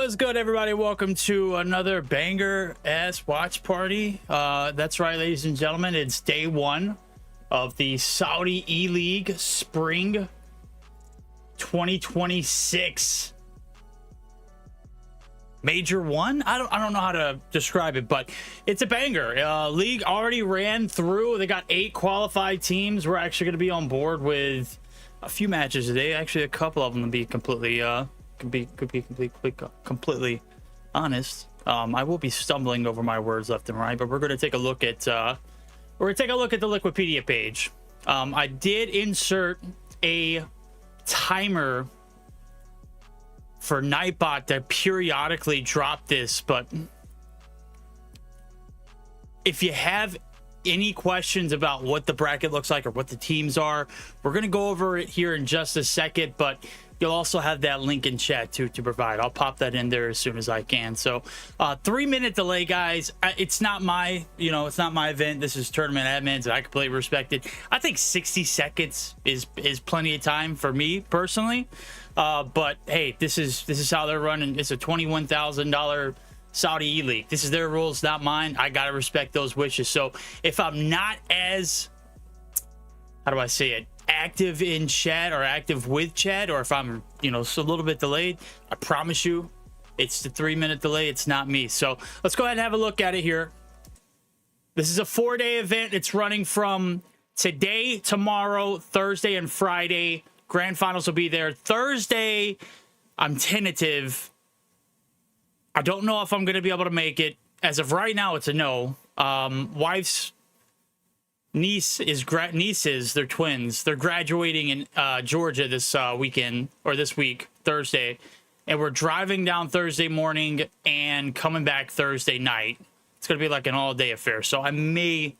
What's good, everybody? Welcome to another banger-ass watch party. That's right, ladies and gentlemen. It's day one of the Saudi eLeague Spring 2026 Major 1. I don't know how to describe it, but it's a banger. League already ran through. They got 8 qualified teams. We're actually going to be on board with a few matches today. Actually, a couple of them to be completely completely honest. I will be stumbling over my words left and right, but we're going to take a look at the Liquipedia page. I did insert a timer for Nightbot to periodically drop this, but if you have any questions about what the bracket looks like or what the teams are, we're going to go over it here in just a second, but you'll also have that link in chat to provide. I'll pop that in there as soon as I can. So 3-minute delay, guys. It's not my, it's not my event. This is tournament admins, and I completely respect it. I think 60 seconds is plenty of time for me personally. But hey, this is how they're running. It's a $21,000 Saudi eLeague. This is their rules, not mine. I gotta respect those wishes. So if I'm not as, how do I say it, active in chat or active with chat, or if I'm so a little bit delayed, I promise you it's the 3-minute delay. It's not me. So let's go ahead and have a look at it here. This is a 4-day event. It's running from today, tomorrow, Thursday, and Friday. Grand finals will be there Thursday. I'm tentative. I don't know if I'm going to be able to make it. As of right now, it's a no. Wife's nieces, they're twins. They're graduating in Georgia this weekend, or this week, Thursday. And we're driving down Thursday morning and coming back Thursday night. It's going to be like an all-day affair. So I may,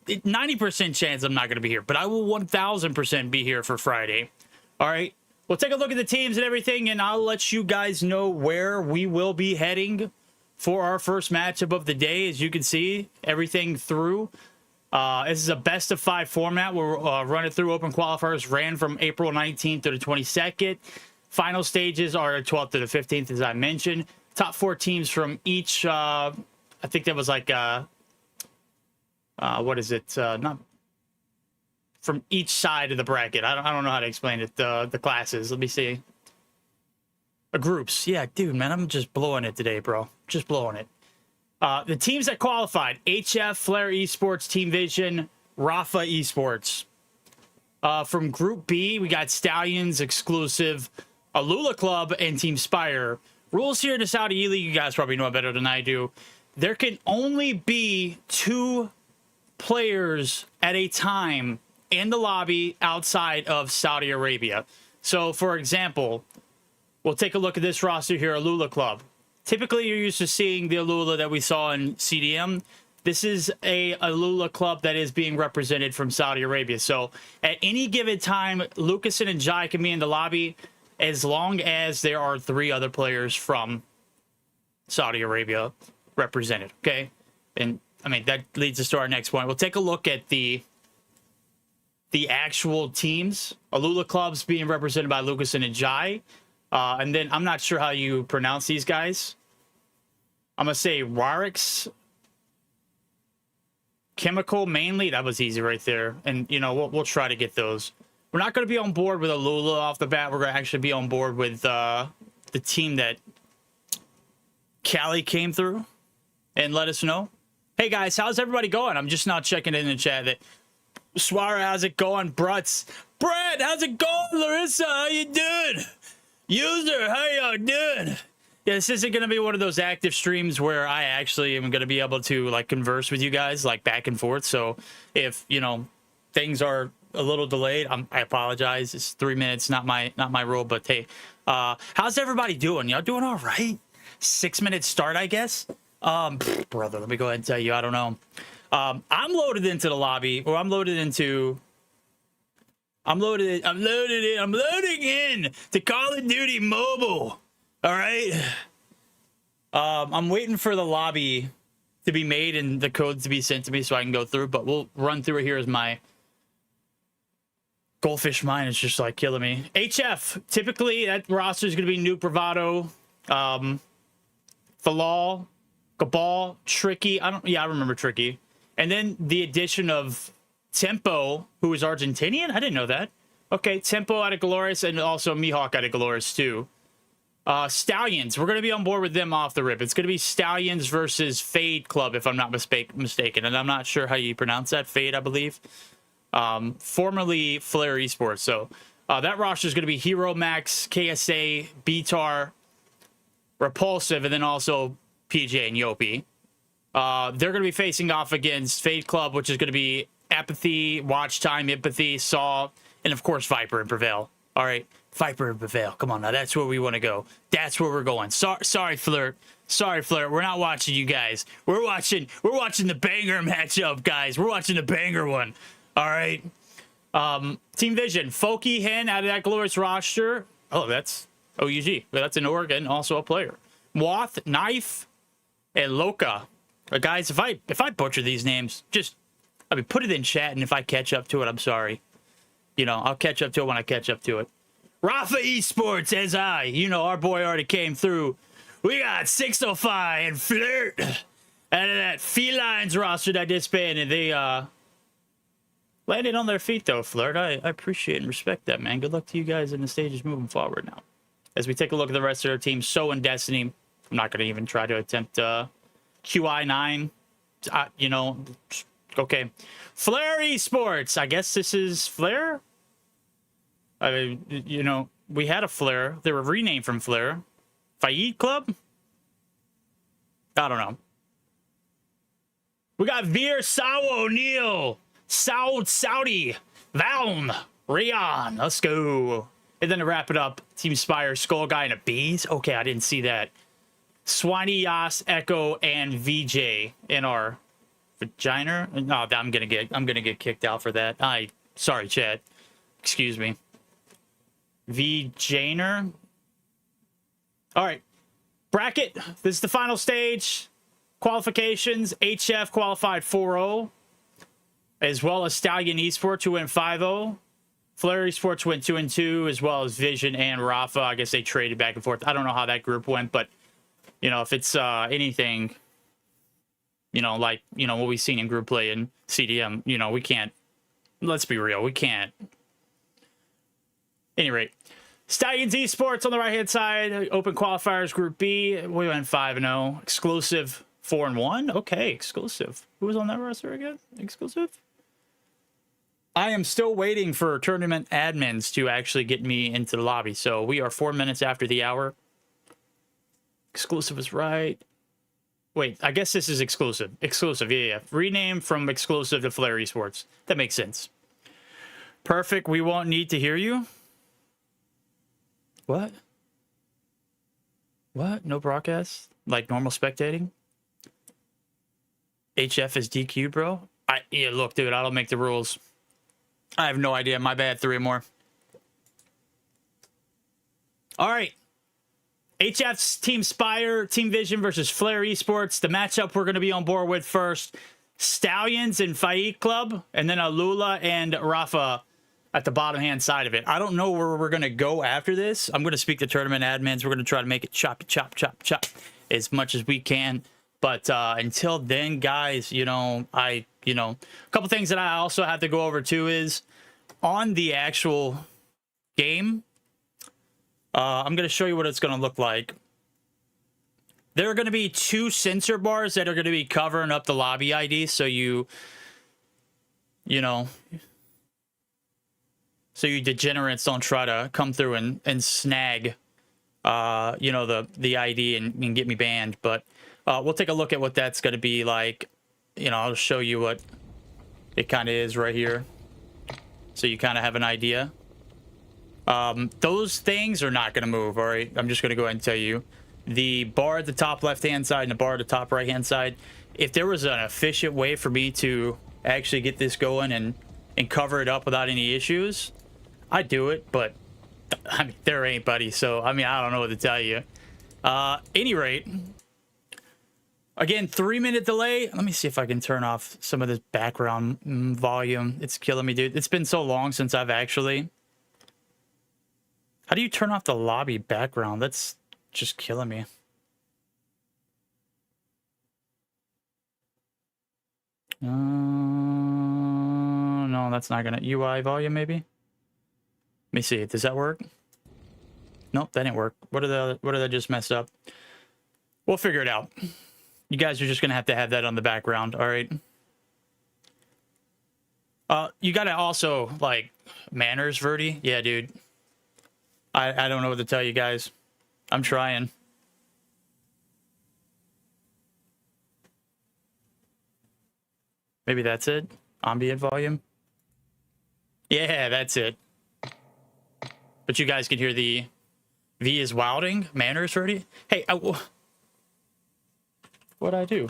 90% chance I'm not going to be here, but I will 1000% be here for Friday. All right. We'll take a look at the teams and everything, and I'll let you guys know where we will be heading for our first matchup of the day. As you can see, everything through. This is a best-of-5 format. We'll run it through. Open qualifiers ran from April 19th to the 22nd. Final stages are the 12th to the 15th, as I mentioned. Top 4 teams from each, I think that was like, what is it? Not from each side of the bracket. I don't know how to explain it. The classes. Let me see. Groups. Yeah, dude, man, I'm just blowing it today, bro. Just blowing it. The teams that qualified: HF, Flare Esports, Team Vision, Rafa Esports. From Group B, we got Stallions, Exclusive, Alula Club, and Team Spire. Rules here in the Saudi eLeague, you guys probably know it better than I do. There can only be 2 players at a time in the lobby outside of Saudi Arabia. So, for example, we'll take a look at this roster here, Alula Club. Typically, you're used to seeing the Alula that we saw in CDM. This is a Alula Club that is being represented from Saudi Arabia. So, at any given time, Lucasen and Jai can be in the lobby as long as there are 3 other players from Saudi Arabia represented, okay? And, I mean, that leads us to our next point. We'll take a look at the actual teams. Alula Club's being represented by Lucasen and Jai. And then I'm not sure how you pronounce these guys. I'm going to say Warix Chemical mainly. That was easy right there. And, we'll try to get those. We're not going to be on board with Alula off the bat. We're going to actually be on board with the team that Cali came through and let us know. Hey, guys, how's everybody going? I'm just not checking in the chat. Swara, how's it going? Brett, how's it going? Larissa, how you doing? User, how y'all doing? Yeah, this isn't going to be one of those active streams where I actually am going to be able to converse with you guys back and forth. So if things are a little delayed, I apologize. It's 3 minutes, not my rule. But hey, how's everybody doing? Y'all doing all right? 6-minute start, I guess. Brother, let me go ahead and tell you. I don't know. I'm loaded into the lobby, or I'm loading in to Call of Duty Mobile. All right. I'm waiting for the lobby to be made and the codes to be sent to me so I can go through, but we'll run through it here as my Goldfish mine is just killing me. HF, typically that roster is going to be Nuke, Bravado, Falal, Cabal, Tricky. I remember Tricky. And then the addition of Tempo, who is Argentinian. I didn't know that. Okay, Tempo out of Glorious, and also Mihawk out of Glorious too. Stallions, we're going to be on board with them off the rip. It's going to be Stallions versus Fade Club, if I'm not mistaken. And I'm not sure how you pronounce that. Fade, I believe. Formerly Flare Esports. So that roster is going to be Hero Max, KSA, Beatar, Repulsive, and then also PJ and Yopi. They're going to be facing off against Fade Club, which is going to be Apathy, Watch Time, Empathy, Saw, and of course Viper and Prevail. All right, Viper and Prevail. Come on now, that's where we want to go. That's where we're going. Sorry, Flirt. Sorry, Flirt. We're not watching you guys. We're watching the banger matchup, guys. We're watching the banger one. All right. Team Vision, Foki Hen out of that Glorious roster. Oh, that's OUG. That's an Oregon, also a player. Moth, Knife, and Loka. Guys, if I butcher these names, put it in chat, and if I catch up to it, I'm sorry. You know, I'll catch up to it when I catch up to it. Rafa Esports, as our boy already came through. We got 605 and Flirt out of that Felines roster that disbanded. They landed on their feet, though, Flirt. I appreciate and respect that, man. Good luck to you guys in the stages moving forward now. As we take a look at the rest of their team, So and Destiny. I'm not going to even try to attempt QI9. Okay. Flare Esports. I guess this is Flare? We had a Flare. They were renamed from Flare. Fayed Club? I don't know. We got Veer, Sawo, O'Neal, Saudi, Valm, Rion. Let's go. And then to wrap it up, Team Spire, Skull Guy, and a Bees. Okay, I didn't see that. Swiney, Yas, Echo, and VJ in our vagina. No, I'm gonna get kicked out for that. Sorry, chat. Excuse me. VJner. All right. Bracket. This is the final stage. Qualifications. HF qualified 4-0. As well as Stallion Esports, who went 5-0. Flare Esports went 2-2, as well as Vision and Rafa. I guess they traded back and forth. I don't know how that group went, but if it's anything, like what we've seen in group play in CDM, we can't. Let's be real, we can't. Any rate, Stallions Esports on the right hand side. Open qualifiers, Group B. We went 5-0. Exclusive 4-1. Okay, exclusive. Who was on that roster again? Exclusive. I am still waiting for tournament admins to actually get me into the lobby. So we are 4 minutes after the hour. Exclusive is right. Wait, I guess this is exclusive. Exclusive, yeah. Rename from exclusive to Flare Esports. That makes sense. Perfect. We won't need to hear you. What? What? No broadcast? Like normal spectating? HF is DQ, bro? Yeah, look, dude, I don't make the rules. I have no idea. My bad. 3 more. All right. HF's Team Spire, Team Vision versus Flare Esports. The matchup we're going to be on board with first. Stallions and Fayed Club. And then Alula and Rafa at the bottom hand side of it. I don't know where we're going to go after this. I'm going to speak to tournament admins. We're going to try to make it chop as much as we can. But until then, guys, a couple things that I also have to go over too is on the actual game. I'm going to show you what it's going to look like. There are going to be 2 sensor bars that are going to be covering up the lobby ID. So you degenerates don't try to come through and snag, the ID and get me banned. But we'll take a look at what that's going to be like. I'll show you what it kind of is right here. So you kind of have an idea. Those things are not going to move, all right? I'm just going to go ahead and tell you. The bar at the top left-hand side and the bar at the top right-hand side, if there was an efficient way for me to actually get this going and cover it up without any issues, I'd do it, but there ain't, buddy. So, I don't know what to tell you. Any rate, again, 3-minute delay. Let me see if I can turn off some of this background volume. It's killing me, dude. It's been so long since I've actually... How do you turn off the lobby background? That's just killing me. No, that's not gonna UI volume maybe. Let me see. Does that work? Nope, that didn't work. What did I just mess up? We'll figure it out. You guys are just gonna have to have that on the background. All right. You gotta also like manners, Verdi. Yeah, dude. I don't know what to tell you guys. I'm trying. Maybe that's it. Ambient volume. Yeah, that's it. But you guys can hear the V is wilding. Manners, Verdi. Hey, what'd I do?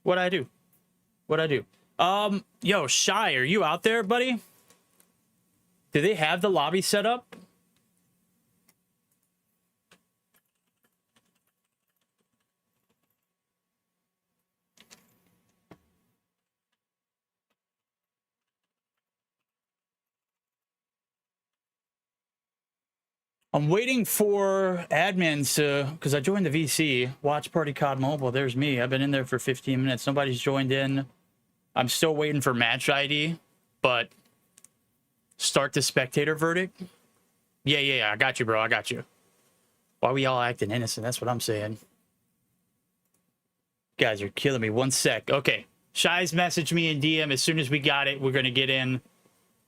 What'd I do? What'd I do? Yo, Shy, are you out there, buddy? Do they have the lobby set up? I'm waiting for admins to, because I joined the VC, Watch Party COD Mobile. There's me. I've been in there for 15 minutes. Nobody's joined in. I'm still waiting for match ID, but start the spectator verdict. Yeah. I got you, bro. I got you. Why we all acting innocent? That's what I'm saying. Guys are killing me. 1 sec. Okay. Shy's messaged me in DM. As soon as we got it, we're going to get in.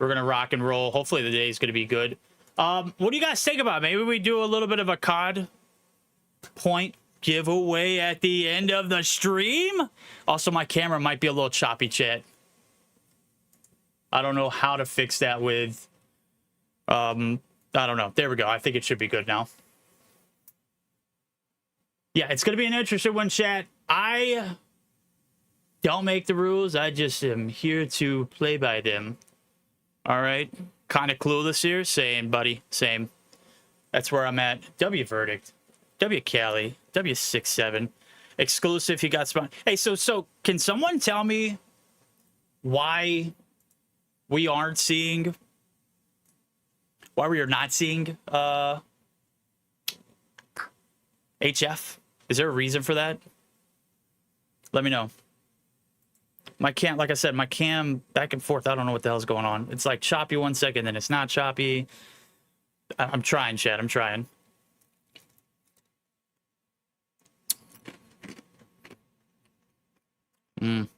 We're going to rock and roll. Hopefully the day is going to be good. What do you guys think about? Maybe we do a little bit of a COD point giveaway at the end of the stream. Also, my camera might be a little choppy, chat. I don't know how to fix that with, I don't know. There we go. I think it should be good now. Yeah, it's going to be an interesting one, chat. I don't make the rules. I just am here to play by them. All right. Kind of clueless here. Same, buddy. Same. That's where I'm at. W verdict. W Cali. W67. Exclusive. He got spun. Hey, so can someone tell me why we aren't seeing, why we are not seeing HF? Is there a reason for that? Let me know. My cam, like I said, my cam back and forth. I don't know what the hell's going on. It's like choppy 1 second, then it's not choppy. I'm trying, chat. I'm trying. Let's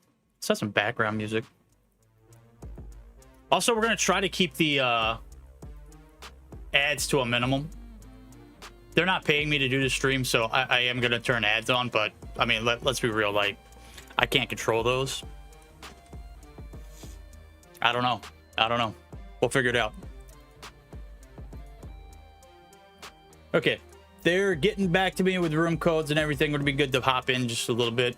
have some background music. Also, we're going to try to keep the ads to a minimum. They're not paying me to do the stream, so I am going to turn ads on. But, I mean, let's be real. Like, I can't control those. I don't know. We'll figure it out. Okay. They're getting back to me with room codes and everything. Would be good to hop in just a little bit.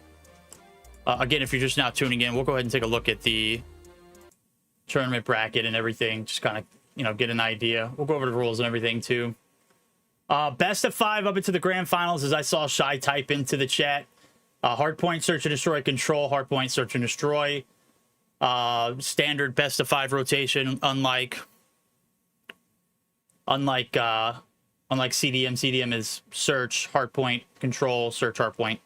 Again, if you're just now tuning in, we'll go ahead and take a look at the tournament bracket and everything. Just kind of, you know, get an idea. We'll go over the rules and everything too. Best of 5 up into the grand finals, as I saw Shy type into the chat. Hardpoint, search and destroy, control. Hardpoint, search and destroy. Standard best of 5 rotation, unlike CDM. CDM is search, hardpoint, control, search, hardpoint.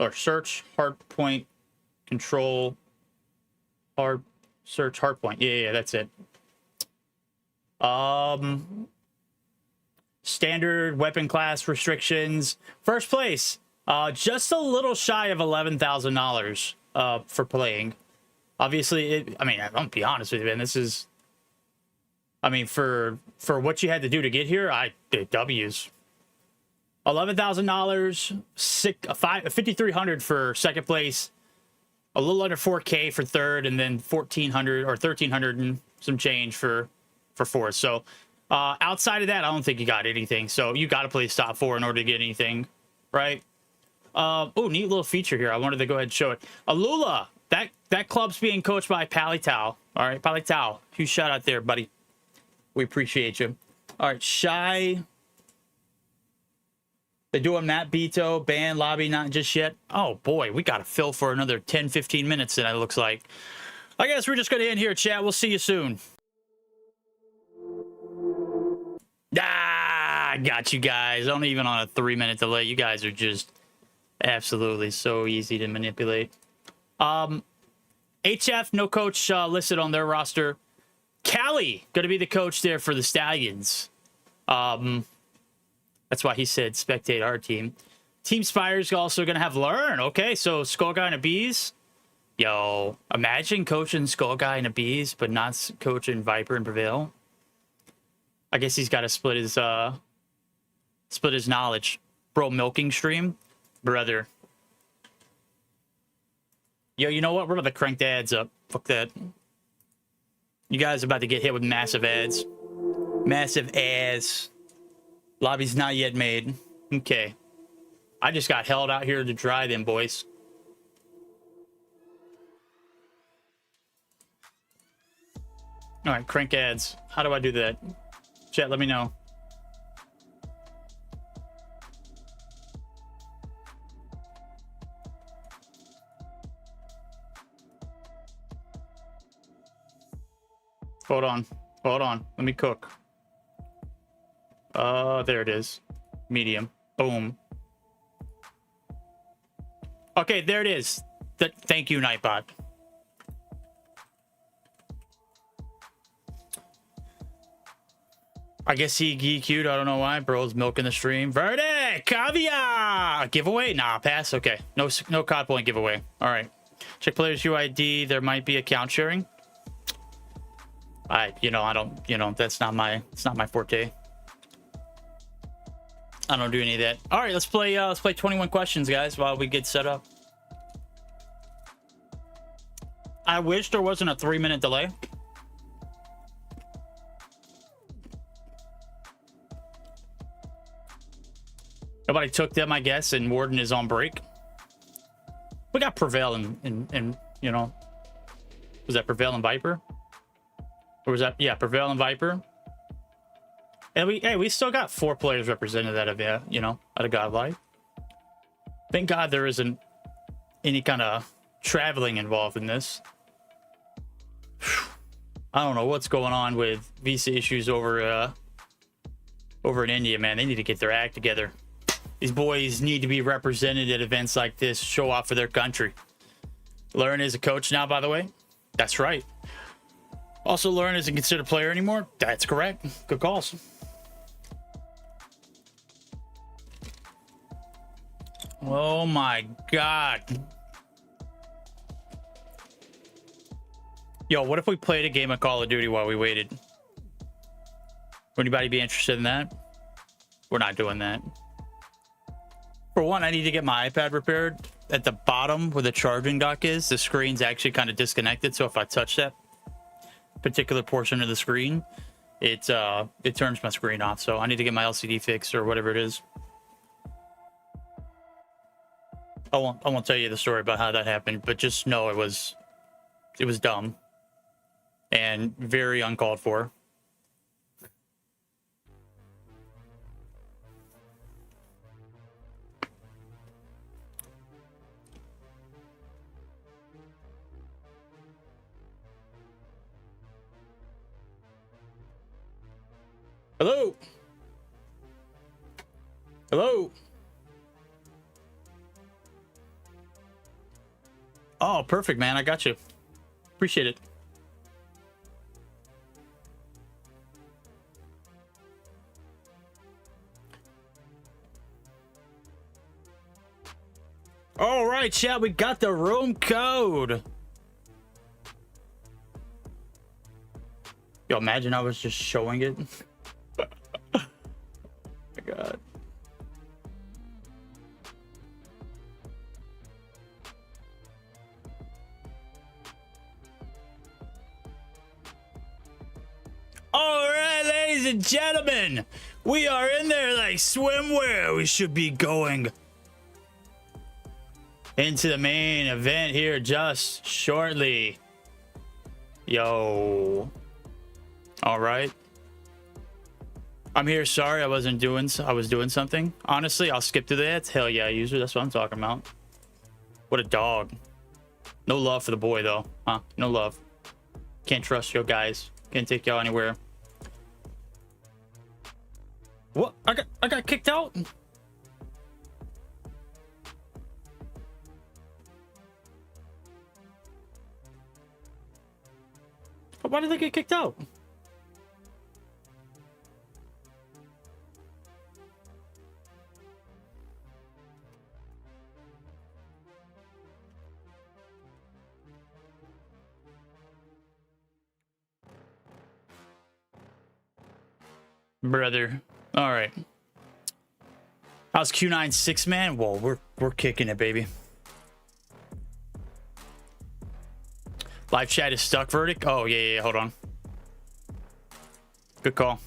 Or search, hardpoint, control, search, hardpoint. Yeah, that's it. Standard weapon class restrictions. First place. Just a little shy of $11,000 for playing. Obviously, I mean, I'll be honest with you, man. This is, I mean, for what you had to do to get here, I did W's. $11,000, $5,300 for second place, a little under $4K for third, and then $1,400 or $1,300 and some change for fourth. So outside of that, I don't think you got anything. So you got to play top 4 in order to get anything, right? Oh, neat little feature here. I wanted to go ahead and show it. Alula, that club's being coached by Palitao. All right, Palitao, huge shout out there, buddy. We appreciate you. All right, Shy. They do a Matt Beto band lobby, not just yet. Oh boy, we got to fill for another 10-15 minutes. Then it looks like. I guess we're just gonna end here, chat. We'll see you soon. Ah. I got you guys. I'm even on a 3-minute delay. You guys are just absolutely so easy to manipulate. HF, no coach listed on their roster. Callie, going to be the coach there for the Stallions. That's why he said spectate our team. Team Spire's also going to have Learn. Okay, so Skull Guy and a Bees. Yo, imagine coaching Skull Guy and a Bees, but not coaching Viper and Prevail. I guess he's got to split his knowledge. Bro, milking stream, brother. Yo, you know what? We're about to crank the ads up. Fuck that. You guys are about to get hit with massive ads. Massive ads. Lobby's not yet made. Okay. I just got held out here to dry them, boys. All right, crank ads. How do I do that? Chat, let me know. Hold on. Hold on. Let me cook. There it is. Medium. Boom. Okay, there it is. Thank you, Nightbot. I guess he GQ'd. I don't know why. Bro's milking the stream. Verde! Caviar! Giveaway? Nah, pass. Okay. No COD point giveaway. All right. Check players UID. There might be account sharing. I don't, that's not my forte. I don't do any of that. All right, let's play 21 questions, guys, while we get set up. I wish there wasn't a 3-minute delay. Nobody took them, I guess, and Warden is on break. We got Prevail and you know, was that Prevail and Viper? Or was that, yeah, Prevail and Viper? And we still got 4 players represented out of, you know, out of Godlike. Thank God there isn't any kind of traveling involved in this. I don't know what's going on with visa issues over in India, man. They need to get their act together. These boys need to be represented at events like this, show off for their country. Lauren is a coach now, by the way. That's right. Also, Lauren isn't considered a player anymore. That's correct. Good calls. Oh my God. Yo, what if we played a game of Call of Duty while we waited? Would anybody be interested in that? We're not doing that. For one, I need to get my iPad repaired. At the bottom where the charging dock is, the screen's actually kind of disconnected. So if I touch that particular portion of the screen, it turns my screen off. So I need to get my LCD fixed or whatever it is. I won't tell you the story about how that happened, but just know it was dumb and very uncalled for. Hello. Hello. Oh, perfect, man. I got you. Appreciate it. All right, chat. We got the room code. Yo, imagine I was just showing it. Oh my God. All right, ladies and gentlemen, we are in there like swimwear. We should be going into the main event here just shortly. Yo. All right. I'm here. Sorry, I was doing something. Honestly, I'll skip to that. Hell yeah, user. That's what I'm talking about. What a dog. No love for the boy though, huh? No love. Can't trust you guys. Can't take y'all anywhere. What? I got kicked out? Why did I get kicked out? Brother. All right. How's Q9 6-man? Well, we're kicking it, baby. Live chat is stuck, verdict. Oh, yeah, hold on. Good call.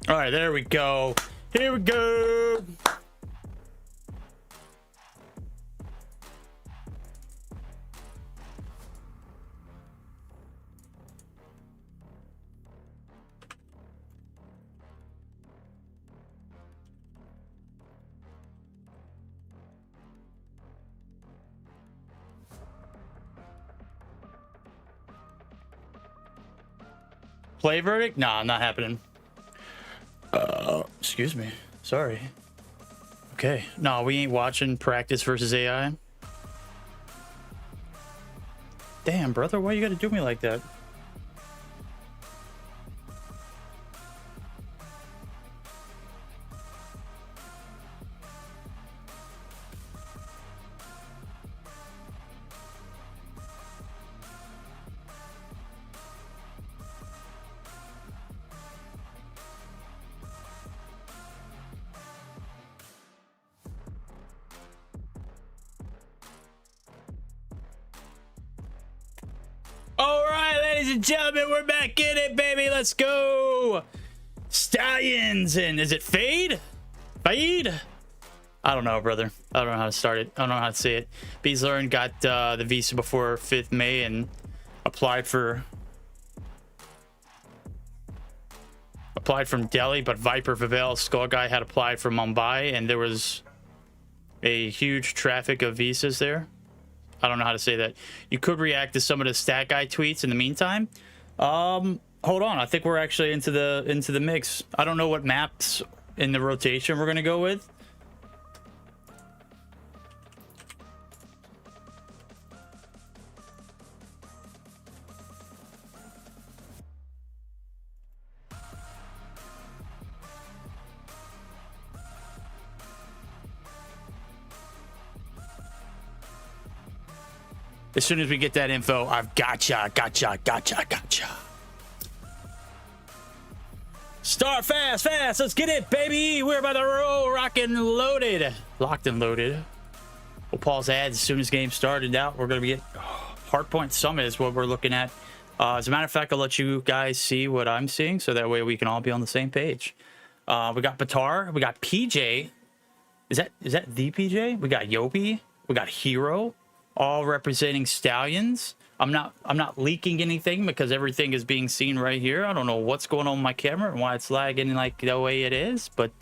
All right, there we go. Here we go. Play verdict? Nah, not happening. Excuse me. Sorry. Okay. No, we ain't watching practice versus AI. Damn, brother, why you gotta do me like that? All right, ladies and gentlemen, we're back in it, baby. Let's go. Stallions. And is it Fade? Fade? I don't know, brother. I don't know how to start it. I don't know how to say it. Beaslern got the visa before 5th May and applied from Delhi, but Viper Vivel Skull Guy had applied from Mumbai, and there was a huge traffic of visas there. I don't know how to say that. You could react to some of the stat guy tweets in the meantime. Hold on, I think we're actually into the mix. I don't know what maps in the rotation we're gonna go with. As soon as we get that info, I've gotcha. Start fast. Let's get it, baby. We're about to roll, rockin' loaded. Locked and loaded. We'll pause ads as soon as game started out. We're going to get Hardpoint Summit is what we're looking at. As a matter of fact, I'll let you guys see what I'm seeing so that way we can all be on the same page. We got Batar. We got PJ. Is that the PJ? We got Yobi. We got Hero. All representing Stallions. I'm not leaking anything because everything is being seen right here. I don't know what's going on with my camera and why it's lagging like the way it is, but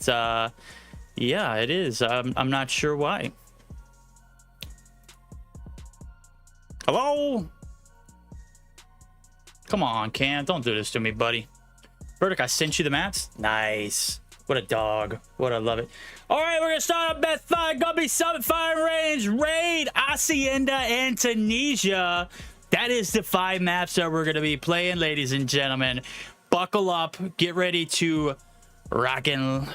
yeah, it is. I'm not sure why. Hello? Come on, Cam, don't do this to me, buddy. Verdict, I sent you the maps. Nice. What a dog. What I love it. All right, we're gonna start up bet 5. Gonna be Summit Fire Range, Raid, Aienda, and Tunisia. That is the 5 maps that we're gonna be playing, ladies and gentlemen. Buckle up. Get ready to rock and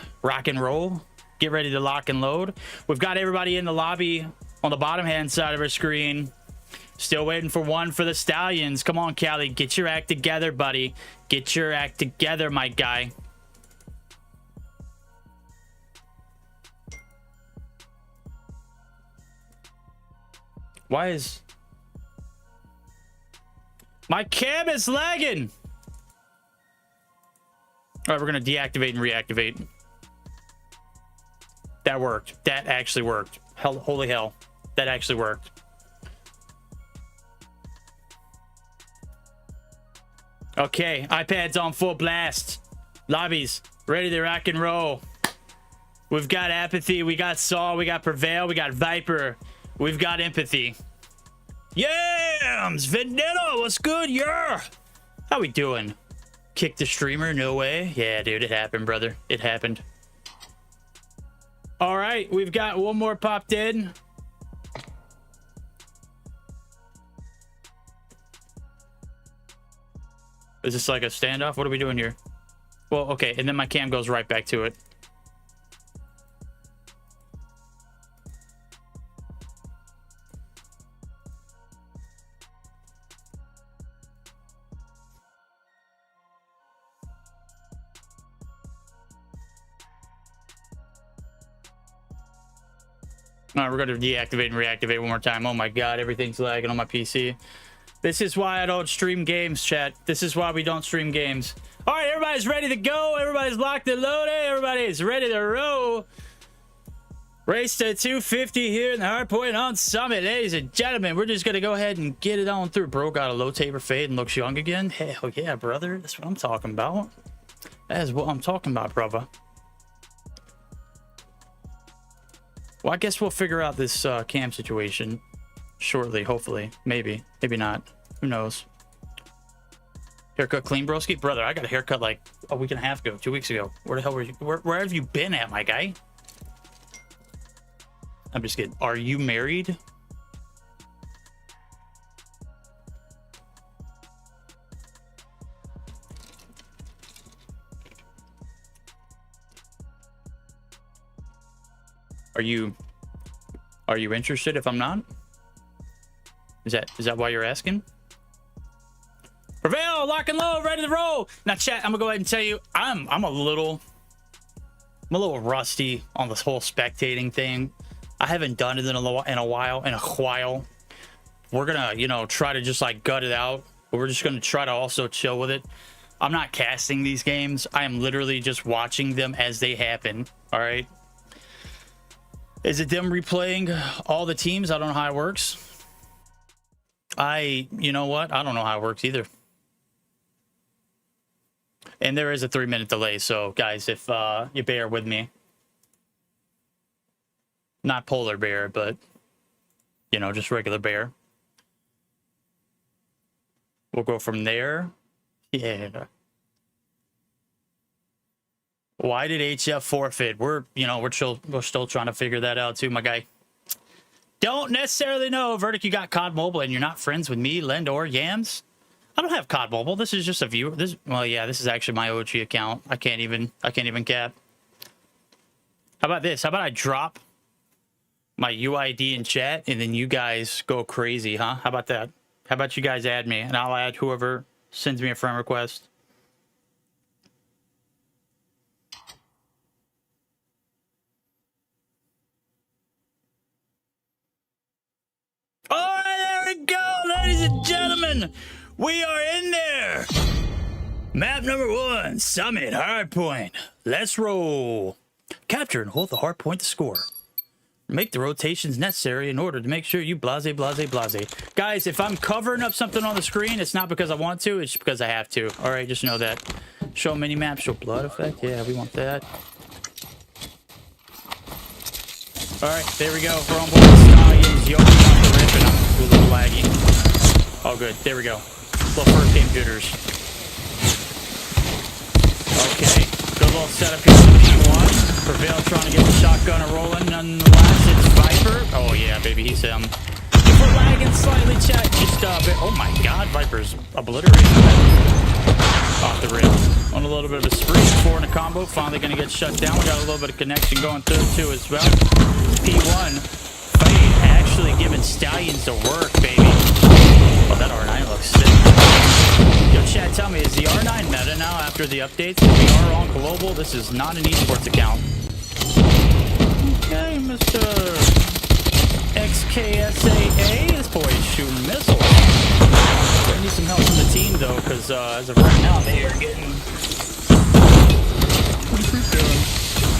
roll. Get ready to lock and load. We've got everybody in the lobby on the bottom hand side of our screen. Still waiting for one for the Stallions. Come on, Callie. Get your act together, buddy. Get your act together, my guy. Why is my cam is lagging? All right, we're gonna deactivate and reactivate. That worked. That actually worked. Hell, holy hell, that actually worked. Okay, iPad's on full blast. Lobbies ready to rock and roll. We've got Apathy, we got Saw, we got Prevail, we got Viper, we've got Empathy. Yams! Vendetta, what's good? Yeah! How we doing? Kick the streamer? No way. Yeah, dude, it happened, brother. It happened. All right, we've got one more popped in. Is this like a standoff? What are we doing here? Well, okay, and then my cam goes right back to it. All right, we're going to deactivate and reactivate one more time. Oh my God, everything's lagging on my PC. This is why I don't stream games, chat. This is why we don't stream games. All right, everybody's ready to go. Everybody's locked and loaded. Everybody's ready to roll. Race to 250 here in the Hardpoint on Summit. Ladies and gentlemen, we're just going to go ahead and get it on through. Bro got a low taper fade and looks young again. Hell yeah, brother. That's what I'm talking about. That is what I'm talking about, brother. Well, I guess we'll figure out this cam situation shortly, hopefully. Maybe. Maybe not. Who knows? Haircut clean, broski? Brother, I got a haircut like a week and a half ago, 2 weeks ago. Where the hell were you? Where have you been at, my guy? I'm just kidding. Are you married? Are you interested if I'm not? Is that why you're asking? Prevail, lock and load, ready to roll. Now, chat, I'm gonna go ahead and tell you, I'm a little rusty on this whole spectating thing. I haven't done it in a while. We're gonna, you know, try to just like gut it out. But we're just gonna try to also chill with it. I'm not casting these games. I am literally just watching them as they happen. All right. Is it them replaying all the teams? I don't know how it works. You know what? I don't know how it works either. And there is a 3-minute delay. So guys, if you bear with me, not polar bear, but you know, just regular bear. We'll go from there. Yeah. Why did HF forfeit? We're still trying to figure that out too, my guy. Don't necessarily know. Verdict, you got COD Mobile and you're not friends with me, Lend, or Yams? I don't have COD Mobile. This is just a viewer. Well, yeah, this is actually my OG account. I can't even cap. How about this? How about I drop my UID in chat and then you guys go crazy, huh? How about that? How about you guys add me and I'll add whoever sends me a friend request. All right, there we go, ladies and gentlemen. We are in there. Map number 1, Summit Hardpoint. Let's roll. Capture and hold the hardpoint to score. Make the rotations necessary in order to make sure you blase. Guys, if I'm covering up something on the screen, it's not because I want to, it's because I have to. All right, just know that. Show mini map, show blood effect. Yeah, we want that. All right, there we go. We're on board the Stallions. Yo, the rip, and I'm a little laggy. Oh, good. There we go. Little first game shooters. Okay, good little setup here with P1. Prevail trying to get the shotgun rolling. Nonetheless, it's Viper. Oh yeah, baby, he's him. If we're lagging slightly, chat, just oh my God, Viper's obliterated off the rip. On a little bit of a spree, 4 in a combo. Finally gonna get shut down. We got a little bit of connection going through too as well. P1 fighting, actually giving Stallions to work, baby. Oh, that R9 looks sick. Yo, chat, tell me, is the R9 meta now after the updates? We are on global. This is not an esports account. Okay, Mr. XKSAA. This boy is shooting missiles. I need some help from the team, though, because as of right now, they are getting...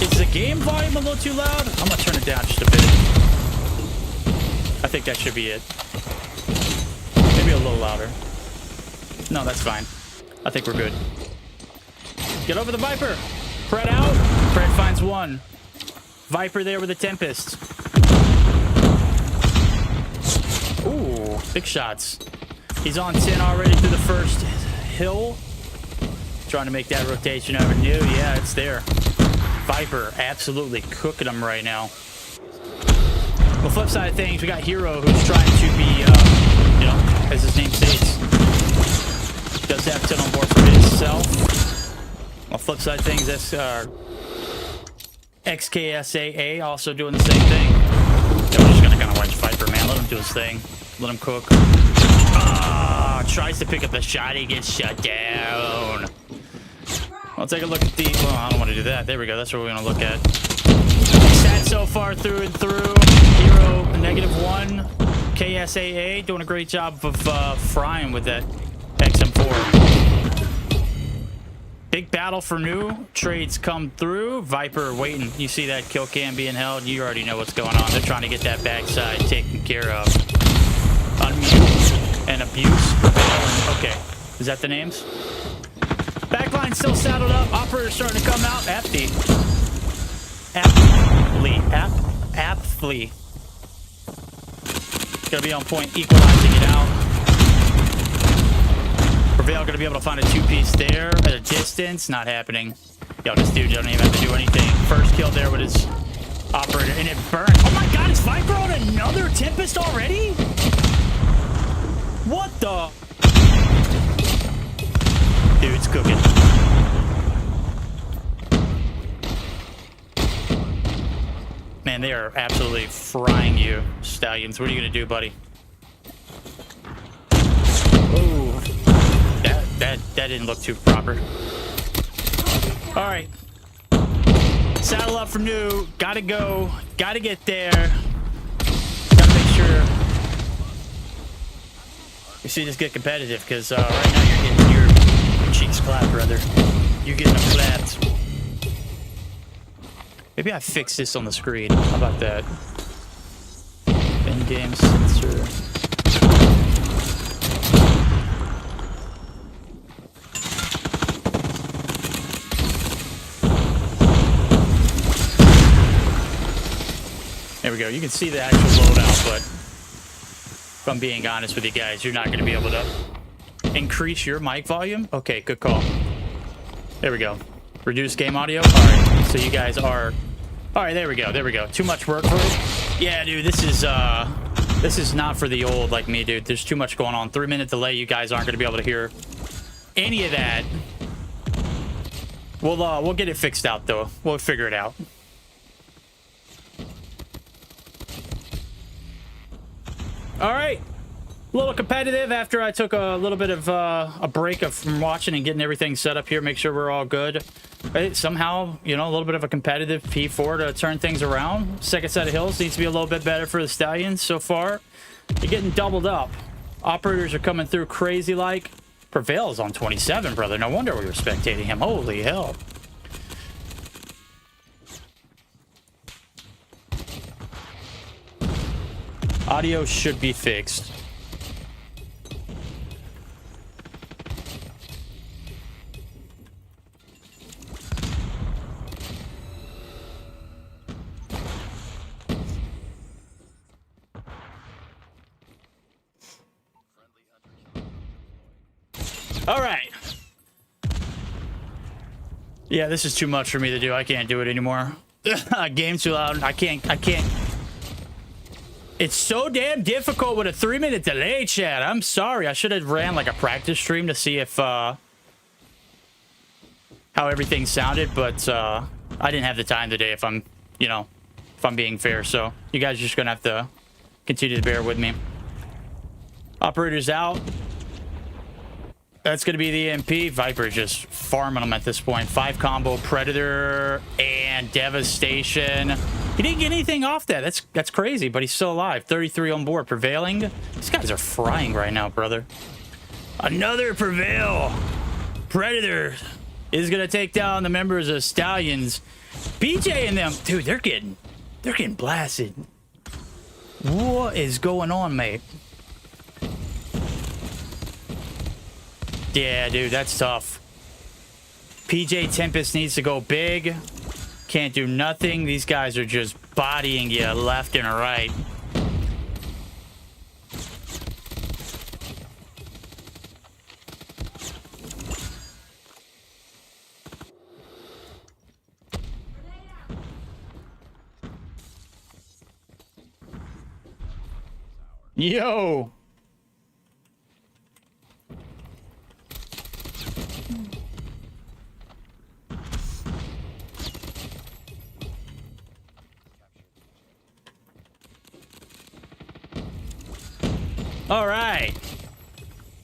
Is the game volume a little too loud? I'm going to turn it down just a bit. I think that should be it. Maybe a little louder. No, that's fine. I think we're good. Get over the Viper. Pred out. Pred finds one. Viper there with a Tempest. Ooh, big shots. He's on 10 already through the first hill. Trying to make that rotation over new. Yeah, it's there. Viper absolutely cooking him right now. On the flip side of things, we got Hero, who's trying to be, you know, as his name states, does have 10 on board for himself. On the flip side of things, that's XKSAA also doing the same thing. Yeah, we're just gonna kind of watch Viper, man. Let him do his thing. Let him cook. Ah, tries to pick up the shot. He gets shut down. I'll take a look at the... Well, I don't want to do that. There we go. That's what we're going to look at. Stats so far through and through. Hero, -1. KSAA doing a great job of frying with that XM4. Big battle for new. Trades come through. Viper waiting. You see that kill cam being held. You already know what's going on. They're trying to get that backside taken care of. Unmute and abuse. Okay. Is that the names? Backline still saddled up. Operator starting to come out. Aptly. Gonna be on point, equalizing it out. Prevail gonna be able to find a 2-piece there at a distance. Not happening. Yo, this dude doesn't even have to do anything. First kill there with his operator, and it burned. Oh my god, is Viper on another Tempest already? What the? Dude's cooking. Man, they are absolutely frying you, Stallions. What are you going to do, buddy? Oh, that didn't look too proper. All right. Saddle up for new. Gotta go. Gotta get there. Gotta make sure you see this get competitive, because right now you're getting your cheeks clapped, brother. You're getting them clapped. Maybe I fix this on the screen. How about that? In-game sensor. There we go. You can see the actual loadout, but if I'm being honest with you guys, you're not going to be able to increase your mic volume. Okay, good call. There we go. Reduce game audio. All right, so you guys are... All right, there we go. There we go. Too much work for it. Yeah, dude, this is not for the old like me, dude. There's too much going on. 3-minute delay. You guys aren't going to be able to hear any of that. We'll get it fixed out though. We'll figure it out. All right. A little competitive after I took a little bit of a break from watching and getting everything set up here. Make sure we're all good. Right? Somehow, you know, a little bit of a competitive P4 to turn things around. Second set of hills needs to be a little bit better for the Stallions so far. You're getting doubled up. Operators are coming through crazy like. Prevail's on 27, brother. No wonder we were spectating him. Holy hell. Audio should be fixed. All right. Yeah, this is too much for me to do. I can't do it anymore. Game's too loud. I can't. It's so damn difficult with a 3-minute delay, chat. I'm sorry. I should have ran like a practice stream to see if how everything sounded, but I didn't have the time today, if I'm being fair. So you guys are just gonna have to continue to bear with me. Operators out. That's going to be the EMP. Viper just farming them at this point. 5 combo, Predator, and Devastation. He didn't get anything off that. That's crazy, but he's still alive. 33 on board. Prevailing. These guys are frying right now, brother. Another Prevail. Predator is going to take down the members of Stallions. BJ and them. Dude, they're getting blasted. What is going on, mate? Yeah, dude, that's tough. PJ Tempest needs to go big. Can't do nothing. These guys are just bodying you left and right. Yo. All right.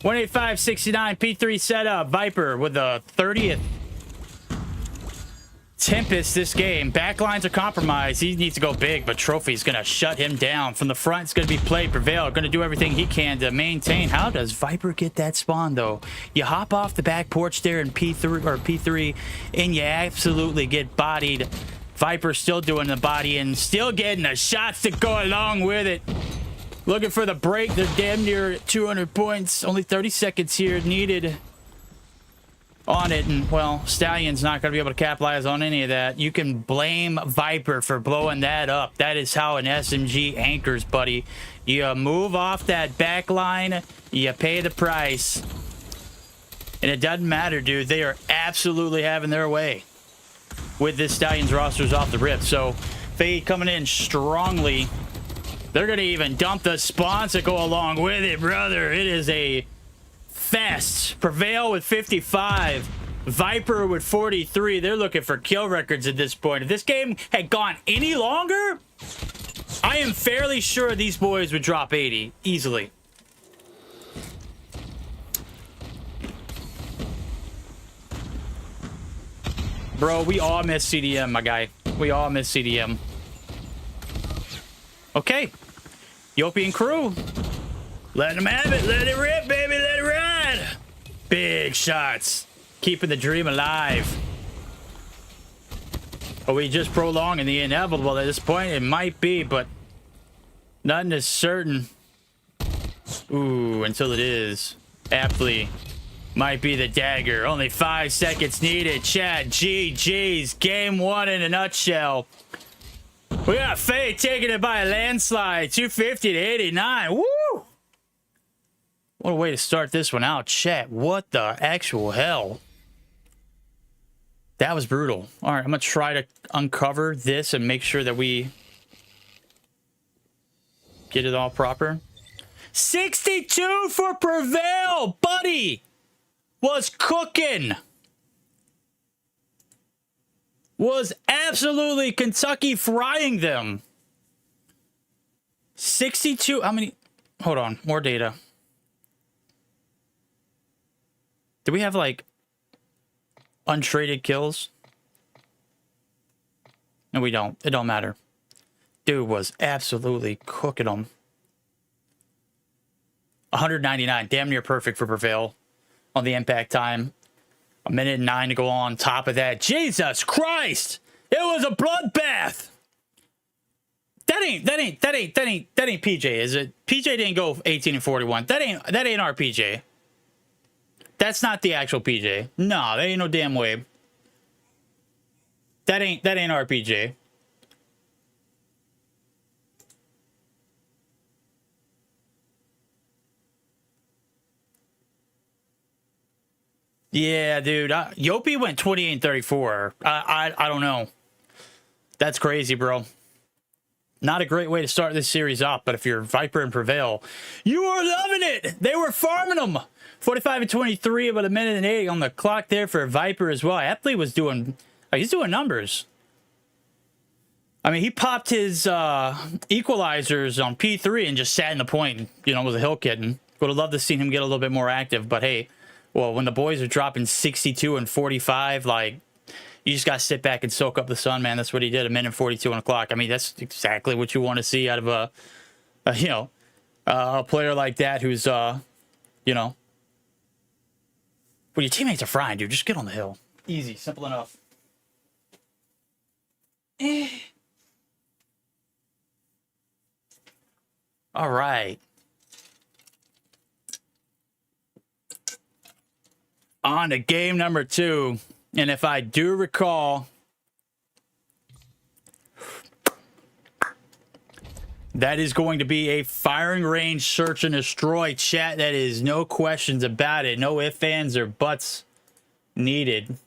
185.69 P3 setup. Viper with the 30th Tempest this game. Backlines are compromised. He needs to go big, but Trophy's going to shut him down. From the front, it's going to be played. Prevail going to do everything he can to maintain. How does Viper get that spawn, though? You hop off the back porch there in P3, and you absolutely get bodied. Viper still doing the body and still getting the shots to go along with it. Looking for the break. They're damn near 200 points. Only 30 seconds here needed on it. And, well, Stallion's not going to be able to capitalize on any of that. You can blame Viper for blowing that up. That is how an SMG anchors, buddy. You move off that back line. You pay the price. And it doesn't matter, dude. They are absolutely having their way with this Stallion's rosters off the rip. So, Fade coming in strongly. They're going to even dump the spawns that go along with it, brother. It is a fest. Prevail with 55. Viper with 43. They're looking for kill records at this point. If this game had gone any longer, I am fairly sure these boys would drop 80 easily. Bro, we all miss CDM, my guy. We all miss CDM. Okay. Yopi and crew. Let them have it. Let it rip, baby. Let it ride. Big shots. Keeping the dream alive. Are we just prolonging the inevitable at this point? It might be, but nothing is certain. Ooh, until it is. Aptly. Might be the dagger. Only 5 seconds needed. Chat. GG's. Game 1 in a nutshell. We got Faye taking it by a landslide. 250 to 89. Woo! What a way to start this one out. Chat, what the actual hell? That was brutal. All right, I'm going to try to uncover this and make sure that we get it all proper. 62 for Prevail. Buddy was cooking. Was absolutely Kentucky frying them. 62. How many? Hold on. More data. Do we have like untraded kills? No, we don't. It don't matter. Dude was absolutely cooking them. 199. Damn near perfect for Prevail on the impact time. 1:09 to go on top of that. Jesus Christ! It was a bloodbath. That ain't PJ, is it? PJ didn't go 18 and 41. That ain't our PJ. That's not the actual PJ. No, that ain't no damn way. That ain't our PJ. Yeah, dude. Yopi went 28 and 34. I don't know. That's crazy, bro. Not a great way to start this series off, but if you're Viper and Prevail, you are loving it. They were farming them. 45 and 23, about 1:08 on the clock there for Viper as well. Aptly was doing, he's doing numbers. I mean, he popped his equalizers on P3 and just sat in the point, you know, was a hill kitten. Would have loved to see him get a little bit more active, but hey, well, when the boys are dropping 62 and 45, like, you just got to sit back and soak up the sun, man. That's what he did, 1:42 on the clock. I mean, that's exactly what you want to see out of a player like that who's, you know, well, your teammates are frying, dude. Just get on the hill. Easy, simple enough. All right. On to game number 2. And if I do recall, that is going to be a firing range search and destroy, chat. That is no questions about it. No ifs, ands, or buts needed.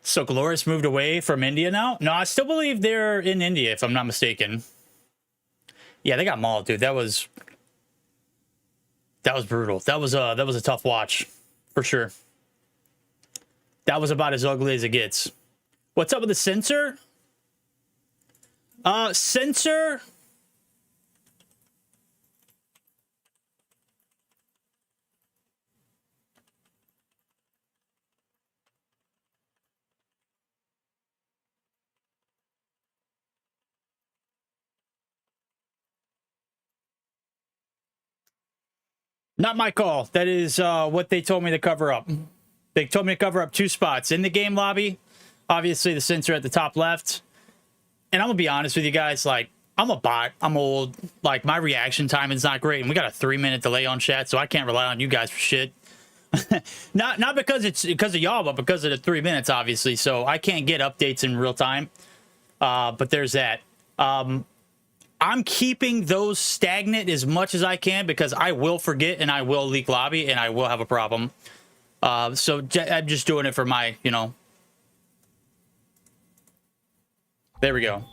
So Glorious moved away from India now? No, I still believe they're in India, if I'm not mistaken. Yeah, they got mauled, dude. That was brutal. That was a tough watch, for sure. That was about as ugly as it gets. What's up with the sensor? Sensor. Not my call. That is what they told me to cover up. They told me to cover up 2 spots in the game lobby. Obviously, the sensor at the top left. And I'm going to be honest with you guys. Like, I'm a bot. I'm old. Like, my reaction time is not great. And we got a 3-minute delay on chat, so I can't rely on you guys for shit. not because it's because of y'all, but because of the 3 minutes, obviously. So I can't get updates in real time. But there's that. I'm keeping those stagnant as much as I can because I will forget and I will leak lobby and I will have a problem. So I'm just doing it for my, you know. There we go.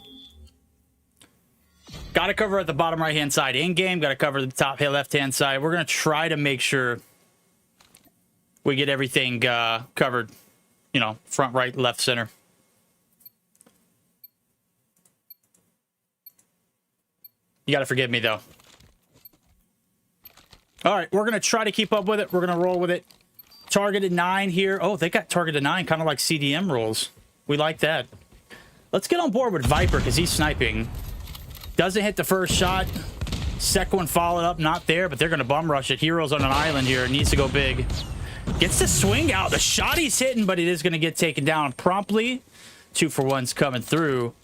Got to cover at the bottom right-hand side in-game. Got to cover the top left-hand side. We're going to try to make sure we get everything covered, you know, front, right, left, center. You got to forgive me, though. All right, we're going to try to keep up with it. We're going to roll with it. Targeted 9 here. Oh, they got targeted 9, kind of like CDM rolls. We like that. Let's get on board with Viper because he's sniping. Doesn't hit the first shot. Second one followed up, not there, but they're going to bum rush it. Heroes on an island here. Needs to go big. Gets the swing out. The shot he's hitting, but it is going to get taken down promptly. 2-for-1's coming through.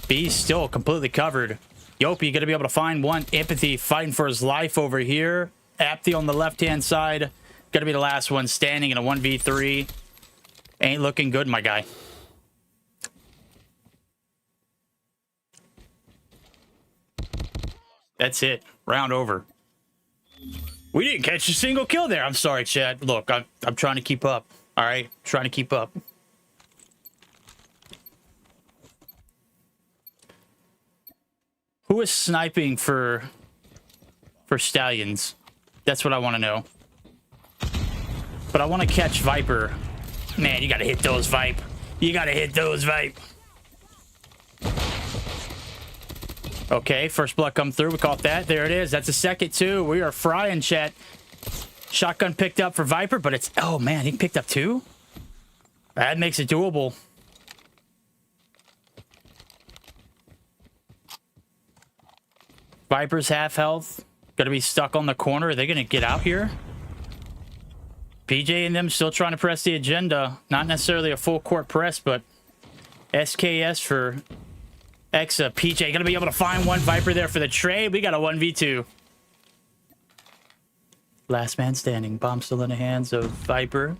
B's still completely covered. Yopi going to be able to find one. Empathy fighting for his life over here. Apthy on the left-hand side. Going to be the last one standing in a 1v3. Ain't looking good, my guy. That's it. Round over. We didn't catch a single kill there. I'm sorry, Chad. Look, I'm trying to keep up. All right? Trying to keep up. Who is sniping for Stallions? That's what I want to know. But I want to catch Viper. Man, you got to hit those, Vipe. You got to hit those, Vipe. Okay, first blood come through. We caught that. There it is. That's a second, too. We are frying, chat. Shotgun picked up for Viper, but it's... Oh, man, he picked up 2? That makes it doable. Viper's half health. Gonna be stuck on the corner. Are they gonna get out here? PJ and them still trying to press the agenda. Not necessarily a full court press, but SKS for Exa. PJ gonna be able to find one Viper there for the trade. We got a 1v2. Last man standing. Bomb still in the hands of Viper.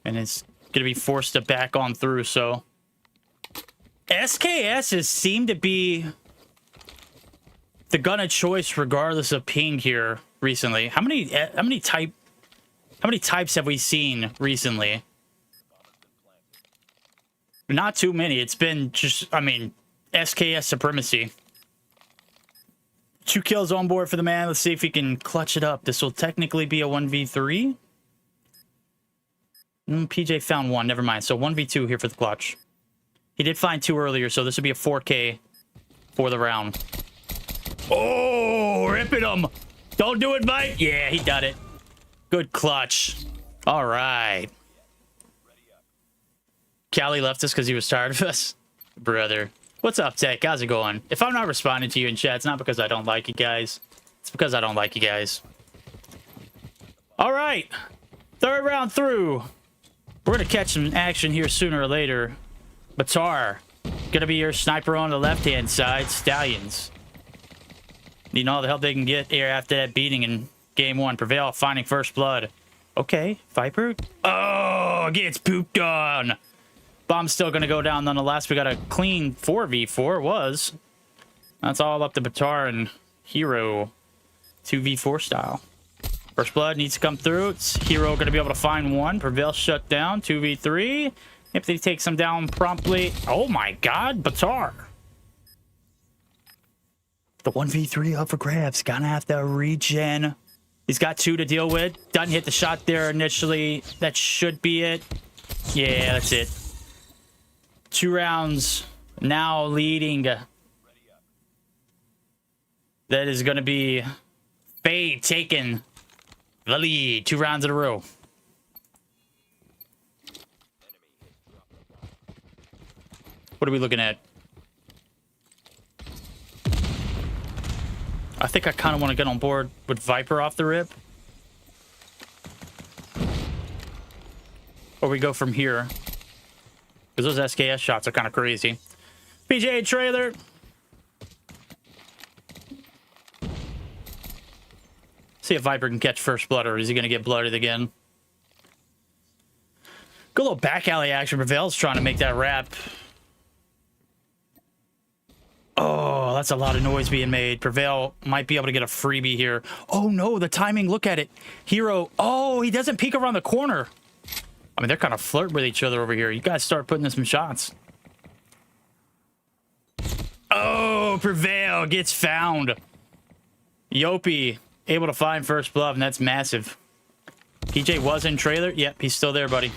And it's gonna be forced to back on through, so SKS has seemed to be the gun of choice regardless of ping here recently. How many types have we seen recently? Not too many. It's been just, I mean, SKS supremacy. 2 kills on board for the man. Let's see if he can clutch it up. This will technically be a 1v3. PJ found 1. Never mind. So 1v2 here for the clutch. He did find 2 earlier, so this would be a 4K for the round. Oh, ripping him. Don't do it, Mike. Yeah, he done it. Good clutch. All right. Callie left us because he was tired of us. Brother. What's up, Tech? How's it going? If I'm not responding to you in chat, it's not because I don't like you guys. It's because I don't like you guys. All right. 3rd round through. We're going to catch some action here sooner or later. Batar. Going to be your sniper on the left-hand side. Stallions. Needing all the help they can get here after that beating in game 1. Prevail, finding first blood. Okay, Viper. Oh, gets pooped on. Bomb's still going to go down nonetheless. We got a clean 4v4. It was. That's all up to Batar and Hero 2v4 style. First blood needs to come through. It's Hero going to be able to find one. Prevail shut down. 2v3. If they takes him down promptly. Oh my god, Batar. The 1v3 up for grabs. Gonna have to regen. He's got 2 to deal with. Doesn't hit the shot there initially. That should be it. Yeah, that's it. 2 rounds now leading. That is going to be Fade taking the lead. 2 rounds in a row. What are we looking at? I think I kind of want to get on board with Viper off the rip. Or we go from here. Because those SKS shots are kind of crazy. PJ trailer. See if Viper can catch first blood, or is he going to get blooded again? Good little back alley action. Prevail's trying to make that wrap. Oh, that's a lot of noise being made. Prevail might be able to get a freebie here. Oh, no, the timing. Look at it. Hero. Oh, he doesn't peek around the corner. I mean, they're kind of flirting with each other over here. You guys start putting in some shots. Oh, Prevail gets found. Yopi able to find first blood, and that's massive. PJ was in trailer. Yep, he's still there, buddy.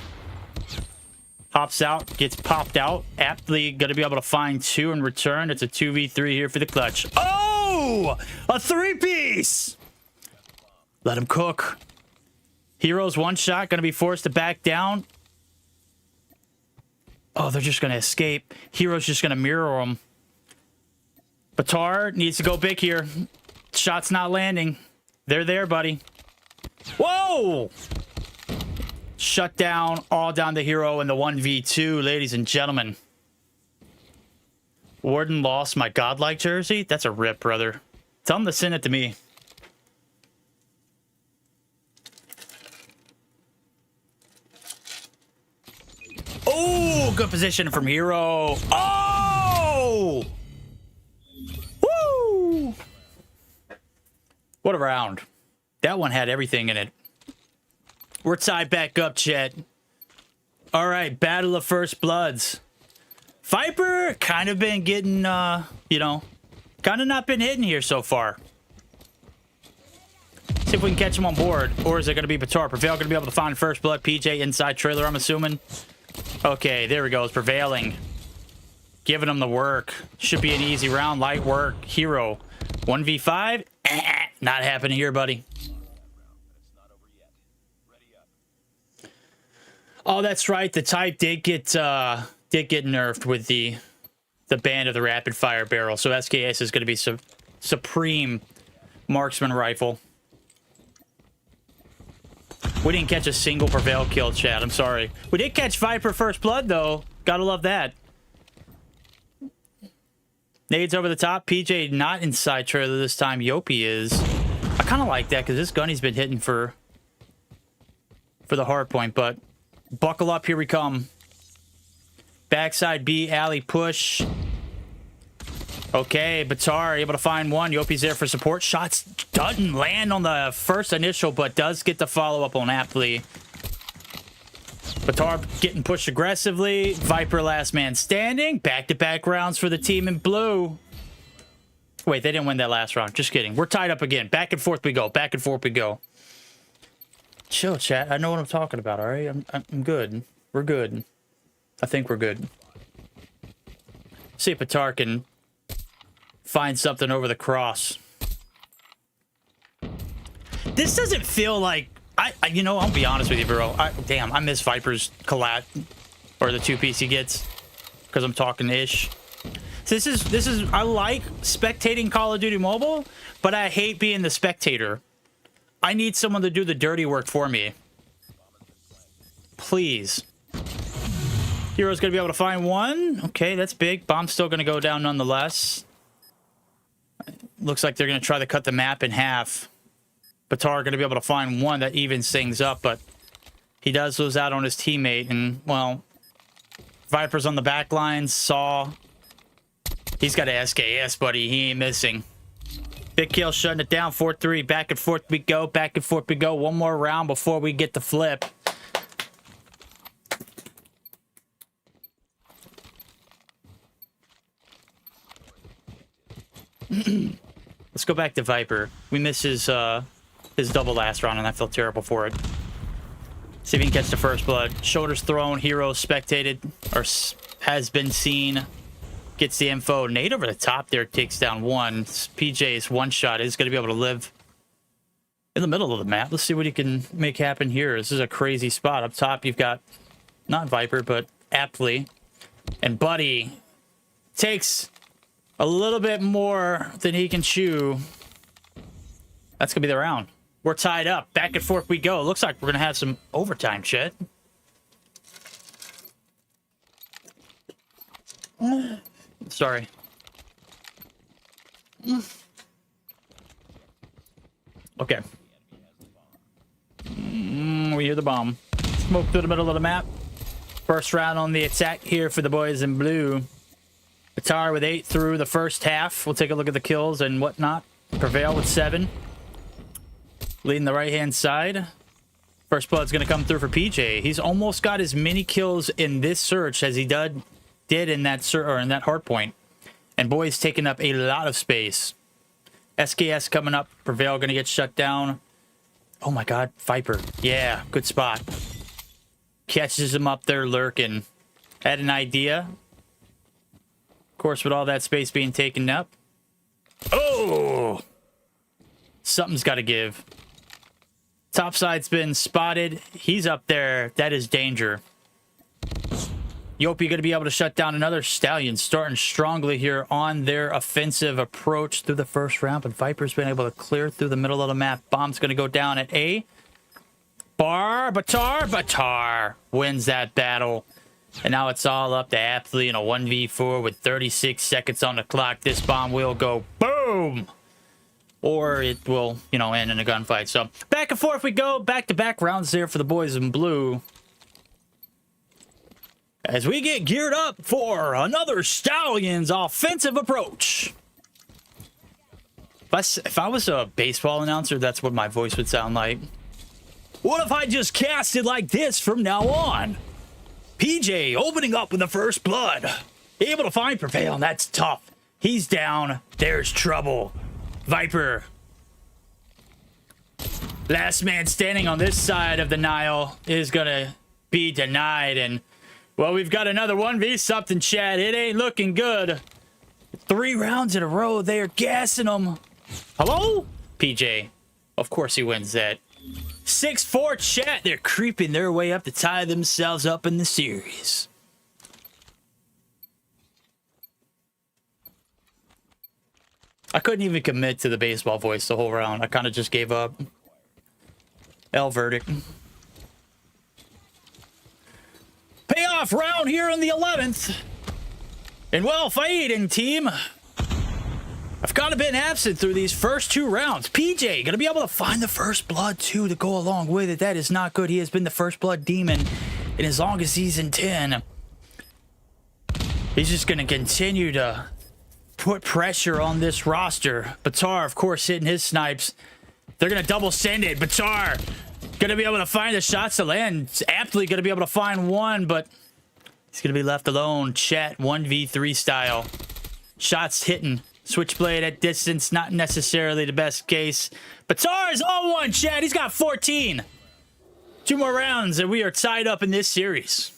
Hops out, gets popped out. Aptly going to be able to find 2 in return. It's a 2v3 here for the clutch. Oh! A 3-piece! Let him cook. Heroes 1 shot. Going to be forced to back down. Oh, they're just going to escape. Heroes just going to mirror them. Batar needs to go big here. Shot's not landing. They're there, buddy. Whoa! Shut down, all down to Hero in the 1v2, ladies and gentlemen. Warden lost my godlike jersey. That's a rip, brother. Tell him to send it to me. Oh, good position from Hero. Oh! Woo! What a round. That one had everything in it. We're tied back up, chat. All right, Battle of First Bloods. Viper kind of been getting, you know, kind of not been hitting here so far. See if we can catch him on board. Or is it going to be Batar? Prevail going to be able to find First Blood. PJ inside trailer, I'm assuming. Okay, there we go. It's Prevailing. Giving him the work. Should be an easy round. Light work. Hero. 1v5. Not happening here, buddy. Oh, that's right. The type did get nerfed with the ban of the rapid fire barrel. So SKS is going to be supreme marksman rifle. We didn't catch a single Prevail kill, chat. I'm sorry. We did catch Viper first blood, though. Gotta love that. Nades over the top. PJ not inside trailer this time. Yopi is. I kind of like that because this gunny's been hitting for the hardpoint, but buckle up. Here we come. Backside B, alley push. Okay, Batar able to find one. Yopi's there for support. Shots doesn't land on the first initial, but does get the follow-up on aptly. Batar getting pushed aggressively. Viper last man standing. Back-to-back rounds for the team in blue. Wait, they didn't win that last round. Just kidding. We're tied up again. Back and forth we go. Back and forth we go. Chill, chat. I know what I'm talking about, all right? I'm good. We're good. I think we're good. See if Batar can find something over the cross. This doesn't feel like... you know, I'll be honest with you, bro. Damn, I miss Viper's collat. Or the 2-piece he gets. Because I'm talking ish. This is... I like spectating Call of Duty Mobile, but I hate being the spectator. I need someone to do the dirty work for me. Please. Hero's going to be able to find one. Okay, that's big. Bomb's still going to go down nonetheless. Looks like they're going to try to cut the map in half. Batar going to be able to find one that evens things up, but he does lose out on his teammate. And, well, Viper's on the back line. Saw. He's got a SKS, buddy. He ain't missing. Big kill shutting it down. 4-3. Back and forth we go. Back and forth we go. One more round before we get the flip. Let's go back to Viper. We missed his double last round, and I feel terrible for it. See if he can catch the first blood. Shoulders thrown. Hero spectated, or has been seen. Gets the info. Nade over the top there takes down one. PJ's one shot is going to be able to live in the middle of the map. Let's see what he can make happen here. This is a crazy spot. Up top, you've got not Viper, but Aptly. And Buddy takes a little bit more than he can chew. That's going to be the round. We're tied up. Back and forth we go. Looks like we're going to have some overtime shit. Sorry. Okay. We hear the bomb. Smoke through the middle of the map. First round on the attack here for the boys in blue. Batar with 8 through the first half. We'll take a look at the kills and whatnot. Prevail with 7. Leading the right-hand side. First blood's going to come through for PJ. He's almost got as many kills in this search as he did in that hardpoint. And boy's taking up a lot of space. SKS coming up. Prevail going to get shut down. Oh my god, Viper. Yeah, good spot. Catches him up there lurking. Had an idea. Of course, with all that space being taken up. Oh! Something's got to give. Topside's been spotted. He's up there. That is danger. Yopi going to be able to shut down another Stallion, starting strongly here on their offensive approach through the first round, but Viper's been able to clear through the middle of the map. Bomb's going to go down at A. Batar wins that battle. And now it's all up to Aptly in a 1v4 with 36 seconds on the clock. This bomb will go boom! Or it will, you know, end in a gunfight. So back and forth we go. Back-to-back rounds there for the boys in blue. As we get geared up for another Stallions offensive approach. If I was a baseball announcer, that's what my voice would sound like. What if I just cast it like this from now on? PJ opening up with the first blood. Able to find Prevail, and that's tough. He's down. There's trouble. Viper. Last man standing on this side of the Nile is going to be denied. And, well, we've got another 1v something, chat. It ain't looking good. 3 rounds in a row. They are gassing them. Hello? PJ. Of course he wins that. 6-4 chat. They're creeping their way up to tie themselves up in the series. I couldn't even commit to the baseball voice the whole round. I kind of just gave up. L verdict. Payoff round here in the 11th. And well, fighting team. I've kind of been absent through these first 2 rounds. PJ gonna be able to find the first blood too to go along with it. That is not good. He has been the first blood demon in as long as season 10. He's just gonna continue to put pressure on this roster. Batar, of course, hitting his snipes. They're gonna double send it. Batar gonna be able to find the shots to land. Aptly gonna be able to find one, but he's gonna be left alone. Chat 1v3 style. Shots hitting. Switchblade at distance, not necessarily the best case. Batar is on one, chat. He's got 14. 2 more rounds, and we are tied up in this series.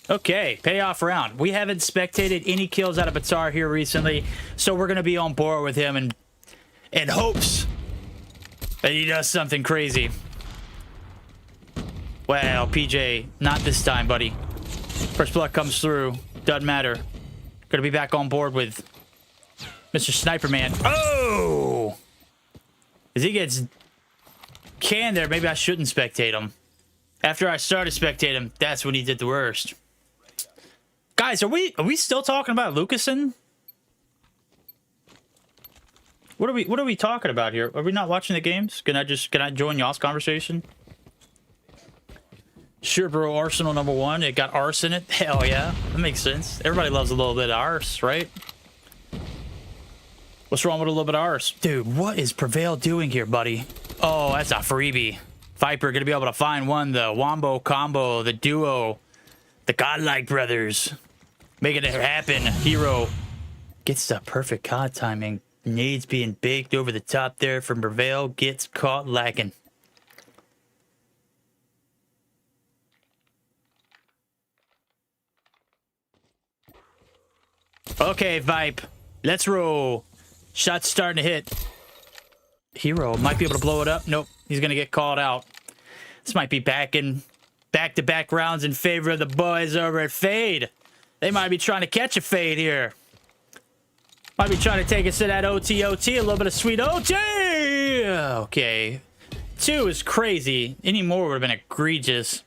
Okay, payoff round. We haven't spectated any kills out of Batar here recently, so we're going to be on board with him and in hopes that he does something crazy. Well, PJ, not this time, buddy. First blood comes through. Doesn't matter. Gonna be back on board with Mr. Sniper Man. Oh! As he gets canned there, maybe I shouldn't spectate him. After I started spectating him, that's when he did the worst. Guys, are we still talking about Lucasen? What are we talking about here? Are we not watching the games? Can I join y'all's conversation? Sure, bro. Arsenal #1. It got arse in it. Hell yeah. That makes sense. Everybody loves a little bit of arse, right? What's wrong with a little bit of arse? Dude, what is Prevail doing here, buddy? Oh, that's a freebie. Viper going to be able to find one. The Wombo combo, the duo, the Godlike brothers. Making it happen. Hero gets the perfect COD timing. Nades being baked over the top there from Prevail. Gets caught lacking. Okay, Vipe. Let's roll. Shot's starting to hit. Hero might be able to blow it up. Nope. He's going to get called out. This might be back-to-back rounds in favor of the boys over at Fade. They might be trying to catch a Fade here. Might be trying to take us to that OT. A little bit of sweet OT. Okay. 2 is crazy. Any more would have been egregious.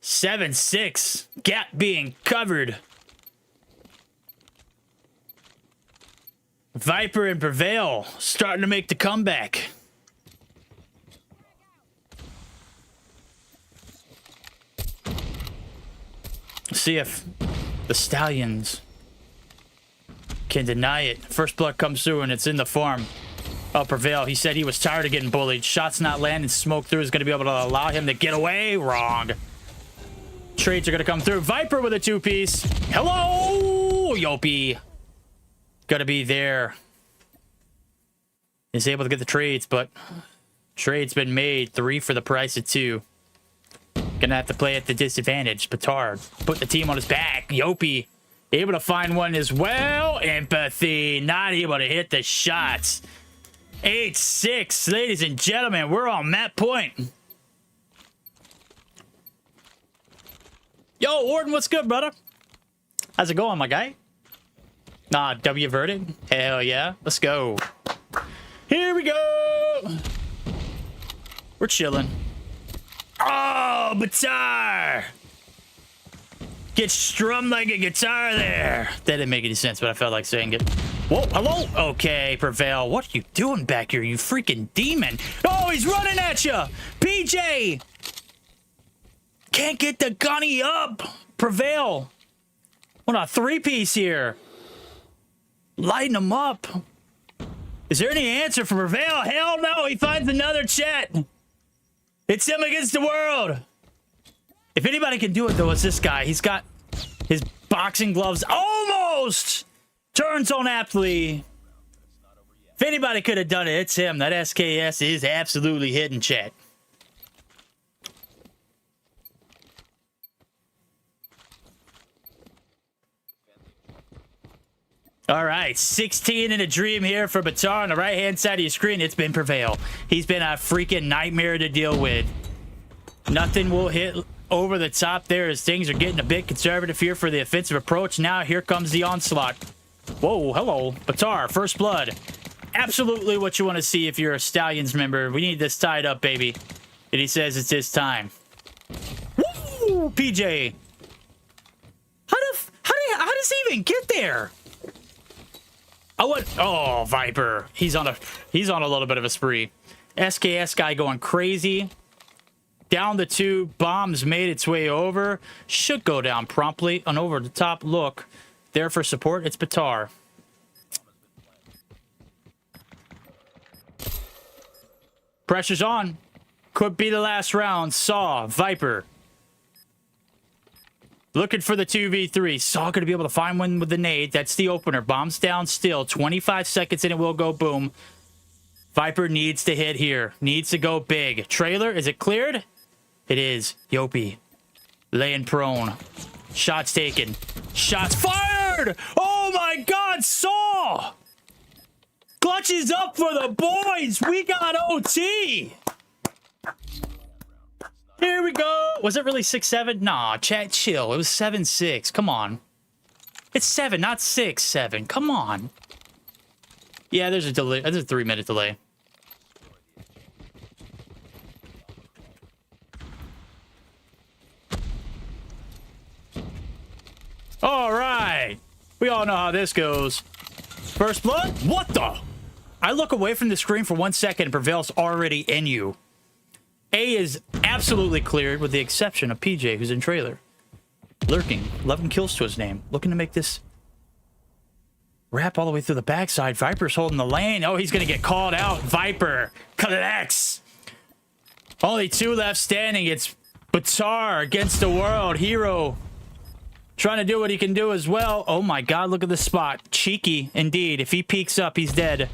7-6. Gap being covered. Viper and Prevail starting to make the comeback. See if the Stallions can deny it. First blood comes through and it's in the farm. Oh, Prevail. He said he was tired of getting bullied. Shots not landing. Smoke through is going to be able to allow him to get away. Wrong. Trades are going to come through. Viper with a 2-piece. Hello, Yopi. Gotta be there. Is able to get the trades, but trade's been made. 3 for the price of 2. Gonna have to play at the disadvantage. Petard put the team on his back. Yopi able to find one as well. Empathy not able to hit the shots. 8-6, ladies and gentlemen. We're on map point. Yo, Warden, what's good, brother? How's it going, my guy? Nah, W verdict? Hell yeah. Let's go. Here we go. We're chilling. Oh, guitar. Get strummed like a guitar there. That didn't make any sense, but I felt like saying it. Whoa, hello? Okay, Prevail. What are you doing back here, you freaking demon? Oh, he's running at you. PJ. Can't get the gunny up. Prevail. What a 3-piece here. Lighten him up. Is there any answer for Prevail? Hell no. He finds another chat. It's him against the world. If anybody can do it, though, it's this guy. He's got his boxing gloves almost. Turns on aptly. If anybody could have done it, it's him. That SKS is absolutely hitting chat. All right, 16 in a dream here for Batar on the right-hand side of your screen. It's been Prevail. He's been a freaking nightmare to deal with. Nothing will hit over the top there as things are getting a bit conservative here for the offensive approach. Now here comes the onslaught. Whoa, hello. Batar, first blood. Absolutely what you want to see if you're a Stallions member. We need this tied up, baby. And he says it's his time. Woo, PJ. How does he even get there? Oh, Viper. He's on a little bit of a spree. SKS guy going crazy. Down the 2. Bombs made its way over. Should go down promptly. An over the top look. There for support. It's Batar. Pressure's on. Could be the last round. Saw. Viper. Looking for the 2v3. Saw going to be able to find one with the nade. That's the opener. Bombs down still. 25 seconds and it will go boom. Viper needs to hit here. Needs to go big. Trailer, is it cleared? It is. Yopi. Laying prone. Shots taken. Shots fired! Oh my god, Saw! Clutches up for the boys! We got OT! Here we go. Was it really 6-7? Nah, chat, chill. It was 7-6. Come on. It's 7, not 6-7. Come on. Yeah, there's a delay. There's a 3-minute delay. All right. We all know how this goes. First blood? What the? I look away from the screen for 1 second and Prevail's already in you. A is absolutely cleared with the exception of PJ, who's in trailer. Lurking. 11 kills to his name. Looking to make this wrap all the way through the backside. Viper's holding the lane. Oh, he's going to get called out. Viper collects. Only 2 left standing. It's Batar against the world. Hero trying to do what he can do as well. Oh my god, look at the spot. Cheeky, indeed. If he peeks up, he's dead.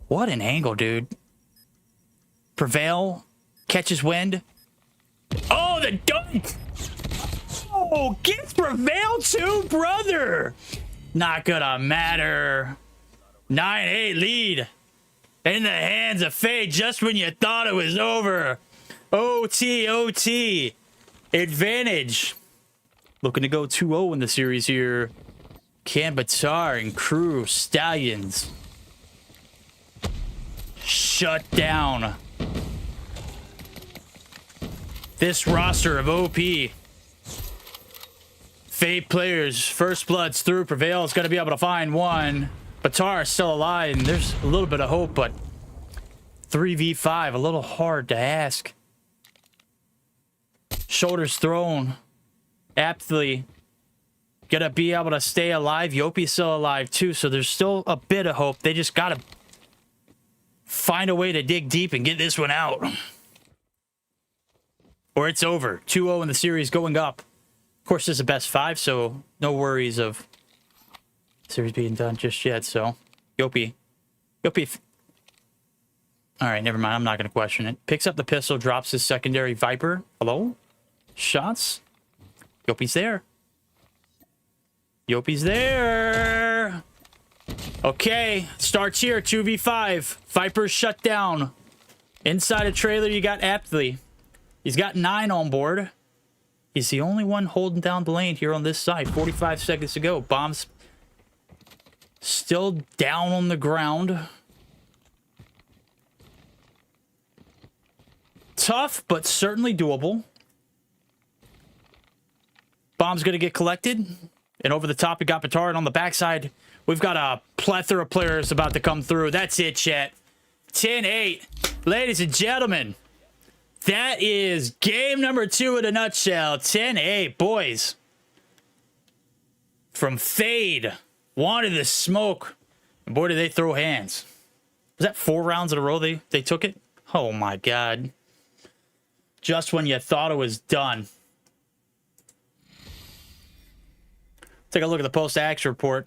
What an angle, dude. Prevail catches wind. Oh, the dunk! Oh, gets Prevail too, brother! Not gonna matter. 9-8 lead. In the hands of fate just when you thought it was over. OT. Advantage. Looking to go 2-0 in the series here. Can Batar and crew Stallions shut down this roster of OP. Fate players, first bloods through. Prevail is going to be able to find one. Batar is still alive, and there's a little bit of hope, but 3v5, a little hard to ask. Shoulders thrown. Aptly gonna be able to stay alive. Yopi's still alive too, so there's still a bit of hope. They just gotta find a way to dig deep and get this one out. Or it's over. 2-0 in the series going up. Of course, this is a best 5, so no worries of series being done just yet, so Yopi. Alright, never mind. I'm not going to question it. Picks up the pistol, drops his secondary Viper. Hello? Shots? Yopi's there. Yopi's there. Okay, starts here. 2v5. Viper's shut down. Inside a trailer, you got Aptly. He's got 9 on board. He's the only one holding down the lane here on this side. 45 seconds to go. Bombs still down on the ground. Tough, but certainly doable. Bomb's going to get collected. And over the top, we got Batar. And on the backside, we've got a plethora of players about to come through. That's it, chat. 10-8. Ladies and gentlemen, that is game number 2 in a nutshell. 10-8, boys. From Fade. Wanted the smoke. And boy, did they throw hands. Was that 4 rounds in a row they took it? Oh, my God. Just when you thought it was done. Take a look at the post-action report.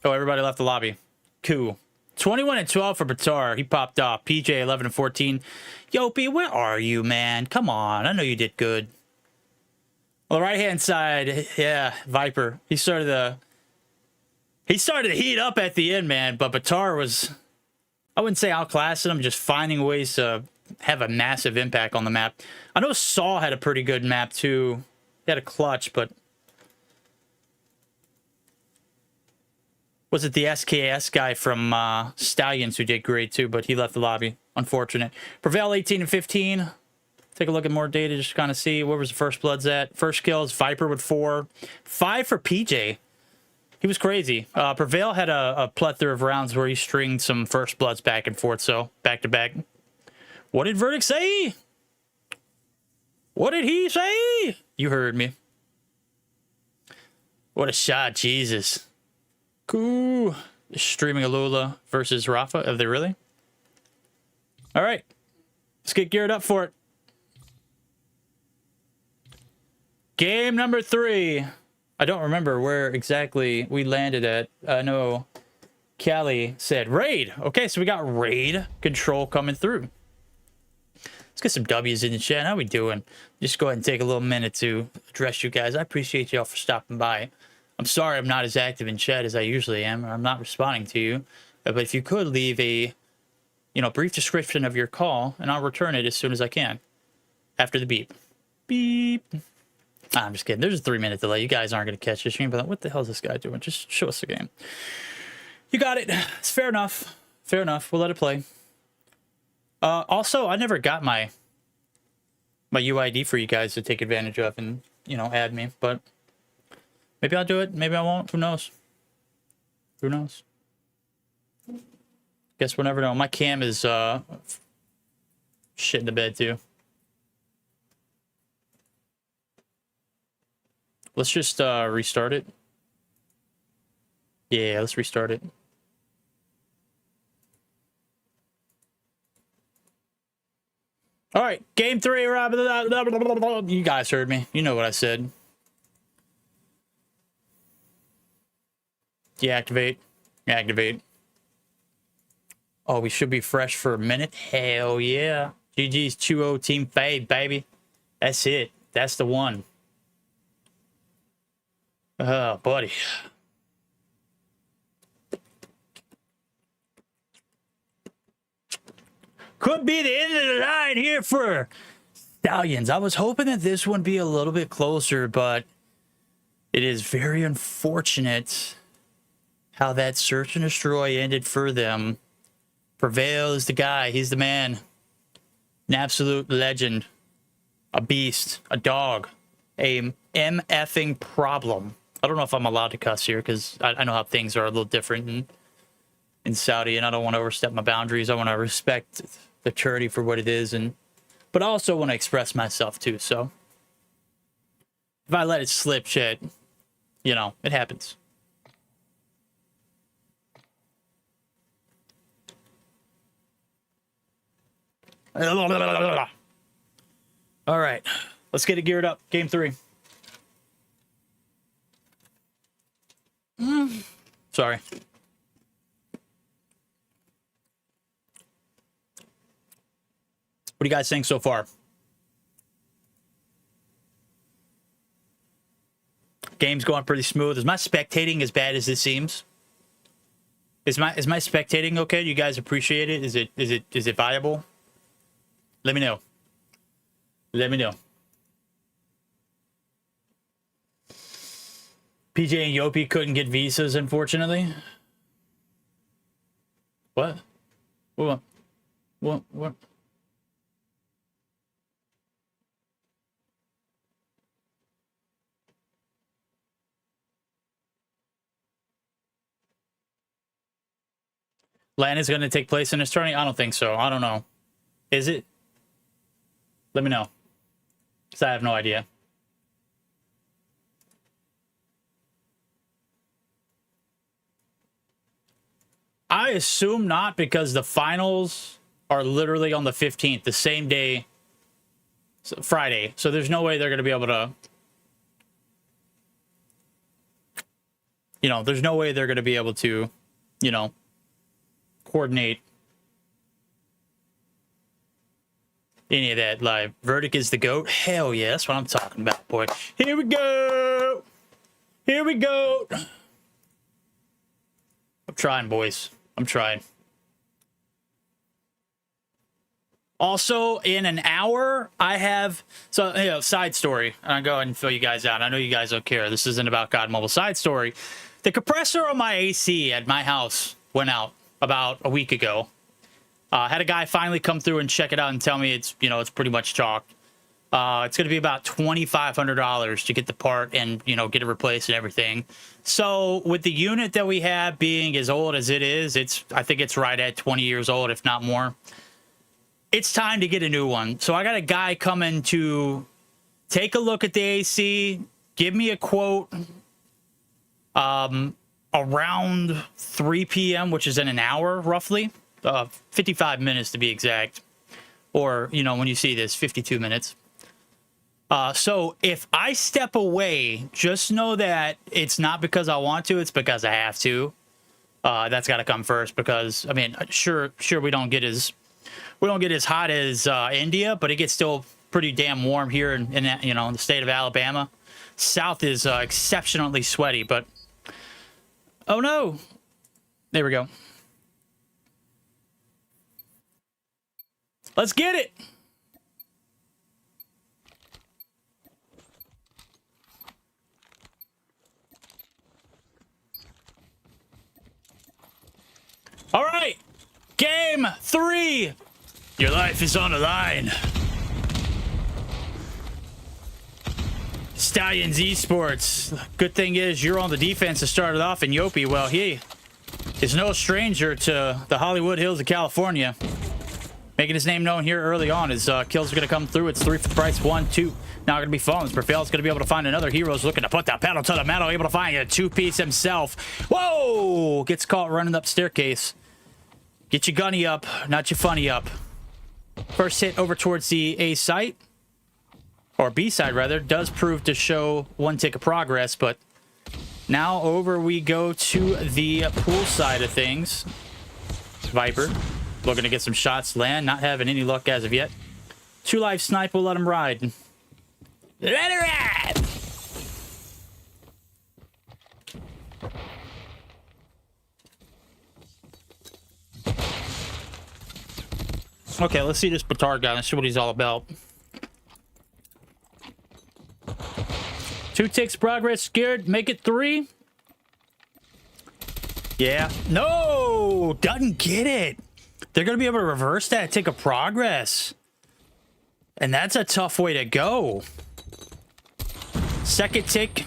Oh, everybody left the lobby. Cool. 21-12 for Batar. He popped off. PJ 11-14. Yopi, where are you, man? Come on. I know you did good. On the right-hand side, yeah, Viper. He started to heat up at the end, man. But Batar was, I wouldn't say outclassing him, just finding ways to have a massive impact on the map. I know Saul had a pretty good map, too. He had a clutch, but was it the SKS guy from Stallions who did great too, but he left the lobby. Unfortunate. Prevail 18-15. Take a look at more data just to kind of see where was the first bloods at. First kills, Viper with 4. 5 for PJ. He was crazy. Prevail had a plethora of rounds where he stringed some first bloods back and forth, so back to back. What did Verdict say? What did he say? You heard me. What a shot, Jesus. Cool. Streaming Alula versus Rafa. Are they really? All right. Let's get geared up for it. Game number 3. I don't remember where exactly we landed at. I know Callie said raid. Okay, so we got raid control coming through. Let's get some W's in the chat. How we doing? Just go ahead and take a little minute to address you guys. I appreciate y'all for stopping by. I'm sorry I'm not as active in chat as I usually am. I'm not responding to you. But if you could leave a, brief description of your call, and I'll return it as soon as I can. After the beep. Beep. I'm just kidding. There's a 3-minute delay. You guys aren't going to catch this stream, but what the hell is this guy doing? Just show us the game. You got it. It's fair enough. Fair enough. We'll let it play. Also, I never got my UID for you guys to take advantage of and, add me, but maybe I'll do it. Maybe I won't. Who knows? Who knows? Guess we'll never know. My cam is shit in the bed too. Let's just restart it. Yeah, let's restart it. All right, game 3. You guys heard me. You know what I said. Deactivate. Activate. Oh, we should be fresh for a minute. Hell yeah. GG's 2-0 team fade, baby. That's it. That's the one. Oh, buddy. Could be the end of the line here for Stallions. I was hoping that this would be a little bit closer, but it is very unfortunate how that search and destroy ended for them. Prevail is the guy. He's the man. An absolute legend. A beast. A dog. A MFing problem. I don't know if I'm allowed to cuss here because I know how things are a little different in Saudi, and I don't want to overstep my boundaries. I want to respect the charity for what it is, but I also want to express myself too. So if I let it slip, shit, you know, it happens. All right, let's get it geared up. Game 3. Sorry. What do you guys think so far? Game's going pretty smooth. Is my spectating as bad as it seems? Is my spectating okay? Do you guys appreciate it? Is it viable? Let me know. Let me know. PJ and Yopi couldn't get visas, unfortunately. What? What? What? LAN is going to take place in this tourney? I don't think so. I don't know. Is it? Let me know. Because I have no idea. I assume not, because the finals are literally on the 15th, the same day, Friday. So there's no way they're going to be able to, you know, there's no way they're going to be able to, you know, coordinate any of that live. Verdict is the GOAT. Hell yeah, that's what I'm talking about, boy. Here we go. Here we go. I'm trying, boys. I'm trying. Also, in an hour, I have... So, you know, side story. I'll go ahead and fill you guys out. I know you guys don't care. This isn't about COD Mobile. Side story. The compressor on my AC at my house went out about a week ago. Had a guy finally come through and check it out and tell me it's, you know, it's pretty much chalked. It's going to be about $2,500 to get the part and, you know, get it replaced and everything. So with the unit that we have being as old as it is, I think it's right at 20 years old, if not more. It's time to get a new one. So I got a guy coming to take a look at the AC, give me a quote around 3 p.m., which is in an hour, roughly. 55 minutes to be exact. Or, you know, when you see this, 52 minutes. So if I step away, just know that it's not because I want to, it's because I have to. That's got to come first, because I mean, sure we don't get as hot as India, but it gets still pretty damn warm here in you know, in the state of Alabama. South is exceptionally sweaty, but oh no. There we go. Let's get it. All right, game 3. Your life is on the line. Stallions Esports. Good thing is you're on the defense to start it off, and Yopi, well, is no stranger to the Hollywood Hills of California. Making his name known here early on. His kills are going to come through. It's 3 for the price. 1, 2. Now going to be Fallen's. Prevail's going to be able to find another. Hero's looking to put that pedal to the metal. Able to find a 2-piece himself. Whoa! Gets caught running up staircase. Get your gunny up, not your funny up. First hit over towards the A site. Or B side, rather. Does prove to show 1 tick of progress, but now over we go to the pool side of things. Viper looking to get some shots land. Not having any luck as of yet. 2 live snipe will let him ride. Let it ride! Okay, let's see this Batar guy. Let's see what he's all about. 2 ticks progress. Scared. Make it 3. Yeah. No! Doesn't get it. They're going to be able to reverse that tick of progress. And that's a tough way to go. Second tick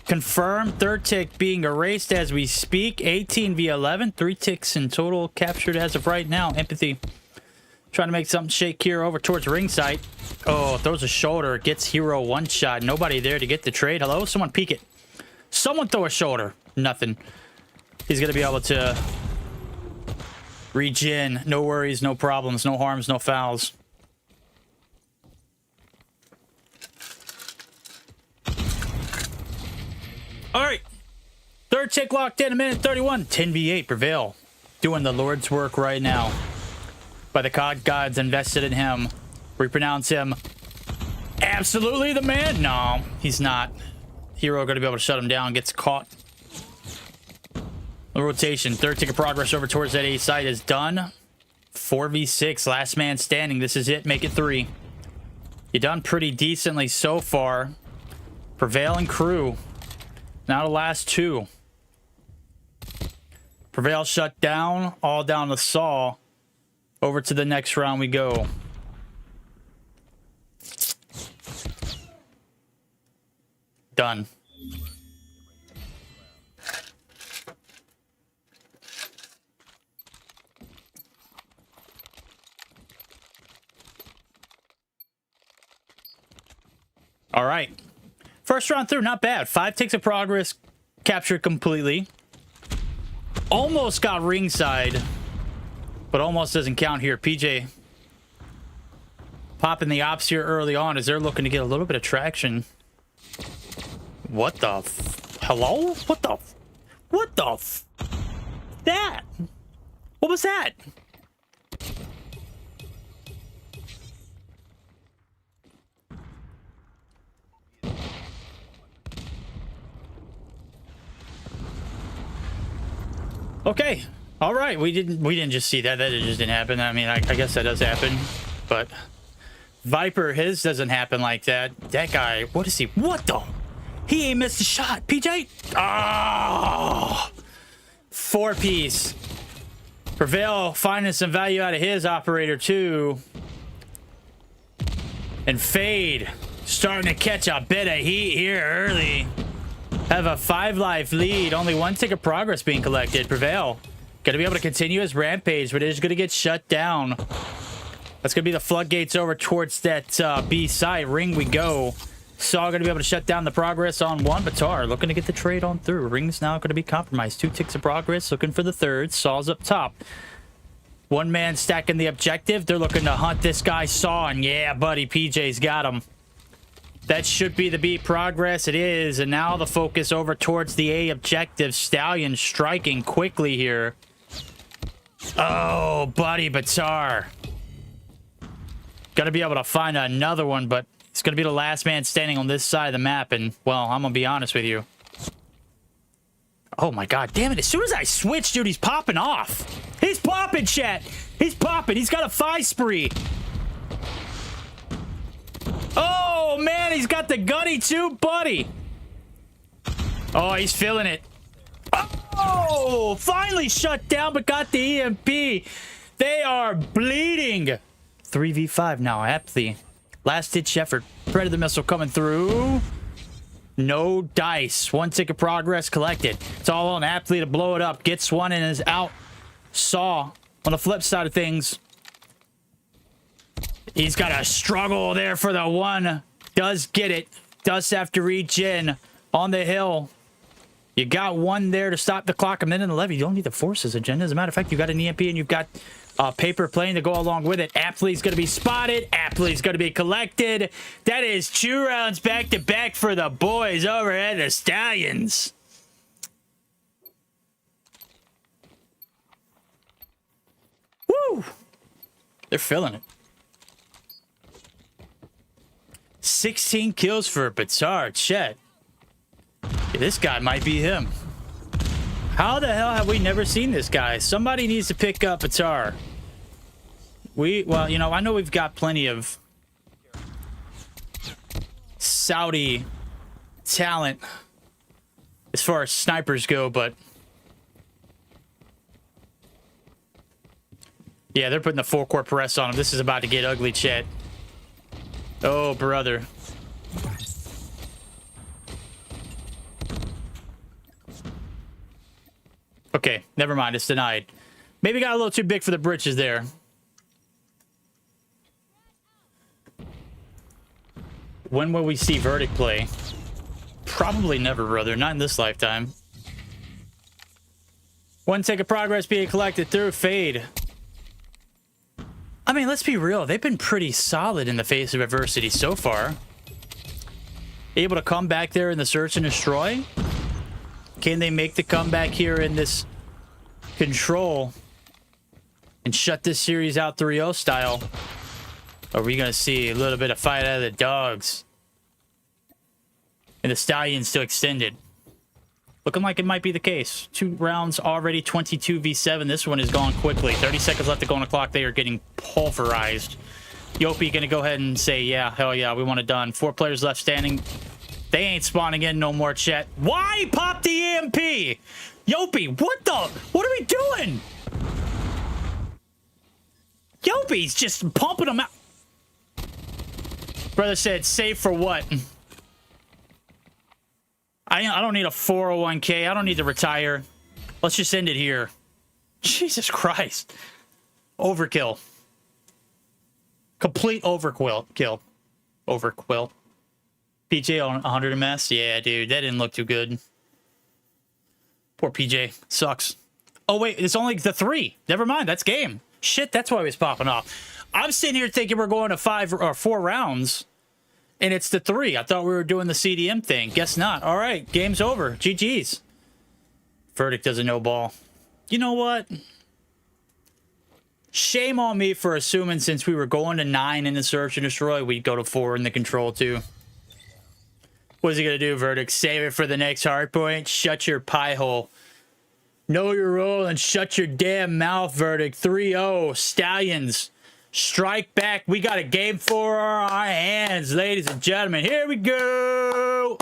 confirmed. Third tick being erased as we speak. 18 v 11. 3 ticks in total captured as of right now. Empathy. Trying to make something shake here over towards ringside. Oh, throws a shoulder. Gets hero 1 shot. Nobody there to get the trade. Hello? Someone peek it. Someone throw a shoulder. Nothing. He's going to be able to regen. No worries, no problems, no harms, no fouls. All right. Third tick locked in, a minute 31. 10v8, Prevail. Doing the Lord's work right now. By the COD gods invested in him. We pronounce him absolutely the man. No, he's not. Hero going to be able to shut him down. Gets caught. The rotation. Third tick of progress over towards that A site is done. 4v6. Last man standing. This is it. Make it 3. You've done pretty decently so far. Prevail and crew. Now the last 2. Prevail shut down. All down the saw. Over to the next round we go. Done. All right. First round through, not bad. 5 ticks of progress captured completely. Almost got ringside. But almost doesn't count here. PJ popping the ops here early on as they're looking to get a little bit of traction. What the hello? What the that? What was that? Okay. All right, we didn't just see that. That just didn't happen. I mean, I guess that does happen, but Viper, his doesn't happen like that. That guy, what is he? What the? He ain't missed a shot. PJ? Oh, 4-piece. Prevail finding some value out of his operator too. And Fade starting to catch a bit of heat here early. Have a 5-life lead. Only 1 tick of progress being collected. Prevail going to be able to continue his rampage, but it is going to get shut down. That's going to be the floodgates over towards that B side. Ring we go. Saw going to be able to shut down the progress on 1. Batar looking to get the trade on through. Ring's now going to be compromised. 2 ticks of progress. Looking for the 3rd. Saw's up top. 1 man stacking the objective. They're looking to hunt this guy Saw. And yeah, buddy, PJ's got him. That should be the B progress. It is. And now the focus over towards the A objective. Stallion striking quickly here. Oh, buddy, Batar. Gonna be able to find another one, but it's gonna be the last man standing on this side of the map. And, well, I'm gonna be honest with you. Oh, my God. Damn it. As soon as I switch, dude, he's popping off. He's popping, chat. He's popping. He's got a 5 spree. Oh, man, he's got the gunny too, buddy. Oh, he's feeling it. Oh, finally shut down, but got the EMP. They are bleeding. 3v5 now, aptly. Last-ditch effort. Predator missile coming through. No dice. 1 tick of progress collected. It's all on Athlete to blow it up. Gets one and is out. Saw on the flip side of things. He's got a struggle there for the one. Does get it. Does have to reach in on the hill. You got one there to stop the clock. A minute and 11. You don't need the forces agenda. As a matter of fact, you got an EMP and you've got paper plane to go along with it. Athlete's going to be spotted. Athlete's going to be collected. That is 2 rounds back to back for the boys over at the Stallions. Woo! They're feeling it. 16 kills for Batar. Chet. This guy might be him. How the hell have we never seen this guy? Somebody needs to pick up Batar. Well, you know, I know we've got plenty of Saudi talent as far as snipers go, but yeah, they're putting the full court press on him. This is about to get ugly, Chet. Oh, brother. Okay, never mind. It's denied. Maybe got a little too big for the britches there. When will we see Verdict play? Probably never, brother. Not in this lifetime. 1 tick of progress being collected through Fade. I mean, let's be real. They've been pretty solid in the face of adversity so far. Able to come back there in the search and destroy. Can they make the comeback here in this control and shut this series out 3-0 style? Are we going to see a little bit of fight out of the dogs? And the Stallions still extended. Looking like it might be the case. 2 rounds already, 22 v 7. This one is gone quickly. 30 seconds left to go on the clock. They are getting pulverized. Yopi going to go ahead and say, yeah, hell yeah, we want it done. 4 players left standing. They ain't spawning in no more, chat. Why pop the EMP? Yopi, what are we doing? Yopi's just pumping them out. Brother said, save for what? I don't need a 401k. I don't need to retire. Let's just end it here. Jesus Christ. Overkill. Complete overkill. Overkill. PJ on 100 MS? Yeah, dude. That didn't look too good. Poor PJ. Sucks. Oh, wait. It's only the 3. Never mind. That's game. Shit, that's why it was popping off. I'm sitting here thinking we're going to 5 or 4 rounds. And it's the 3. I thought we were doing the CDM thing. Guess not. All right. Game's over. GG's. Verdict doesn't know ball. You know what? Shame on me for assuming since we were going to 9 in the search and destroy, we'd go to 4 in the control too. What's he going to do, Verdict? Save it for the next hardpoint? Shut your pie hole. Know your role and shut your damn mouth, Verdict. 3-0. Stallions. Strike back. We got a game for our hands, ladies and gentlemen. Here we go.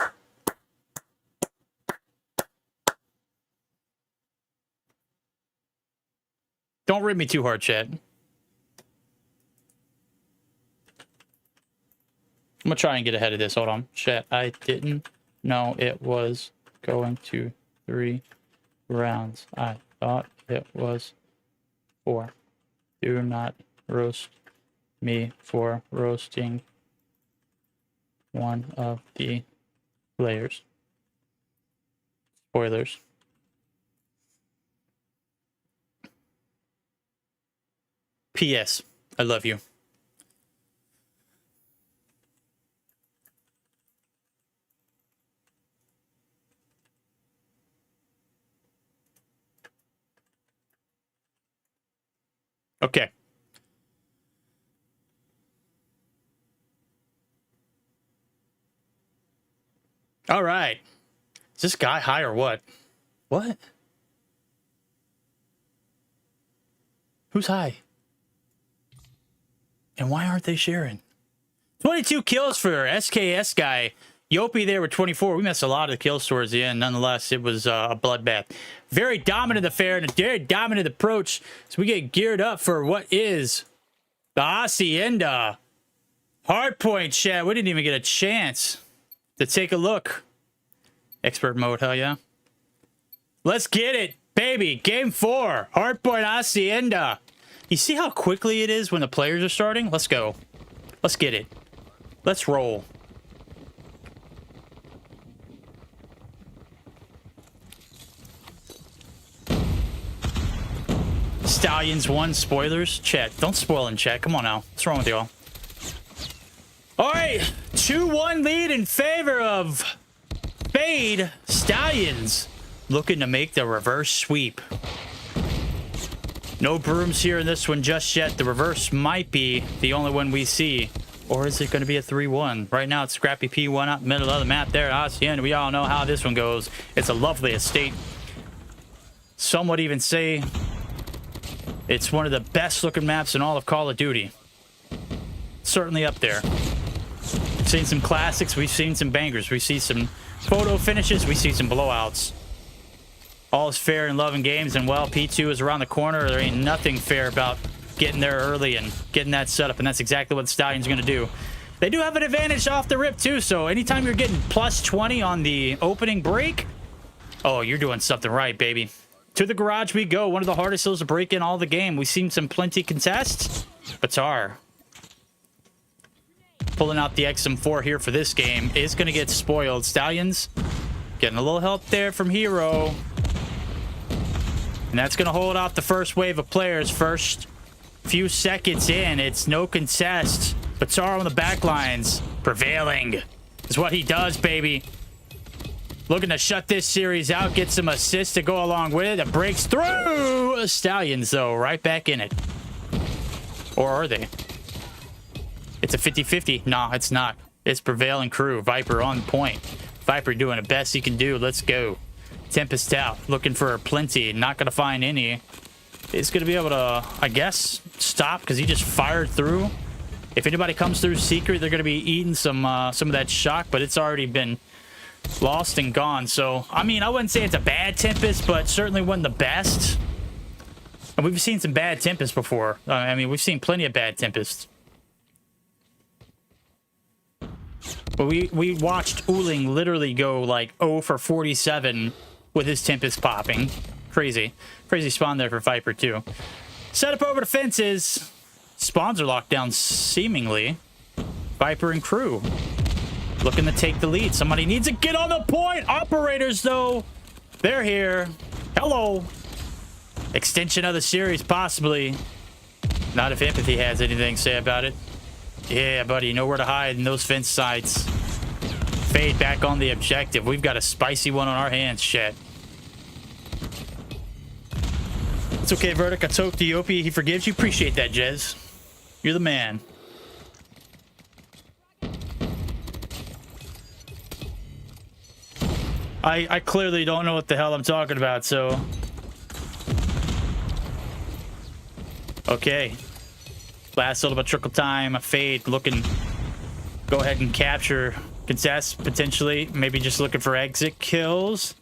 Don't rip me too hard, Chad. I'm going to try and get ahead of this. Hold on. Chat, I didn't know it was going to 3 rounds. I thought it was 4. Do not roast me for roasting one of the players. Spoilers. P.S. I love you. Okay. All right. Is this guy high or what? What? Who's high? And why aren't they sharing? 22 kills for SKS guy. Yopi there with 24. We missed a lot of the kills towards the end. Nonetheless, it was a bloodbath. Very dominant affair and a very dominant approach. So we get geared up for what is the Aienda Hardpoint, chat. We didn't even get a chance to take a look Expert mode, hell yeah. Let's get it, baby. Game 4. Hardpoint Aienda. You see how quickly it is when the players are starting? Let's go. Let's get it. Let's roll. Stallions 1 spoilers. Chat. Don't spoil in chat. Come on now. What's wrong with y'all? All right. 2-1 lead in favor of Fade. Stallions looking to make the reverse sweep. No brooms here in this one just yet. The reverse might be the only one we see. Or is it going to be a 3-1? Right now, it's Scrappy P1 out in the middle of the map there. Aienda, we all know how this one goes. It's a lovely estate. Some would even say it's one of the best looking maps in all of Call of Duty. Certainly up there. We've seen some classics. We've seen some bangers. We see some photo finishes. We see some blowouts. All is fair in love and games. And, well, P2 is around the corner. There ain't nothing fair about getting there early and getting that set up. And that's exactly what the Stallion's going to do. They do have an advantage off the rip, too. So anytime you're getting plus 20 on the opening break, oh, you're doing something right, baby. To the garage we go. One of the hardest hills to break in all the game. We've seen some plenty contests. Batar pulling out the XM4 here for this game is going to get spoiled. Stallions getting a little help there from Hero. And that's going to hold off the first wave of players. First few seconds in, it's no contest. Batar on the back lines. Prevailing is what he does, baby. Looking to shut this series out, get some assists to go along with it. It breaks through. Stallions, though, right back in it. Or are they? It's a 50-50. Nah, it's not. It's Prevailing crew. Viper on point. Viper doing the best he can do. Let's go. Tempest out. Looking for plenty. Not going to find any. It's going to be able to, I guess, stop because he just fired through. If anybody comes through secret, they're going to be eating some of that shock, but it's already been lost and gone. So, I mean, I wouldn't say it's a bad Tempest, but certainly one of the best. And we've seen some bad Tempests before. I mean, we've seen plenty of bad Tempests. But we watched Uling literally go like 0 for 47 with his Tempest popping. Crazy. Crazy spawn there for Viper, too. Set up over the fences. Spawns are locked down, seemingly. Viper and crew looking to take the lead. Somebody needs to get on the point. Operators, though, they're here. Hello. Extension of the series, possibly. Not if Empathy has anything to say about it. Yeah, buddy, nowhere to hide in those fence sites. Fade back on the objective. We've got a spicy one on our hands, chat. It's okay, Verdict. I told Theopia he forgives you. Appreciate that, Jez. You're the man. I clearly don't know what the hell I'm talking about, so... Okay. Last little bit of trickle time. A Fade looking... Go ahead and capture contest, potentially. Maybe just looking for exit kills.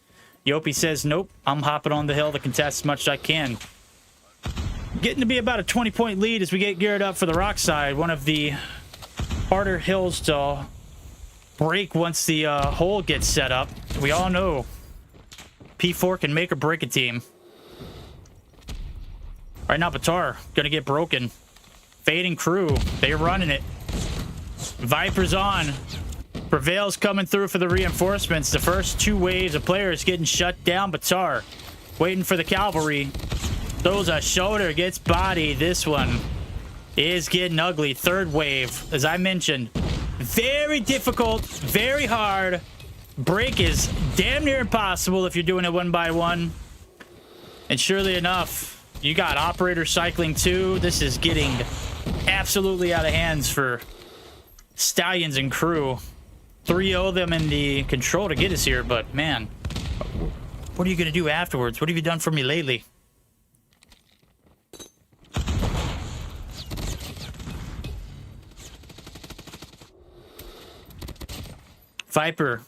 Yopi says, nope. I'm hopping on the hill to contest as much as I can. Getting to be about a 20-point lead as we get geared up for the rock side. One of the harder hills to break once the hole gets set up. We all know P4 can make or break a team. Right now, Batar gonna get broken. Fading crew, they're running it. Viper's on. Prevail's coming through for the reinforcements. The first two waves of players getting shut down. Batar waiting for the cavalry. Throws a shoulder, gets body. This one is getting ugly. Third wave, as I mentioned, very difficult, very hard. Break is damn near impossible if you're doing it one by one. And surely enough, you got operators cycling too. This is getting absolutely out of hands for Stallions and crew. 3-0 them in the control to get us here, but man, what are you going to do afterwards? What have you done for me lately? Viper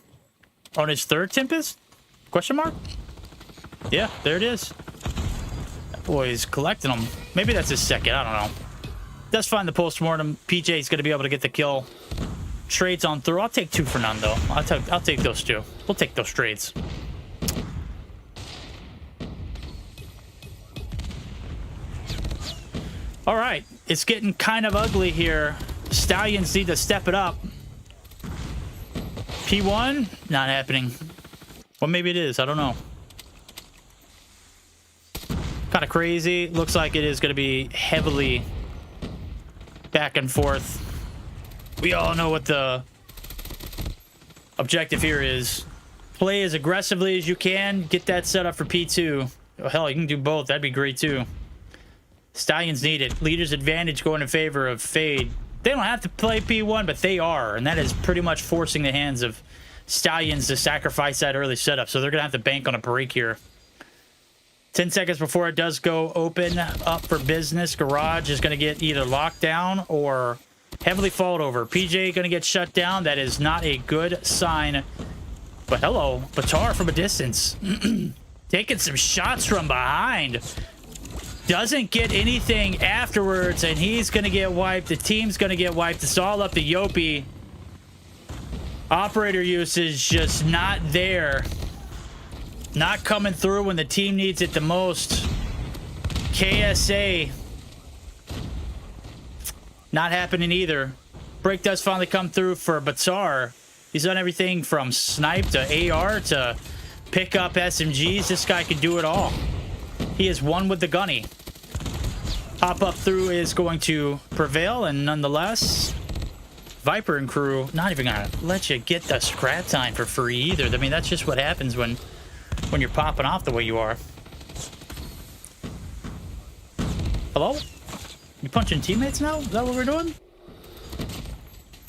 on his third Tempest? Question mark? Yeah, there it is. That boy's collecting them. Maybe that's his second. I don't know. Does find the postmortem. PJ's going to be able to get the kill trades on through. I'll take 2 for none, though. I'll take those 2. We'll take those trades. All right. It's getting kind of ugly here. Stallions need to step it up. P1? Not happening. Well, maybe it is. I don't know. Kind of crazy. Looks like it is going to be heavily back and forth. We all know what the objective here is. Play as aggressively as you can. Get that set up for P2. Oh, hell, you can do both. That'd be great, too. Stallions need it. Leader's advantage going in favor of Fade. They don't have to play P1, but they are. And that is pretty much forcing the hands of Stallions to sacrifice that early setup. So they're going to have to bank on a break here. 10 seconds before it does go open up for business. Garage is going to get either locked down or heavily fought over. PJ going to get shut down. That is not a good sign. But hello, Batar from a distance. Taking some shots from behind. Doesn't get anything afterwards, and he's going to get wiped. The team's going to get wiped. It's all up to Yopi. Operator usage just not there. Not coming through when the team needs it the most. KSA. Not happening either. Break does finally come through for Batar. He's done everything from snipe to AR to pick up SMGs. This guy can do it all. He is one with the gunny. Hop up through is going to prevail, and nonetheless, Viper and crew not even gonna let you get the scrap time for free either. I mean, that's just what happens when you're popping off the way you are. Hello? You punching teammates now? Is that what we're doing?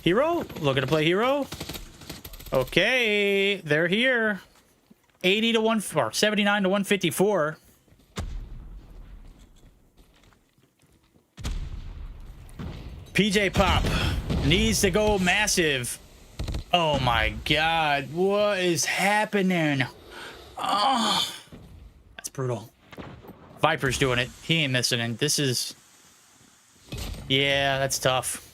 Hero? Looking to play hero? Okay, they're here. 80 to 1 or 79 to 154. PJ Pop needs to go massive. Oh my god, what is happening? Oh, that's brutal. Viper's doing it. He ain't missing it. This is... yeah, that's tough.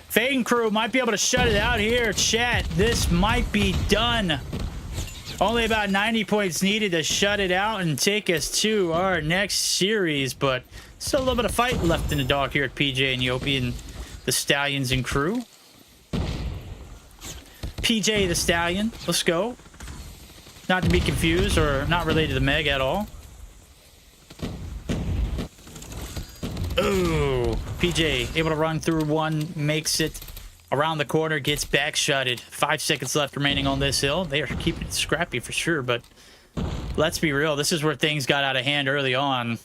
Fade and crew might be able to shut it out here. Chat, this might be done. Only about 90 points needed to shut it out and take us to our next series, but still a little bit of fight left in the dog here at PJ and Yopi and the Stallions and crew. PJ the Stallion, let's go. Not to be confused or not related to Meg at all. Ooh, PJ able to run through one, makes it around the corner, gets back shotted. 5 seconds left remaining on this hill. They are keeping it scrappy for sure, but let's be real. This is where things got out of hand early on.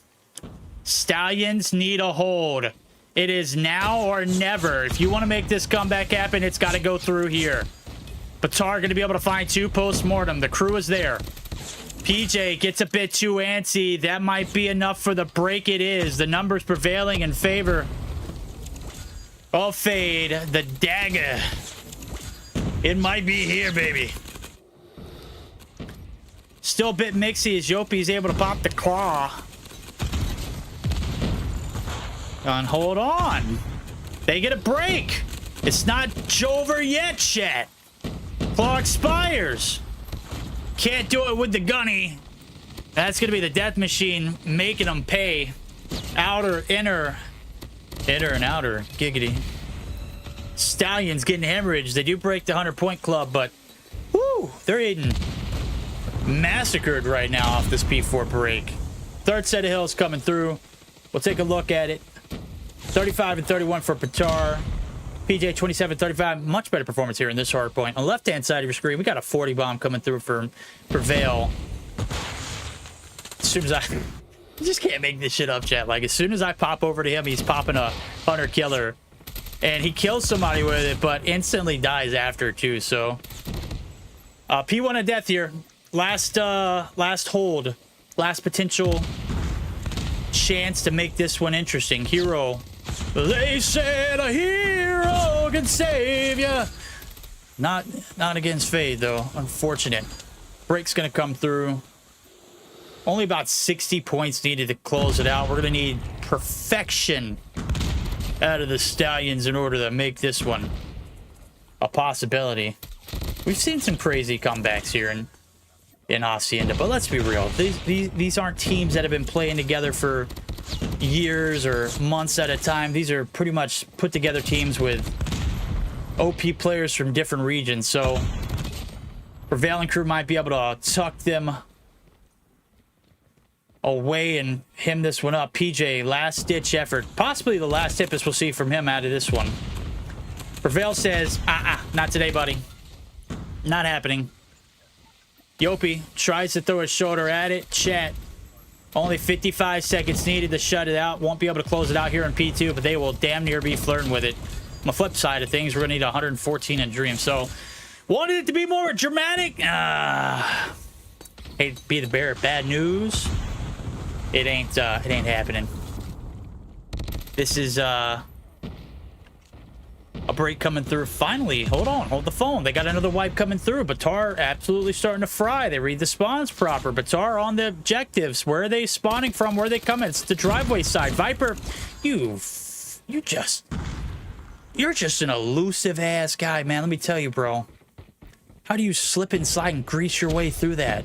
Stallions need a hold. It is now or never. If you want to make this comeback happen, it's got to go through here. Batar going to be able to find 2 post-mortem. The crew is there. PJ gets a bit too antsy. That might be enough for the break. It is. The numbers prevailing in favor of Fade. The dagger. It might be here, baby. Still a bit mixy as Yopi's able to pop the claw. And hold on. They get a break. It's not over yet, chat. Claw expires. Can't do it with the gunny. That's going to be the death machine making them pay. Outer, inner and outer. Giggity. Stallions getting hemorrhaged. They do break the 100-point club, but whoo, they're getting massacred right now off this P4 break. Third set of hills coming through. We'll take a look at it. 35 and 31 for Patar. PJ 27-35. Much better performance here in this hard point. On the left-hand side of your screen, we got a 40 bomb coming through for Prevail. As soon as I just can't make this shit up, chat. Like, as soon as I pop over to him, he's popping a hunter killer. And he kills somebody with it, but instantly dies after, too. So, P1 of death here. Last hold. Last potential chance to make this one interesting. Hero. They said a hero can save ya. Not against Fade, though. Unfortunate. Break's gonna come through. Only about 60 points needed to close it out. We're going to need perfection out of the Stallions in order to make this one a possibility. We've seen some crazy comebacks here in Aienda, but let's be real. These aren't teams that have been playing together for years or months at a time. These are pretty much put together teams with OP players from different regions. So Prevailing Crew might be able to tuck them away and him this one up. PJ, last ditch effort. Possibly the last tip we'll see from him out of this one. Prevail says, not today, buddy. Not happening. Yopi tries to throw his shoulder at it. Chat. Only 55 seconds needed to shut it out. Won't be able to close it out here in P2, but they will damn near be flirting with it. On the flip side of things, we're going to need 114 in Dream. So, wanted it to be more dramatic. Hate to be the bearer of bad news. It ain't happening. This is a break coming through. Finally, hold on, hold the phone. They got another wipe coming through. Batar absolutely starting to fry. They read the spawns proper. Batar on the objectives. Where are they spawning from? Where are they coming? It's the driveway side. Viper, you're just an elusive ass guy, man. Let me tell you, bro. How do you slip inside and grease your way through that?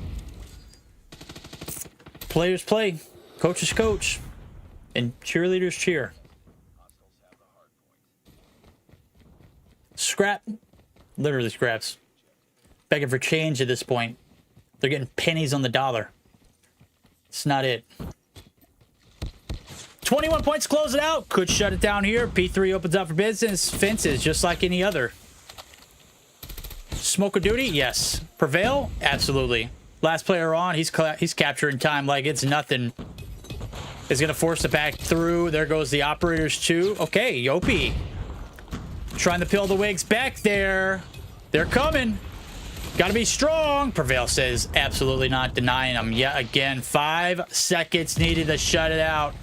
Players play. Coaches coach. And cheerleaders cheer. Scrap. Literally scraps. Begging for change at this point. They're getting pennies on the dollar. It's not it. 21 points, close it out. Could shut it down here. P3 opens up for business. Fences, just like any other. Smoker duty? Yes. Prevail? Absolutely. Last player on. He's capturing time like it's nothing. Is going to force it back through. There goes the operators too. Okay, Yopi. Trying to peel the wigs back there. They're coming. Gotta be strong. Prevail says absolutely not, denying them yet again. 5 seconds needed to shut it out.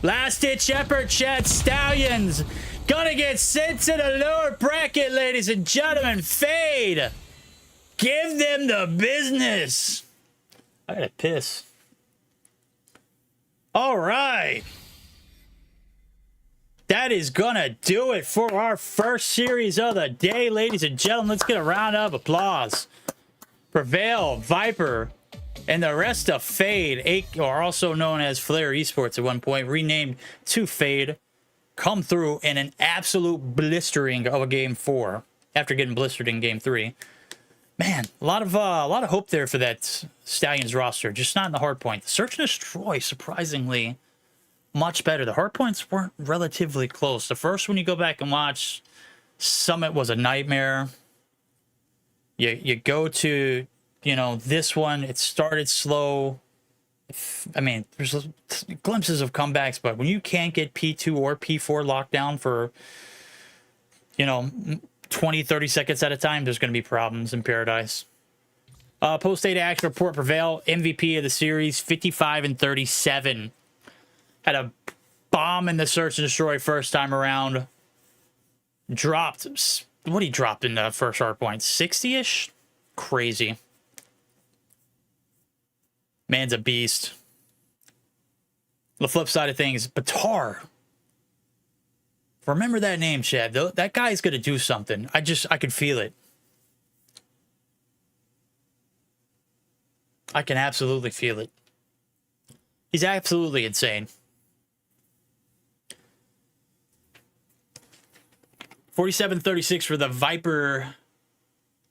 Last ditch effort, chat. Stallions gonna get sent to the lower bracket, ladies and gentlemen. Fade. Give them the business. I gotta piss. All right. That is gonna do it for our first series of the day, ladies and gentlemen. Let's get a round of applause. Prevail, Viper, and the rest of Fade, or also known as Flare Esports at one point, renamed to Fade, come through in an absolute blistering of a game 4 after getting blistered in game 3. Man, a lot of hope there for that Stallions roster, just not in the hardpoint. The Search and Destroy, surprisingly, much better. The hardpoints weren't relatively close. The first one you go back and watch, Summit was a nightmare. You go to, this one, it started slow. I mean, there's glimpses of comebacks, but when you can't get P2 or P4 locked down for, 20, 30 seconds at a time, there's going to be problems in Paradise. Post-data action report. Prevail, MVP of the series, 55 and 37. Had a bomb in the Search and Destroy first time around. Dropped. What he dropped in the first hard point? 60-ish? Crazy. Man's a beast. The flip side of things, Batar. Remember that name, Chad. That guy's going to do something. I could feel it. I can absolutely feel it. He's absolutely insane. 47-36 for the Viper.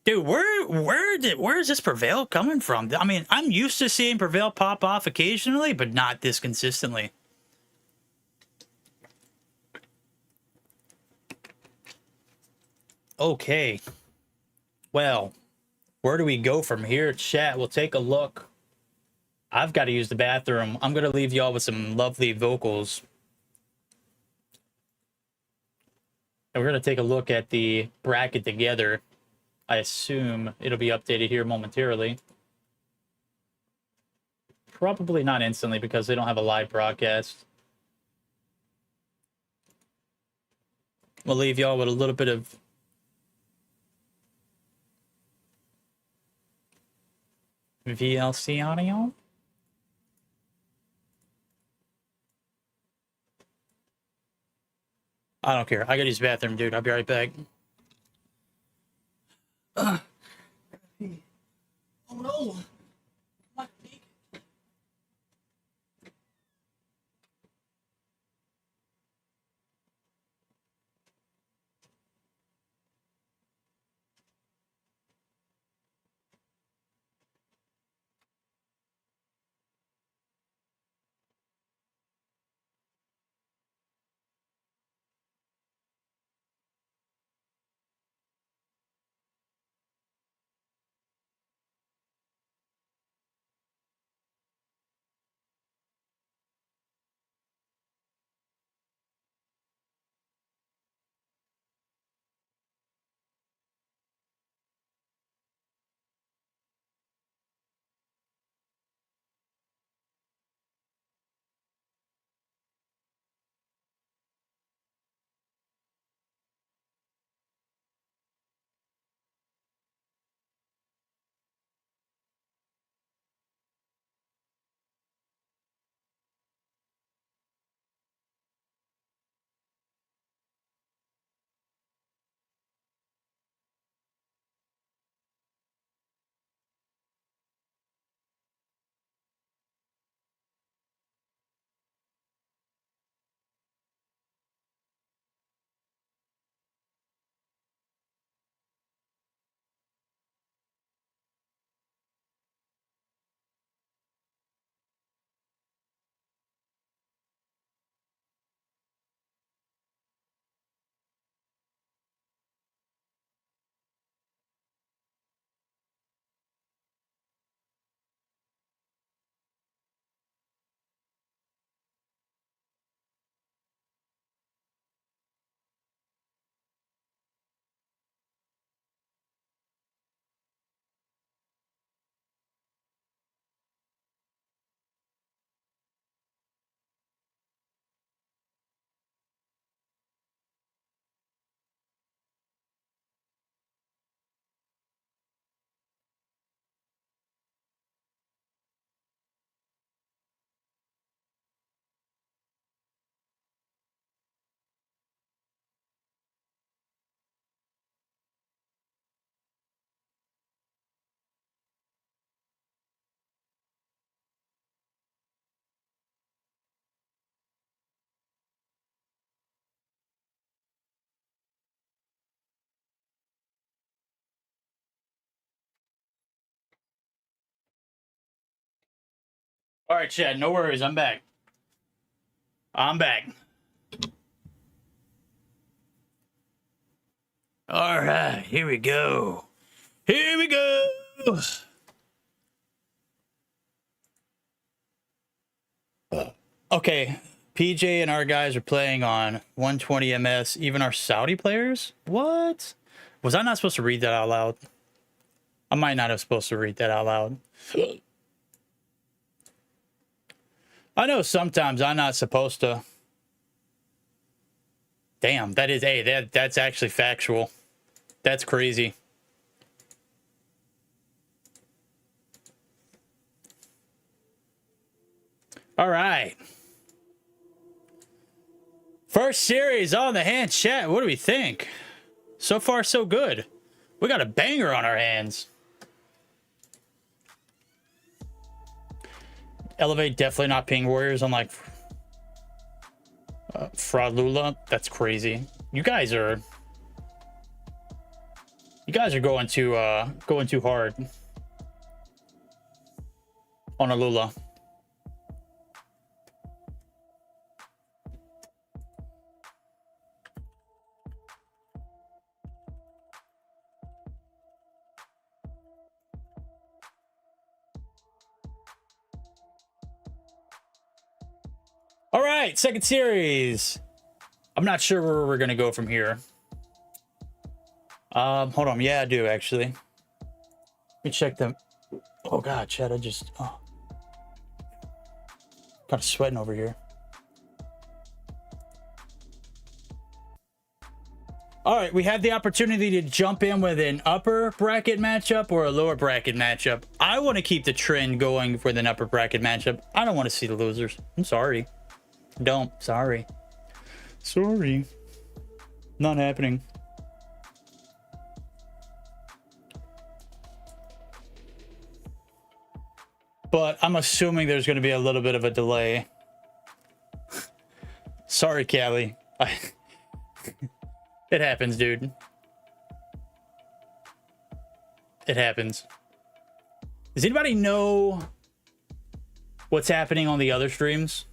Dude, where is this Prevail coming from? I mean, I'm used to seeing Prevail pop off occasionally, but not this consistently. Okay. Well, where do we go from here, chat? We'll take a look. I've got to use the bathroom. I'm going to leave y'all with some lovely vocals. And we're going to take a look at the bracket together. I assume it'll be updated here momentarily. Probably not instantly because they don't have a live broadcast. We'll leave y'all with a little bit of VLC audio. I don't care. I gotta use the bathroom, dude. I'll be right back. Oh no. All right, Chad. No worries. I'm back. I'm back. All right. Here we go. Here we go. Okay. PJ and our guys are playing on 120 MS. Even our Saudi players? What? Was I not supposed to read that out loud? I might not have supposed to read that out loud. I know sometimes I'm not supposed to. Damn, that is, hey, that's actually factual. That's crazy. All right. First series on the hand, chat. What do we think? So far, so good. We got a banger on our hands. Elevate, definitely not ping warriors on like Alula. That's crazy. You guys are going too hard on Alula. All right, second series. I'm not sure where we're gonna go from here. Hold on. Yeah, I do actually. Let me check them. Oh God, Chad, I just kind of sweating over here. All right, we have the opportunity to jump in with an upper bracket matchup or a lower bracket matchup. I want to keep the trend going for an upper bracket matchup. I don't want to see the losers. I'm sorry. Don't. Sorry. Not happening. But I'm assuming there's going to be a little bit of a delay. Sorry, Callie. It happens, dude. It happens. Does anybody know what's happening on the other streams?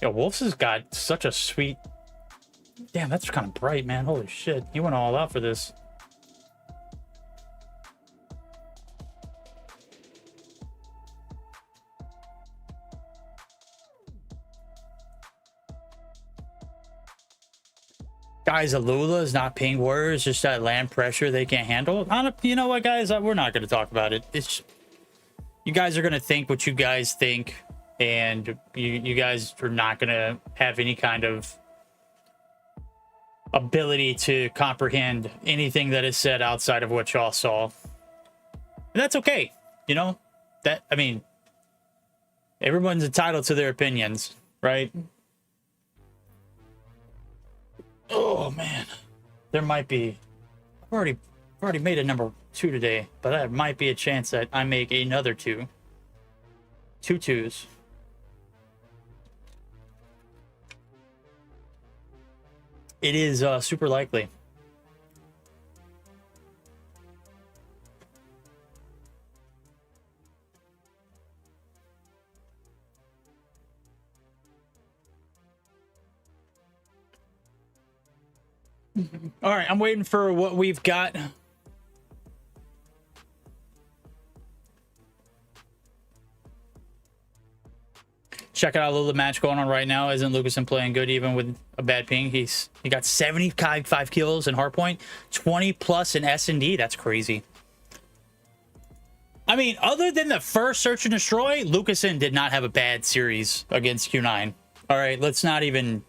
Yo, Wolves has got such a sweet... Damn, that's kind of bright, man. Holy shit. He went all out for this. Guys, Alula is not ping Warriors, just that land pressure they can't handle. You know what, guys? We're not going to talk about it. It's... You guys are going to think what you guys think, and you guys are not going to have any kind of ability to comprehend anything that is said outside of what y'all saw. And that's okay. You know, that, I mean, everyone's entitled to their opinions, right? Oh man, there might be, I've already made a number 2 today, but there might be a chance that I make another 2. 2 2s. It is super likely. All right, I'm waiting for what we've got. Check out a little match going on right now. Isn't Lucasen playing good even with a bad ping? He got 75 kills in Hardpoint, 20 plus in S&D. That's crazy. I mean, other than the first search and destroy, Lucasen did not have a bad series against Q9. All right, let's not even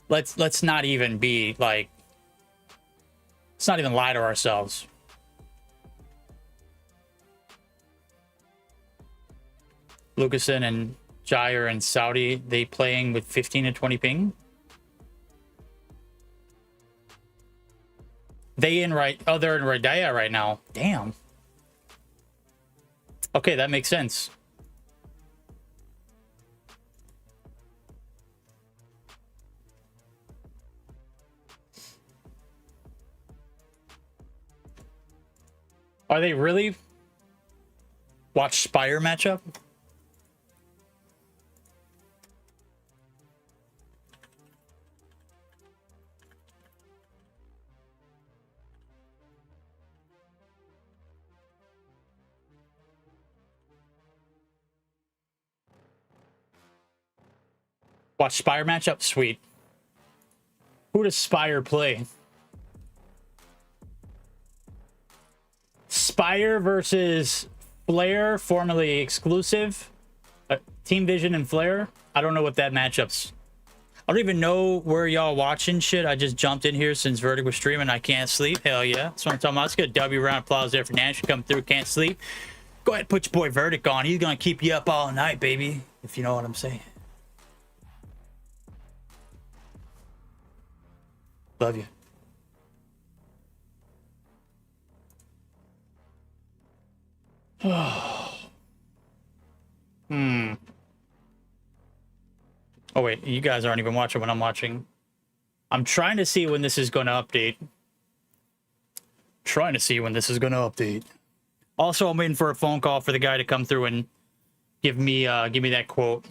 be like, let's not even lie to ourselves. Lucasen and Gyre and Saudi, they playing with 15 and 20 ping. They're in Raidaya right now. Damn. Okay, that makes sense. Are they really? Watch Spire matchup? Watch Spire matchup? Sweet. Who does Spire play? Spire versus Flare, formerly exclusive. Team Vision and Flare. I don't know what that matchup's. I don't even know where y'all watching shit. I just jumped in here since Verdict was streaming. I can't sleep. Hell yeah. That's what I'm talking about. Let's get a W round of applause there for Nash. Come through. Can't sleep. Go ahead and put your boy Verdict on. He's going to keep you up all night, baby. If you know what I'm saying. Love you. Oh wait, you guys aren't even watching when I'm watching. I'm trying to see when this is going to update. Also, I'm waiting for a phone call for the guy to come through and give me that quote.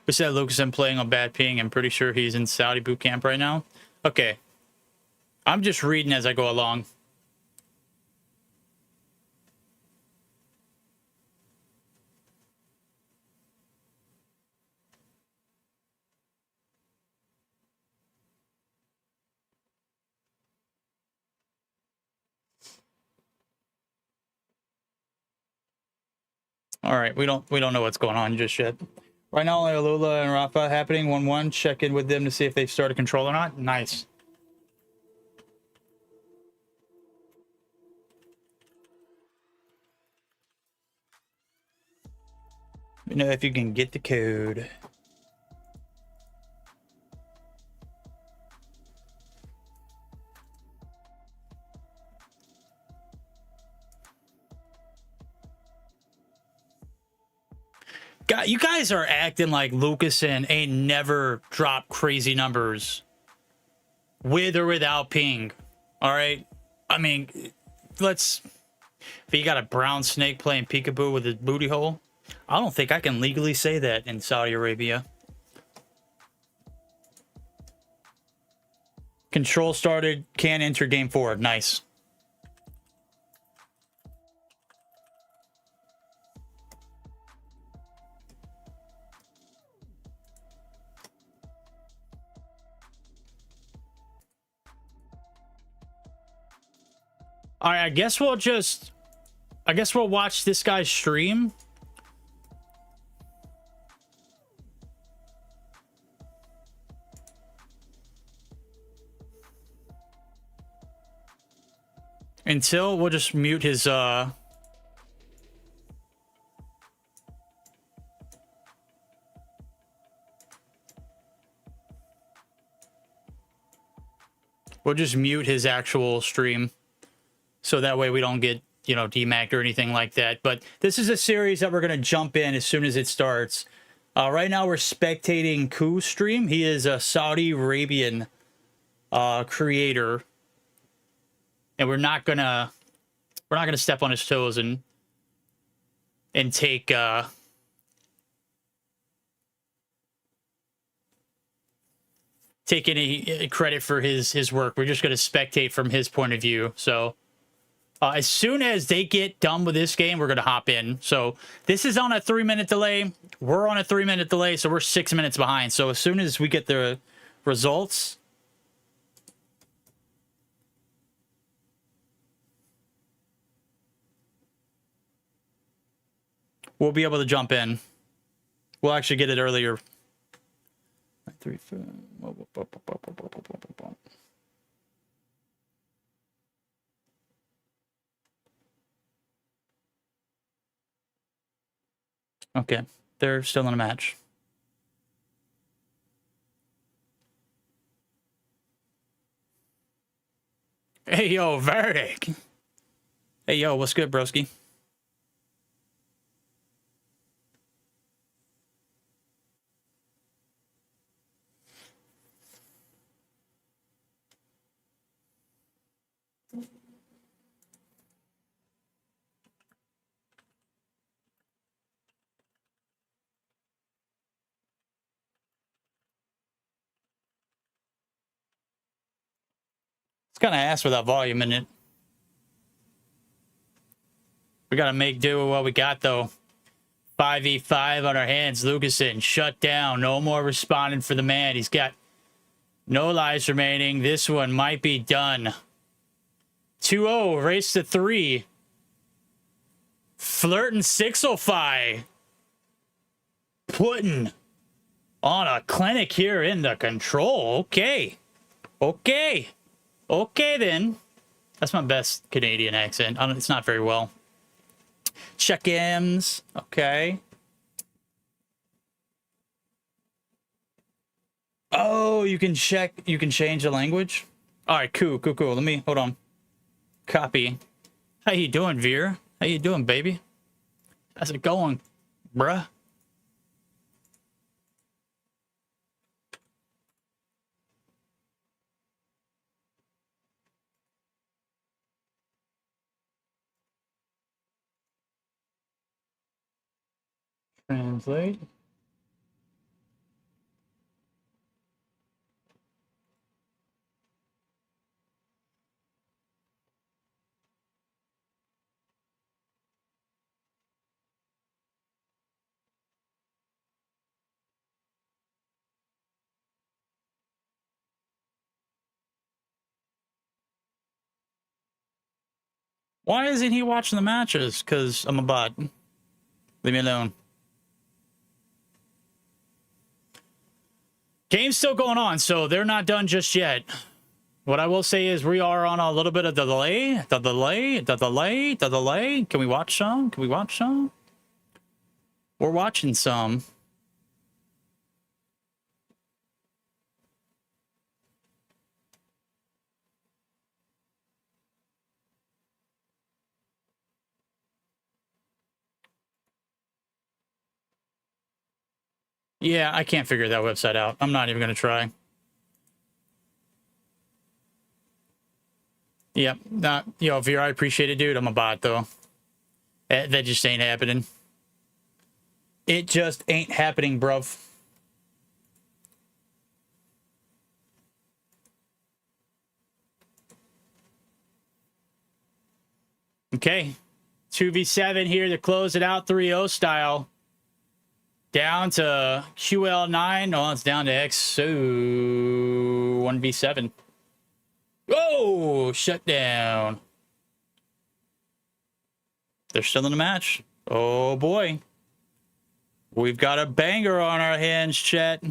We said Lucasen playing on bad ping. I'm pretty sure he's in Saudi boot camp right now. Okay. I'm just reading as I go along. All right, we don't know what's going on just yet. Right now, only Alula and Rafa happening 1-1. Check in with them to see if they've started control or not. Nice. Let me know if you can get the code. God, you guys are acting like Lucasen ain't never dropped crazy numbers with or without ping. All right. I mean, if you got a brown snake playing peekaboo with his booty hole, I don't think I can legally say that in Saudi Arabia. Control started, can enter game 4. Nice. All right, I guess we'll watch this guy's stream. Until we'll just mute his we'll just mute his actual stream. So that way we don't get, demacked or anything like that. But this is a series that we're going to jump in as soon as it starts. Right now we're spectating Ku's stream. He is a Saudi Arabian creator. And we're not gonna step on his toes and take any credit for his work. We're just gonna spectate from his point of view. So as soon as they get done with this game, we're gonna hop in. So this is on a 3-minute delay. We're on a 3-minute delay, so we're 6 minutes behind. So as soon as we get the results, we'll be able to jump in. We'll actually get it earlier. 3, 4. Okay, they're still in a match. Hey, yo, Verdict. Hey, yo, what's good, broski? It's kind of ass without volume in it. We got to make do with what we got, though. 5v5 on our hands. Lucasen shut down. No more responding for the man. He's got no lives remaining. This one might be done. 2-0. Race to 3. Flirting 605. Putting on a clinic here in the control. Okay. Okay. Okay, then. That's my best Canadian accent. It's not very well. Check-ins. Okay. Oh, you can change the language? All right, cool. Let me, hold on. Copy. How you doing, Veer? How you doing, baby? How's it going, bruh? Translate. Why isn't he watching the matches? Because I'm a bot. Leave me alone. Game's still going on, so they're not done just yet. What I will say is we are on a little bit of delay. The delay. Can we watch some? Can we watch some? We're watching some. Yeah, I can't figure that website out. I'm not even going to try. Yep. Not, yo, Veer, I appreciate it, dude. I'm a bot, though. That just ain't happening. It just ain't happening, bruv. Okay. 2v7 here to close it out 3-0 style. Down to QL9. Oh, it's down to XO 1v7. Oh, shut down. They're still in the match. Oh, boy. We've got a banger on our hands, chat.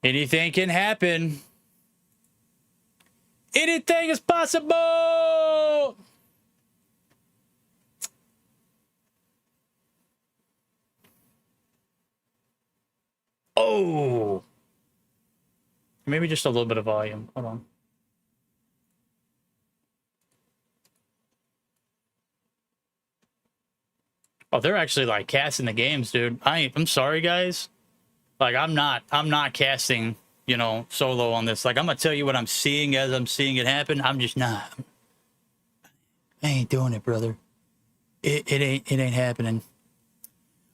Anything can happen. Anything is possible. Oh. Maybe just a little bit of volume. Hold on. Oh, they're actually like casting the games, dude. I'm sorry, guys. Like I'm not casting, you know, solo on this. Like I'm gonna tell you what I'm seeing as I'm seeing it happen. I'm just not. I ain't doing it, brother. It ain't happening.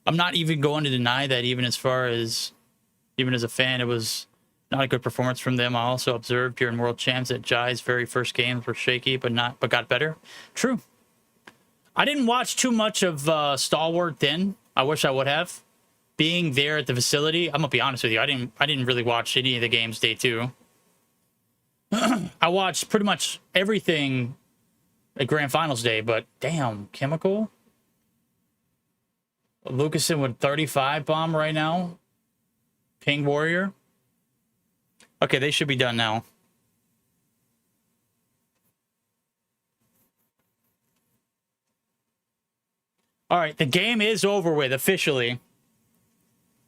I'm not even going to deny that even as a fan, it was not a good performance from them. I also observed during World Champs that Jai's very first games were shaky, but got better. True. I didn't watch too much of Stalwart then. I wish I would have. Being there at the facility, I'm gonna be honest with you. I didn't really watch any of the games day 2. I watched pretty much everything at Grand Finals day, but damn, Chemical. Lucasen with 35 bomb right now. Ping Warrior. Okay, they should be done now. All right, the game is over with officially.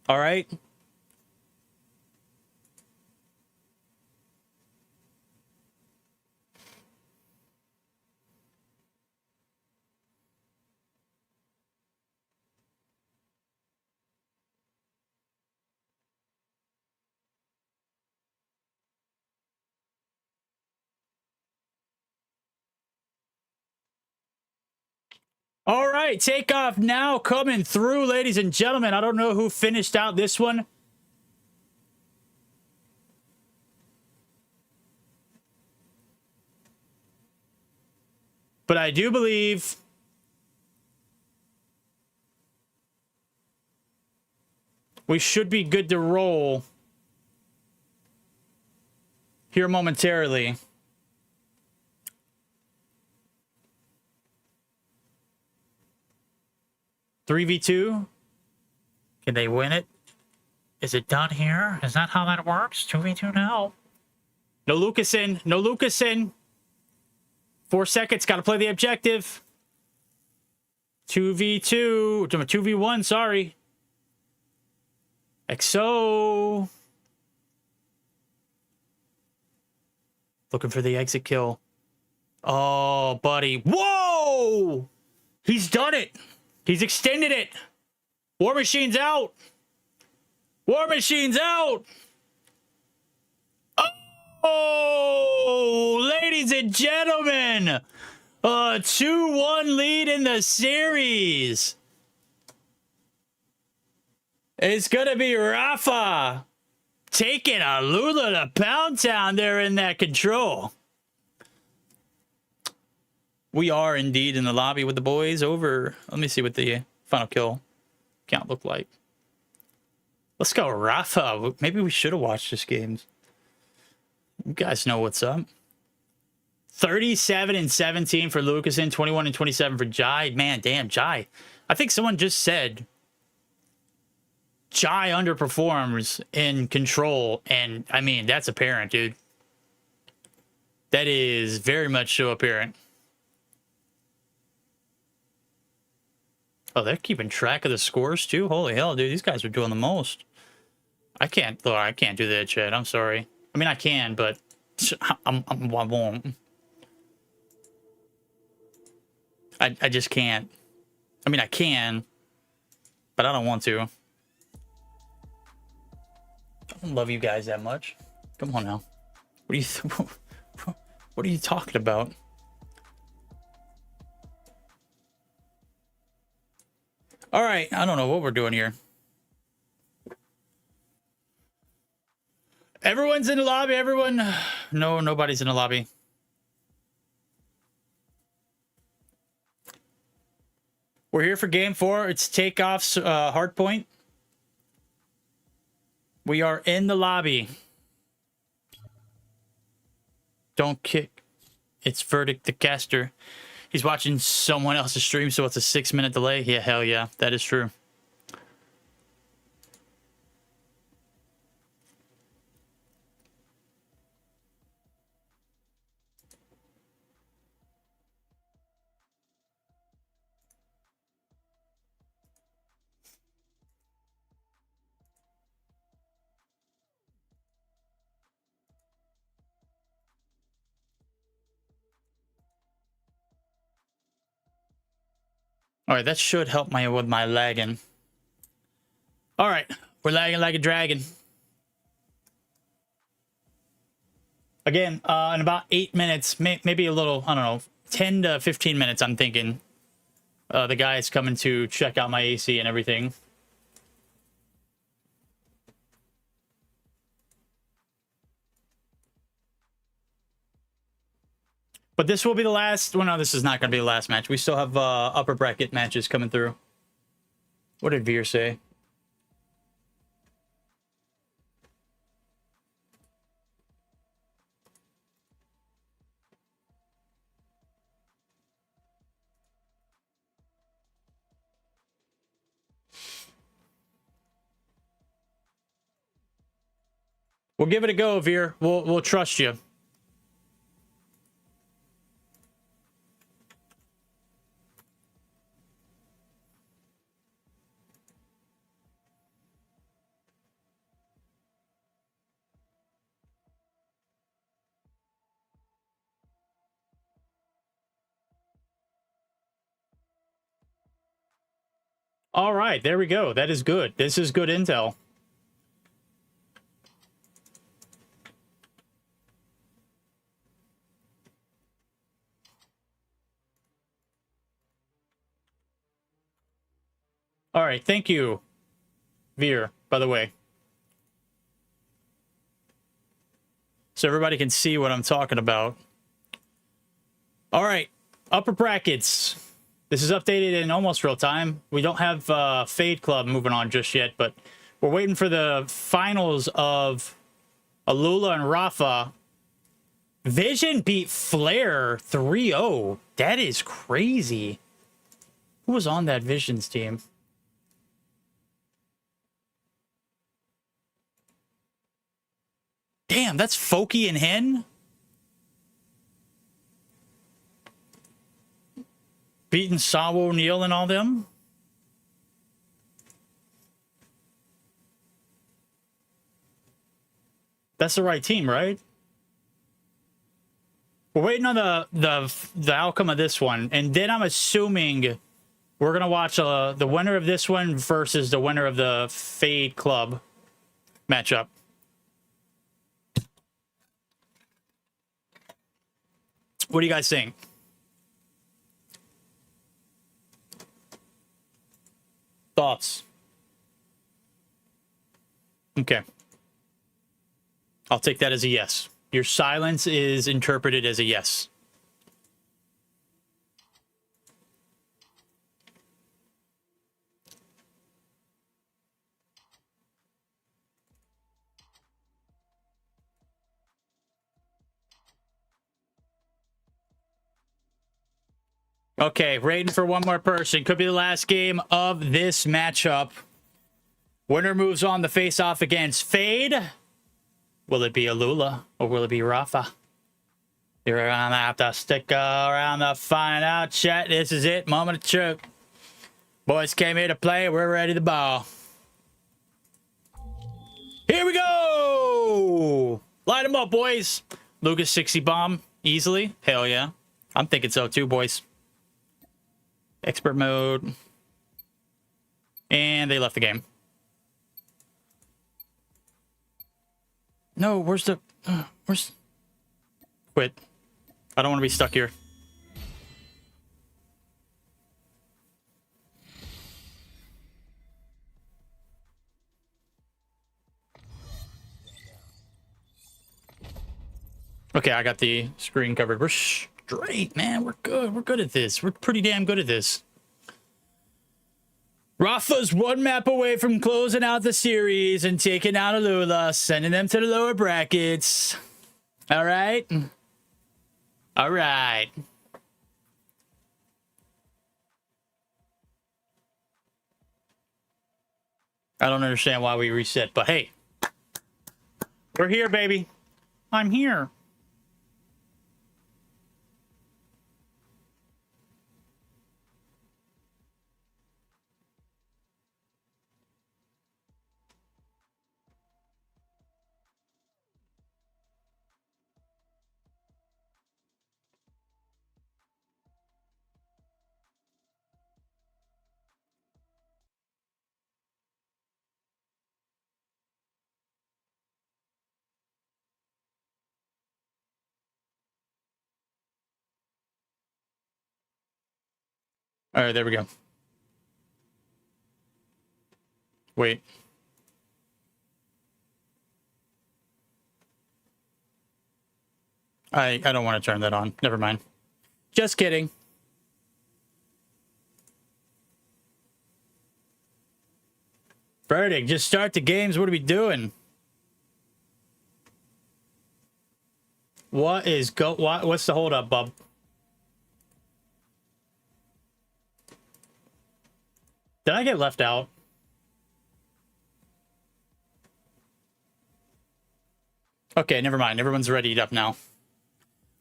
All right. All right, takeoff now coming through, ladies and gentlemen. I don't know who finished out this one. But I do believe we should be good to roll here momentarily. $3v2. Can they win it? Is it done here? Is that how that works? 2v2 now. No Lucasen. No Lucasen. 4 seconds. Got to play the objective. 2v2. 2v1, sorry. XO. Looking for the exit kill. Oh, buddy. Whoa! He's done it. He's extended it. War Machine's out. War Machine's out. Oh, ladies and gentlemen, a 2-1 lead in the series. It's going to be Rafa taking Alula to Pound Town there in that control. We are indeed in the lobby with the boys over. Let me see what the final kill count looked like. Let's go, Rafa. Maybe we should have watched this game. You guys know what's up. 37 and 17 for Lucasen, 21 and 27 for Jai. Man, damn, Jai. I think someone just said Jai underperforms in control, and I mean, that's apparent, dude. That is very much so apparent. Oh, they're keeping track of the scores too? Holy hell, dude, these guys are doing the most. I can't do that shit. I'm sorry. I mean, I can, but I won't. I just can't. I mean, I can, but I don't want to. I don't love you guys that much. Come on now. What are you talking about? All right, I don't know what we're doing here. Everyone's in the lobby. Everyone. No, nobody's in the lobby. We're here for game 4. It's Takeoff's Hardpoint. We are in the lobby. Don't kick. It's Verdict the caster. He's watching someone else's stream, so it's a 6-minute delay. Yeah, hell yeah. That is true. All right, that should help with my lagging. All right, we're lagging like a dragon. Again, in about 8 minutes, maybe a little, I don't know, 10 to 15 minutes, I'm thinking. The guy is coming to check out my AC and everything. But this will be the last. Well, no, this is not going to be the last match. We still have upper bracket matches coming through. What did Veer say? We'll give it a go, Veer. We'll trust you. All right, there we go. That is good. This is good intel. All right, thank you, Veer, by the way. So everybody can see what I'm talking about. All right, upper brackets. This is updated in almost real time. We don't have Fade Club moving on just yet, but we're waiting for the finals of Alula and Rafa. Vision beat Flare 3-0. That is crazy. Who was on that Visions team? Damn, that's Foki and Hen? Beating Sawo O'Neal and all them? That's the right team, right? We're waiting on the outcome of this one, and then I'm assuming we're gonna watch the winner of this one versus the winner of the Fade Club matchup. What do you guys think? Thoughts? Okay. I'll take that as a yes. Your silence is interpreted as a yes. Okay, rating for one more person. Could be the last game of this matchup. Winner moves on to face off against Fade. Will it be Alula or will it be Rafa? You're gonna have to stick around to find out, chat. This is it. Moment of truth. Boys came here to play. We're ready to ball. Here we go! Light them up, boys. Lucas 60 bomb. Easily. Hell yeah. I'm thinking so too, boys. Expert mode. And they left the game. No, where's the... where's... Quit. I don't want to be stuck here. Okay, I got the screen covered. We're straight, man. We're good. We're good at this. We're pretty damn good at this. Rafa's one map away from closing out the series and taking out Alula, sending them to the lower brackets. All right. All right. I don't understand why we reset, but hey. We're here, baby. I'm here. All right, there we go. Wait. I don't want to turn that on. Never mind. Just kidding. Verdict, just start the games. What are we doing? What's the hold up, bub? Did I get left out? Okay, never mind. Everyone's readied up now.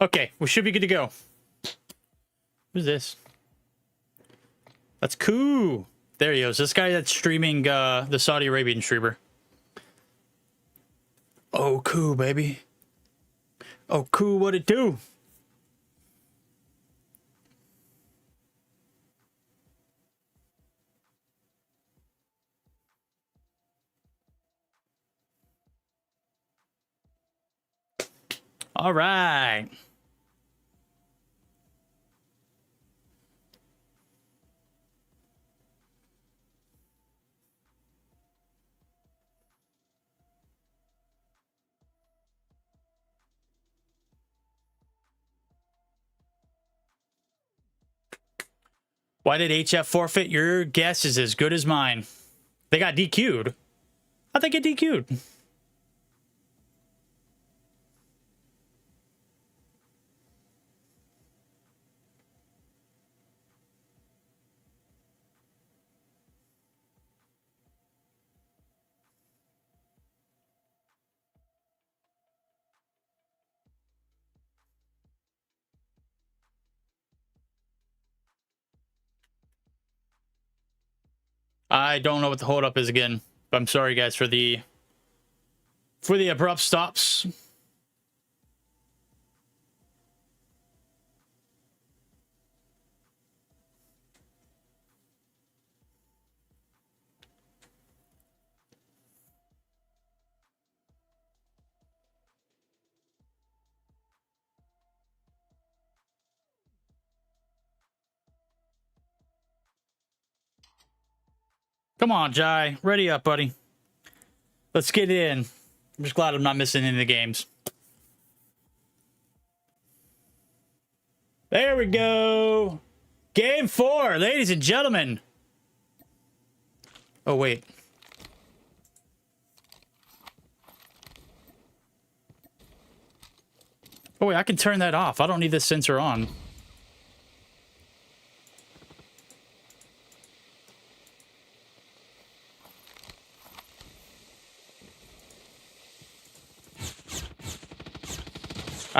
Okay, we should be good to go. Who's this? That's cool. There he goes. This guy that's streaming the Saudi Arabian streamer. Oh, cool, baby. Oh, cool. What it do? All right. Why did HF forfeit? Your guess is as good as mine. They got DQ'd. How'd they get DQ'd? I don't know what the holdup is again. But I'm sorry, guys, for the abrupt stops. Come on, Jai. Ready up, buddy. Let's get in. I'm just glad I'm not missing any of the games. There we go. Game 4, ladies and gentlemen. Oh, wait. Oh, wait, I can turn that off. I don't need this sensor on.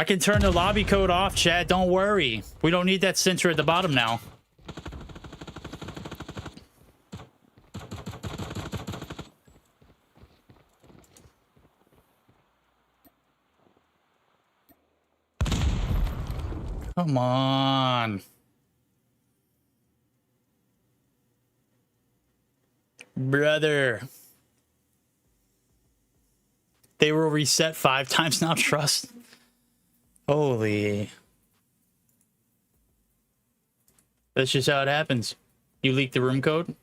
can turn the lobby code off, chat. Don't worry. We don't need that censor at the bottom now. Come on. Brother. They will reset 5 times now, trust. Holy. That's just how it happens. You leaked the room code?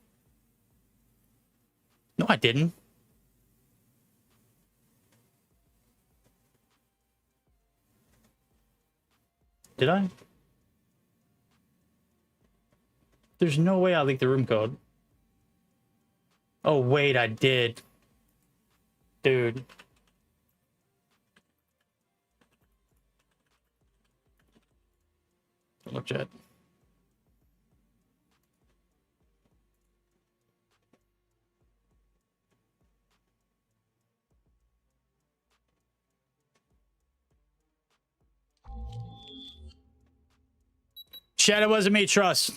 No, I didn't. Did I? There's no way I leaked the room code. Oh, wait, I did. Dude. Look, chat. Chat, it wasn't me, trust.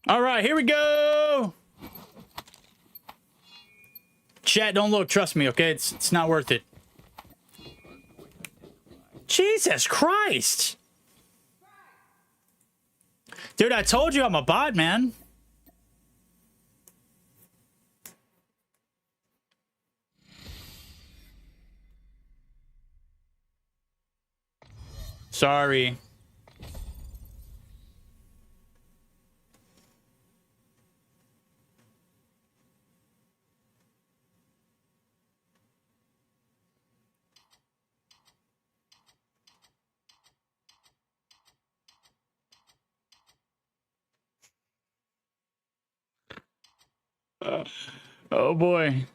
All right, here we go. Chat, don't look. Trust me, okay? It's not worth it. Jesus Christ. Dude, I told you I'm a bot, man. Sorry. Oh boy.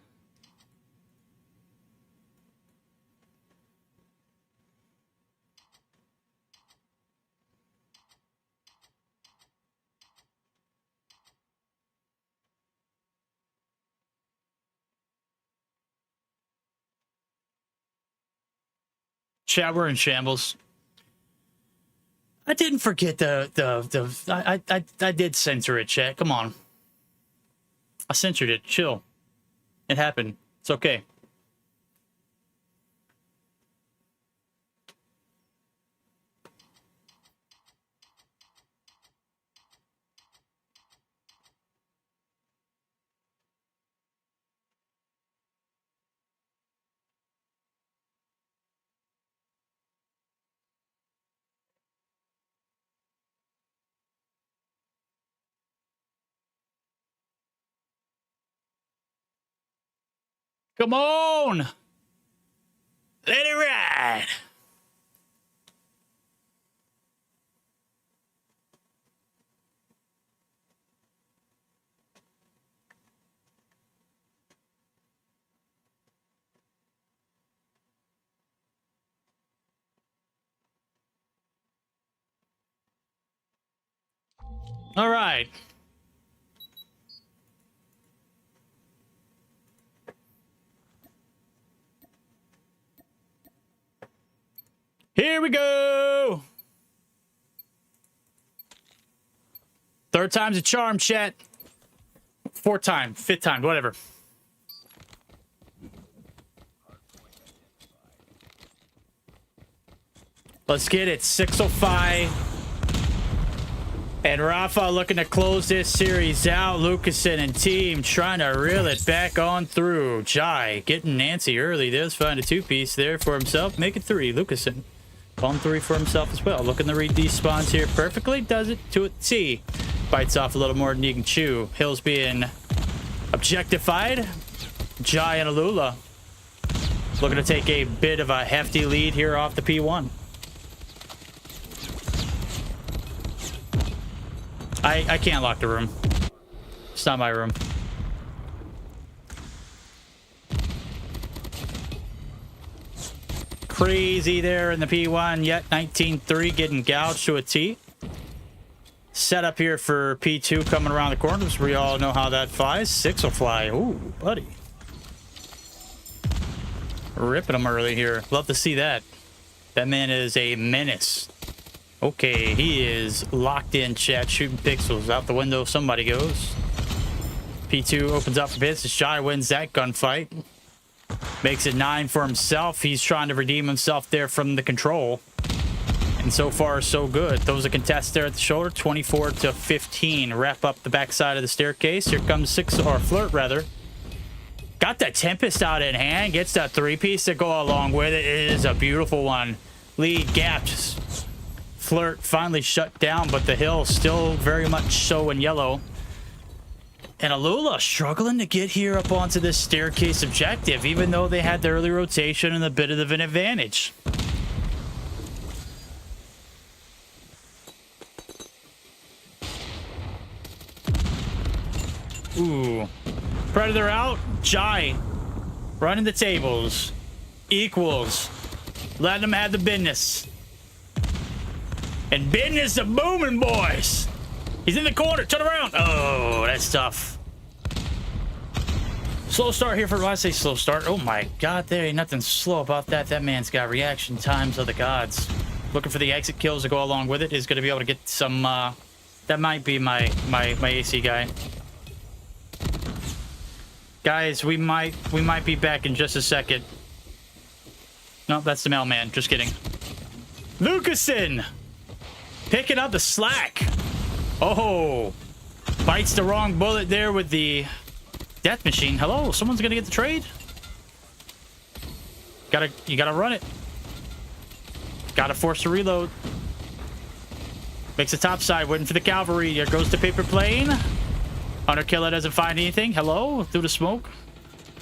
Chat, we're in shambles. I didn't forget I did censor it, chat. Come on. I censored it. Chill. It happened. It's okay. Come on! Let it ride! All right. Here we go. 3rd time's a charm, chat. 4th time, 5th time, whatever. Let's get it. 605. And Rafa looking to close this series out. Lucasen and team trying to reel it back on through. Jai getting Nancy early. Does find a 2-piece there for himself. Make it 3. Lucasen on 3 for himself as well. Looking to read these spawns here perfectly. Does it to a T. Bites off a little more than he can chew. Hill's being objectified. Jai and Alula looking to take a bit of a hefty lead here off the P1. I can't lock the room. It's not my room. crazy there in the P1, yet 19-3 getting gouged to a T. Set up here for P2 coming around the corners. We all know how that flies. 6 will fly. Ooh, buddy. Ripping them early here. Love to see that. That man is a menace. Okay, he is locked in, chat. Shooting pixels out the window. Somebody goes. P2 opens up for bits. Shy wins that gunfight. Makes it 9 for himself. He's trying to redeem himself there from the control. And so far, so good. Those a contest there at the shoulder. 24-15. Wrap up the backside of the staircase. Here comes 6, or Flirt, rather. Got that Tempest out in hand. Gets that 3-piece to go along with it. It is a beautiful one. Lead gapped. Flirt finally shut down, but the hill still very much so in yellow. And Alula struggling to get here up onto this staircase objective, even though they had the early rotation and a bit of an advantage. Ooh. Predator out. Jai running the tables. Equals. Letting them have the business. And business a booming, boys. He's in the corner. Turn around. Oh, that's tough. Slow start here for... When I say slow start, oh my god, there ain't nothing slow about that. That man's got reaction times of the gods. Looking for the exit kills to go along with it. Is going to be able to get some... that might be my AC guy. Guys, we might be back in just a second. No, that's the mailman. Just kidding. Lucasen! Picking up the slack. Oh, bites the wrong bullet there with the death machine. Hello, someone's gonna get the trade. You gotta run it. Gotta force the reload. Makes a top side, waiting for the cavalry. There goes the paper plane. Hunter killer doesn't find anything. Hello, through the smoke.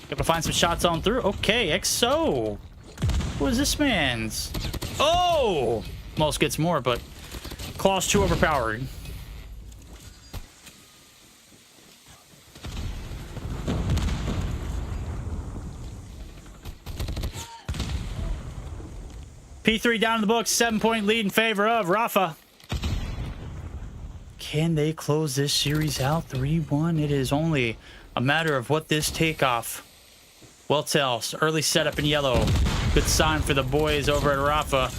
Got to find some shots on through. Okay, XO. Who is this man's? Oh, most gets more, but Claw's too overpowered. P3 down in the books, 7-point lead in favor of Rafa. Can they close this series out 3-1? It is only a matter of what this takeoff will tell. Early setup in yellow. Good sign for the boys over at Rafa.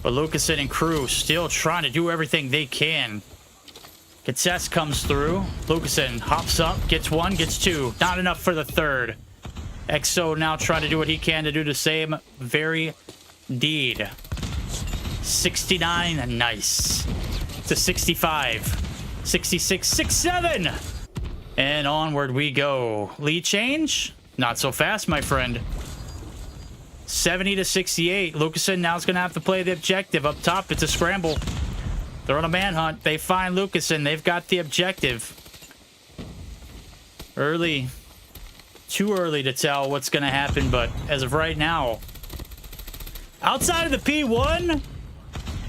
But Lucasen and crew still trying to do everything they can. Contest comes through. Lucasen hops up, gets 1, gets 2. Not enough for the 3rd. XO now trying to do what he can to do the same very deed. 69, nice. To 65. 66, 67. And onward we go. Lead change? Not so fast, my friend. 70-68. Lucasen now is going to have to play the objective. Up top, it's a scramble. They're on a manhunt. They find Lucasen. They've got the objective. Early. Too early to tell what's going to happen, but as of right now, outside of the P1,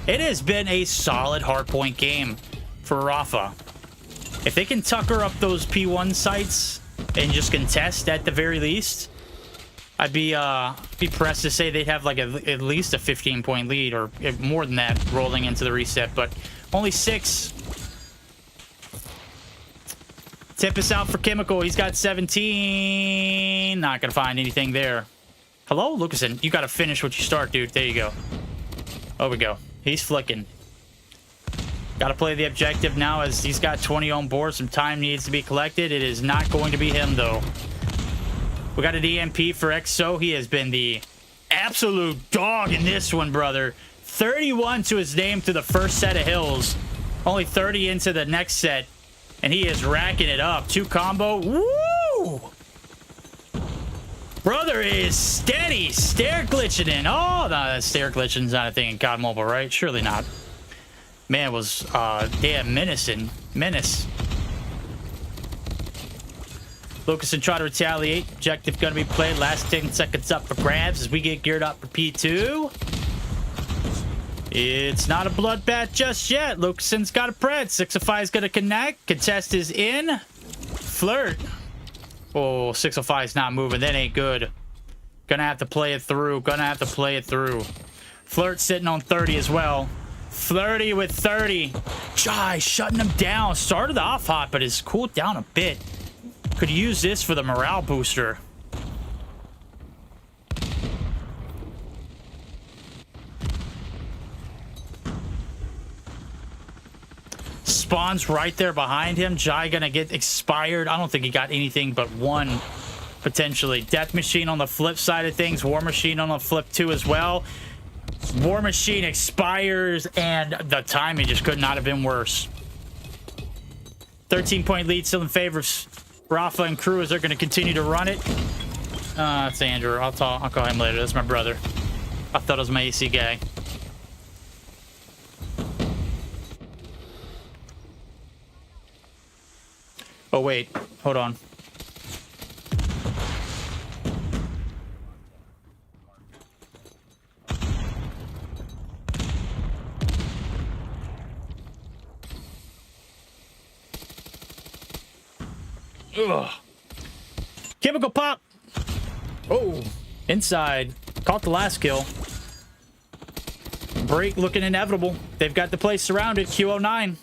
it has been a solid hardpoint game for Rafa. If they can tucker up those P1 sites and just contest at the very least, I'd be pressed to say they'd have like at least a 15-point lead, or more than that, rolling into the reset, but only 6. Tip is out for Chemical. He's got 17. Not going to find anything there. Hello, Lucasen. You got to finish what you start, dude. There you go. There we go. He's flicking. Got to play the objective now as he's got 20 on board. Some time needs to be collected. It is not going to be him, though. We got an EMP for XO. He has been the absolute dog in this one, brother. 31 to his name through the first set of hills. Only 30 into the next set. And he is racking it up. 2 combo. Woo! Brother is steady. Stair glitching in. Oh, no, that stair glitching's not a thing in COD Mobile, right? Surely not. Man was damn menacing. Menace. Lucasen try to retaliate. Objective gonna be played. Last 10 seconds up for grabs as we get geared up for P2. It's not a bloodbath just yet. Lucasen's got a pred. 605 is going to connect. Contest is in. Flirt. Oh, 605 is not moving. That ain't good. Gonna have to play it through. Gonna have to play it through. Flirt sitting on 30 as well. Flirty with 30. Jai shutting him down. Started off hot, but has cooled down a bit. Could use this for the morale booster. Spawns right there behind him. Jai gonna get expired. I don't think he got anything but one, potentially. Death Machine on the flip side of things. War Machine on the flip too as well. War Machine expires, and the timing just could not have been worse. 13-point lead still in favor of Rafa and crew as they're going to continue to run it. It's Andrew. I'll call him later. That's my brother. I thought it was my AC guy. Oh, wait. Hold on. Ugh. Chemical pop. Oh, inside. Caught the last kill. Break looking inevitable. They've got the place surrounded. Q09.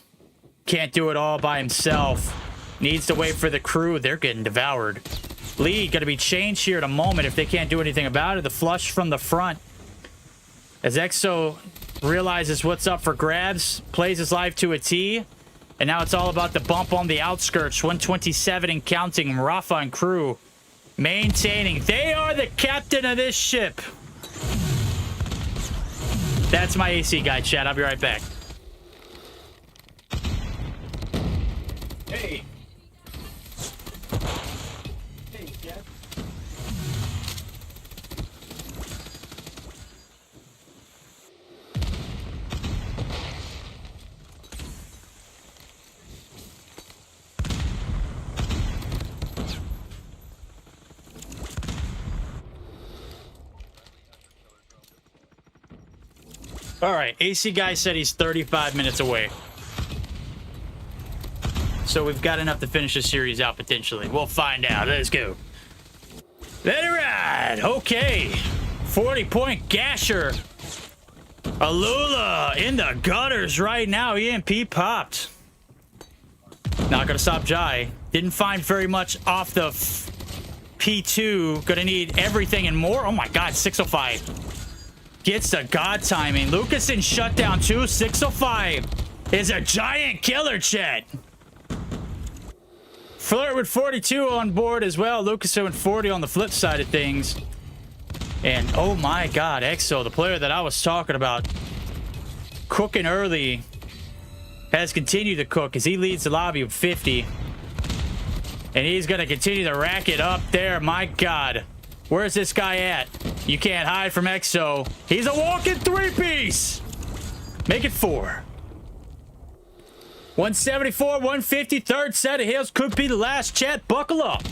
Can't do it all by himself. Needs to wait for the crew. They're getting devoured. Lead going to be changed here in a moment if they can't do anything about it. The flush from the front. As EXO realizes what's up for grabs. Plays his life to a T. And now it's all about the bump on the outskirts. 127 and counting. Rafa and crew maintaining. They are the captain of this ship. That's my AC guy, chat. I'll be right back. Hey. Hey, Jeff. All right, AC guy said he's 35 minutes away. So we've got enough to finish the series out, potentially. We'll find out. Let's go. Let it ride. Okay. 40-point gasher. Alula in the gutters right now. EMP popped. Not going to stop Jai. Didn't find very much off the P2. Going to need everything and more. Oh, my God. 605. Gets the God timing. Lucasen shut down too. 605 is a giant killer, chat. Flirt with 42 on board as well. Lucasen with 40 on the flip side of things. And oh my God, EXO, the player that I was talking about, cooking early, has continued to cook as he leads the lobby with 50. And he's going to continue to rack it up there. My God. Where's this guy at? You can't hide from EXO. He's a walking three-piece. Make it 4. 174, 150, third set of hills. Could be the last, chat. Buckle up.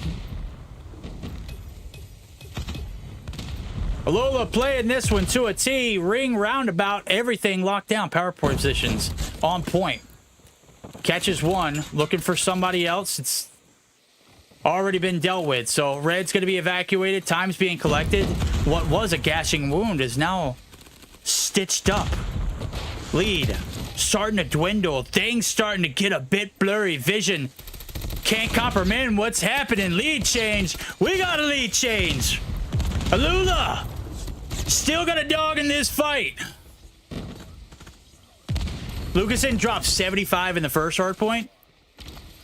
Alula playing this one to a T. Ring roundabout. Everything locked down. Power positions on point. Catches one. Looking for somebody else. It's already been dealt with. So red's going to be evacuated. Time's being collected. What was a gashing wound is now stitched up. Lead starting to dwindle. Things starting to get a bit blurry. Vision can't comprehend what's happening. Lead change. We got a lead change. Alula still got a dog in this fight. Lucasen dropped 75 in the first hard point.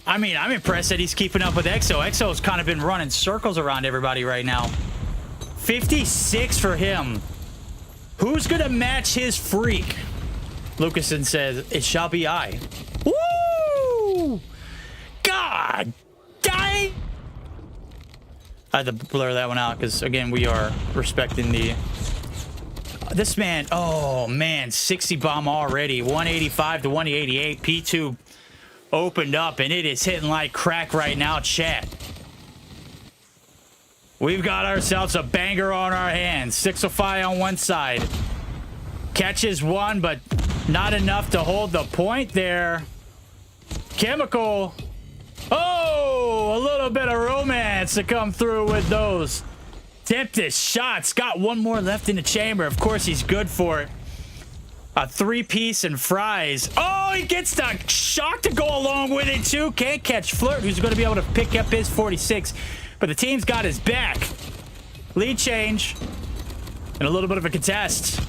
I mean, I'm impressed that he's keeping up with EXO. EXO's kind of been running circles around everybody right now. 56 for him. Who's going to match his freak? Lucasen says, it shall be I. Woo! God dang! I had to blur that one out because, again, we are respecting the... This man, oh, man, 60 bomb already. 185 to 188. P2 opened up, and it is hitting like crack right now, chat. We've got ourselves a banger on our hands. 605 on one side. Catches one, but not enough to hold the point there. Chemical. Oh, a little bit of romance to come through with those. Tempest shots. Got one more left in the chamber. Of course, he's good for it. A 3-piece and fries. Oh, he gets the shot to go along with it, too. Can't catch Flirt, who's going to be able to pick up his 46. But the team's got his back. Lead change. And a little bit of a contest.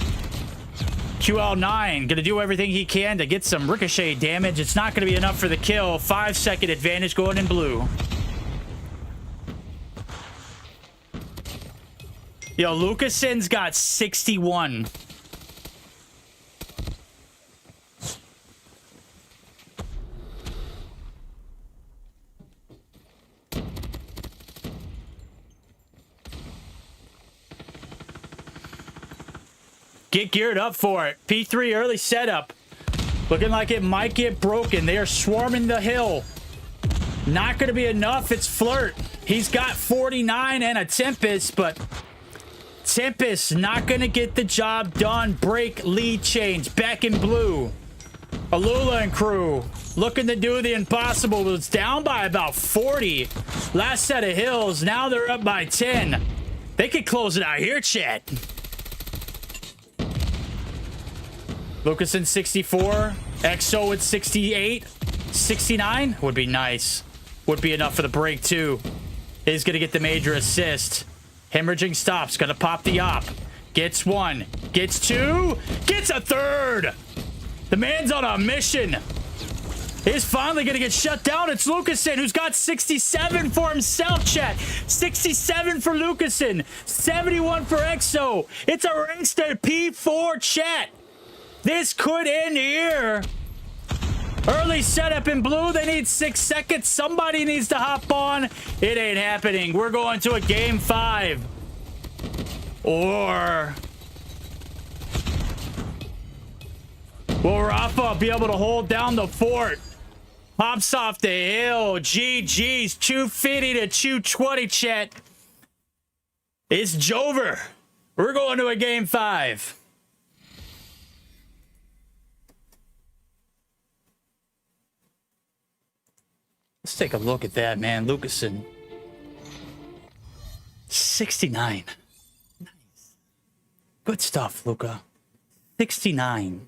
QL9 going to do everything he can to get some ricochet damage. It's not going to be enough for the kill. 5-second advantage going in blue. Yo, Lucason's got 61. Get geared up for it. P3 early setup. Looking like it might get broken. They are swarming the hill. Not going to be enough. It's Flirt. He's got 49 and a Tempest, but Tempest not going to get the job done. Break, lead change. Back in blue. Alula and crew looking to do the impossible. It's down by about 40. Last set of hills. Now they're up by 10. They could close it out here, chat. Lucason 64. XO at 68. 69 would be nice. Would be enough for the break, too. Is going to get the major assist. Hemorrhaging stops. Going to pop the op. Gets one. Gets two. Gets a third. The man's on a mission. He's finally going to get shut down. It's Lucason, who's got 67 for himself, chat. 67 for Lucason. 71 for XO. It's a race to P4, chat. This could end here. Early setup in blue. They need 6 seconds. Somebody needs to hop on. It ain't happening. We're going to a game 5. Or will Rafa be able to hold down the fort? Hops off the hill. GG's. 250 to 220, chat. It's Jover. We're going to a game 5. Let's take a look at that, man. Lucason. 69. Nice. Good stuff, Luca. 69.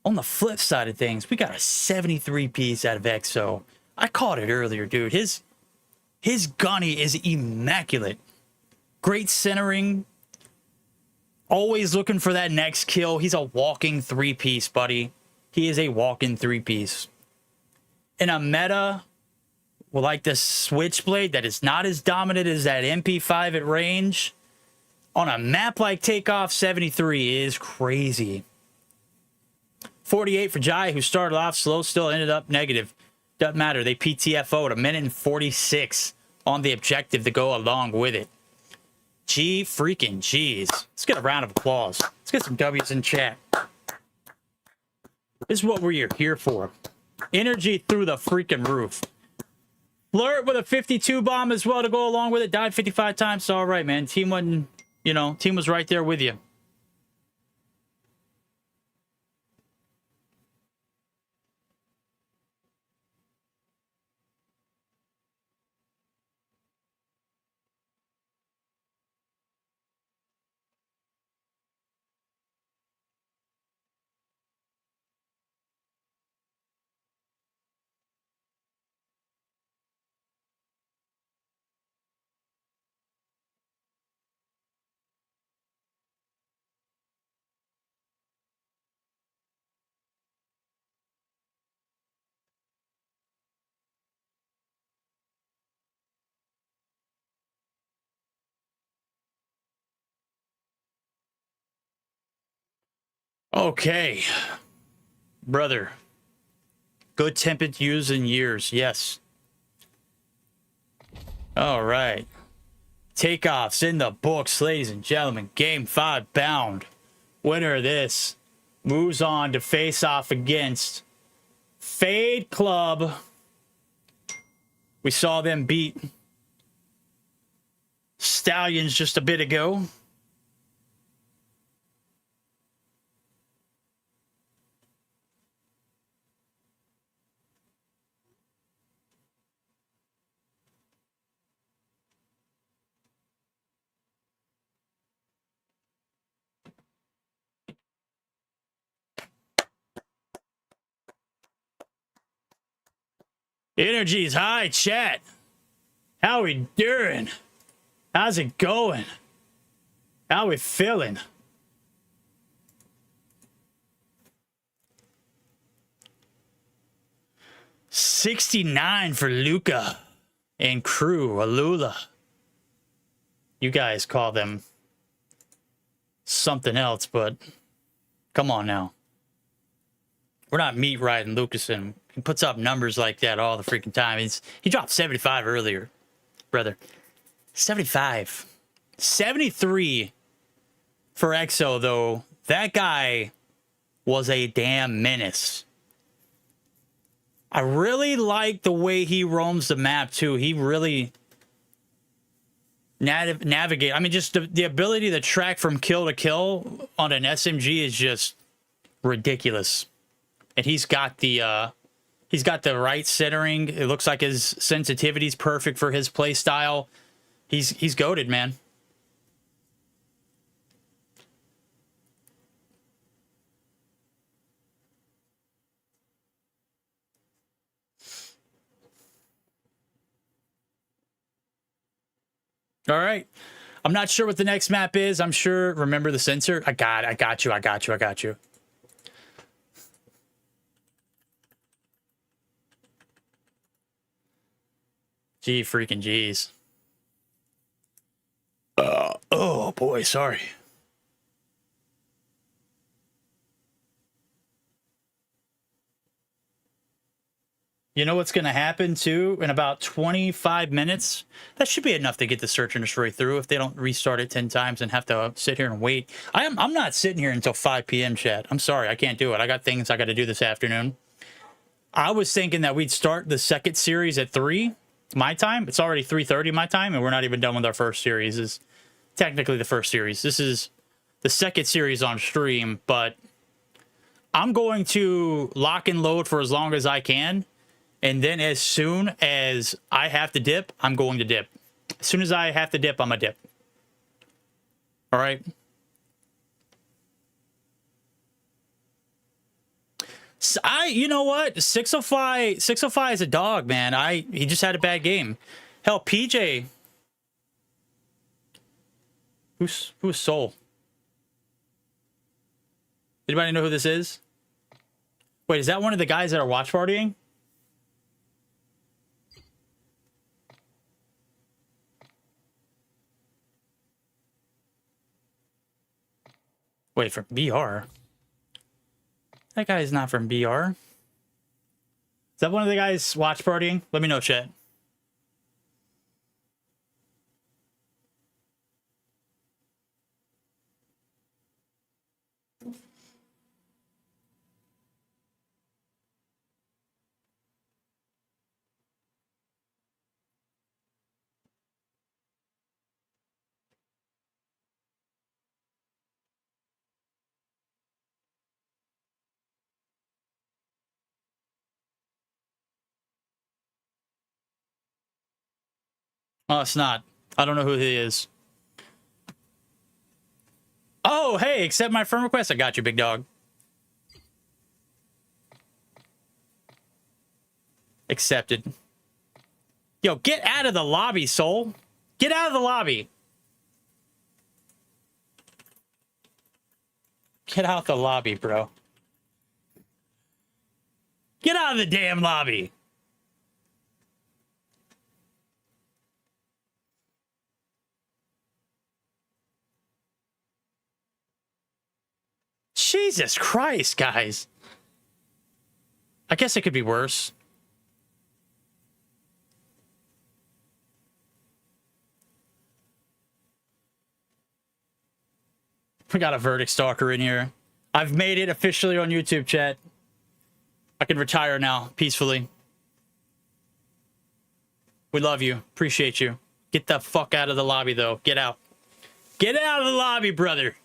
On the flip side of things, we got a 73 piece out of XO. I called it earlier, dude. His gunny is immaculate. Great centering. Always looking for that next kill. He's a walking 3-piece, buddy. He is a walking 3-piece. In a meta like the Switchblade that is not as dominant as that MP5 at range, on a map like Takeoff, 73 is crazy. 48 for Jai, who started off slow, still ended up negative. Doesn't matter. They PTFO'd a minute and 46 on the objective to go along with it. G freaking G's. Let's get a round of applause. Let's get some W's in chat. This is what we're here for. Energy through the freaking roof. Flirt with a 52 bomb as well to go along with it. Died 55 times. So all right, man. Team wasn't, team was right there with you. Okay. Brother. Good tempered use in years. Yes. All right. Takeoffs in the books, ladies and gentlemen. Game 5 bound. Winner of this moves on to face off against Fade Club. We saw them beat Stallions just a bit ago. Energy's high, chat. How we doing? How's it going? How we feeling? $69 for Luca and crew, Alula. You guys call them something else, but come on now. We're not meat riding Lucasen. He puts up numbers like that all the freaking time. He dropped 75 earlier, brother. 75. 73 for EXO, though. That guy was a damn menace. I really like the way he roams the map, too. He really navigate. I mean, just the ability to track from kill to kill on an SMG is just ridiculous. And he's got the right centering. It looks like his sensitivity's perfect for his play style. He's goated, man. All right. I'm not sure what the next map is. I'm sure. Remember the sensor? I got you. Gee, freaking jeez. Oh boy, sorry. You know what's going to happen too? In about 25 minutes, that should be enough to get the search and destroy through if they don't restart it 10 times and have to sit here and wait. I'm not sitting here until 5 p.m. chat. I'm sorry, I can't do it. I got things I got to do this afternoon. I was thinking that we'd start the second series at 3 my time. It's already 3:30 my time, and we're not even done with our first series. It's technically the first series. This is the second series on stream, but I'm going to lock and load for as long as I can. And then as soon as I have to dip, I'm going to dip. As soon as I have to dip, I'm a dip. All right. So you know what? 605 is a dog, man. He just had a bad game. Hell, PJ. Who's Soul? Anybody know who this is? Wait, is that one of the guys that are watch partying? Wait, from BR? That guy is not from BR. Is that one of the guys watch partying? Let me know, chat. Oh, it's not. I don't know who he is. Oh, hey, accept my friend request. I got you, big dog. Accepted. Yo, get out of the lobby, Soul. Get out of the lobby. Get out the lobby, bro. Get out of the damn lobby. Jesus Christ, guys. I guess it could be worse. We got a verdict stalker in here. I've made it officially on YouTube, chat. I can retire now, peacefully. We love you. Appreciate you. Get the fuck out of the lobby, though. Get out. Get out of the lobby, brother.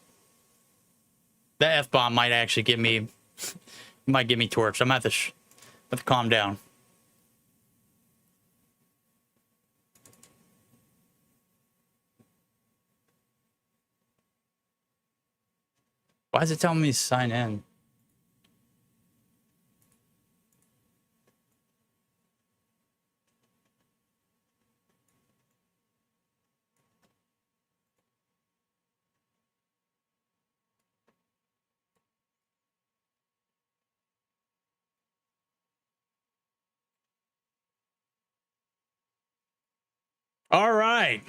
That F-bomb might actually get me... might get me torched. I'm gonna have to calm down. Why is it telling me to sign in? All right.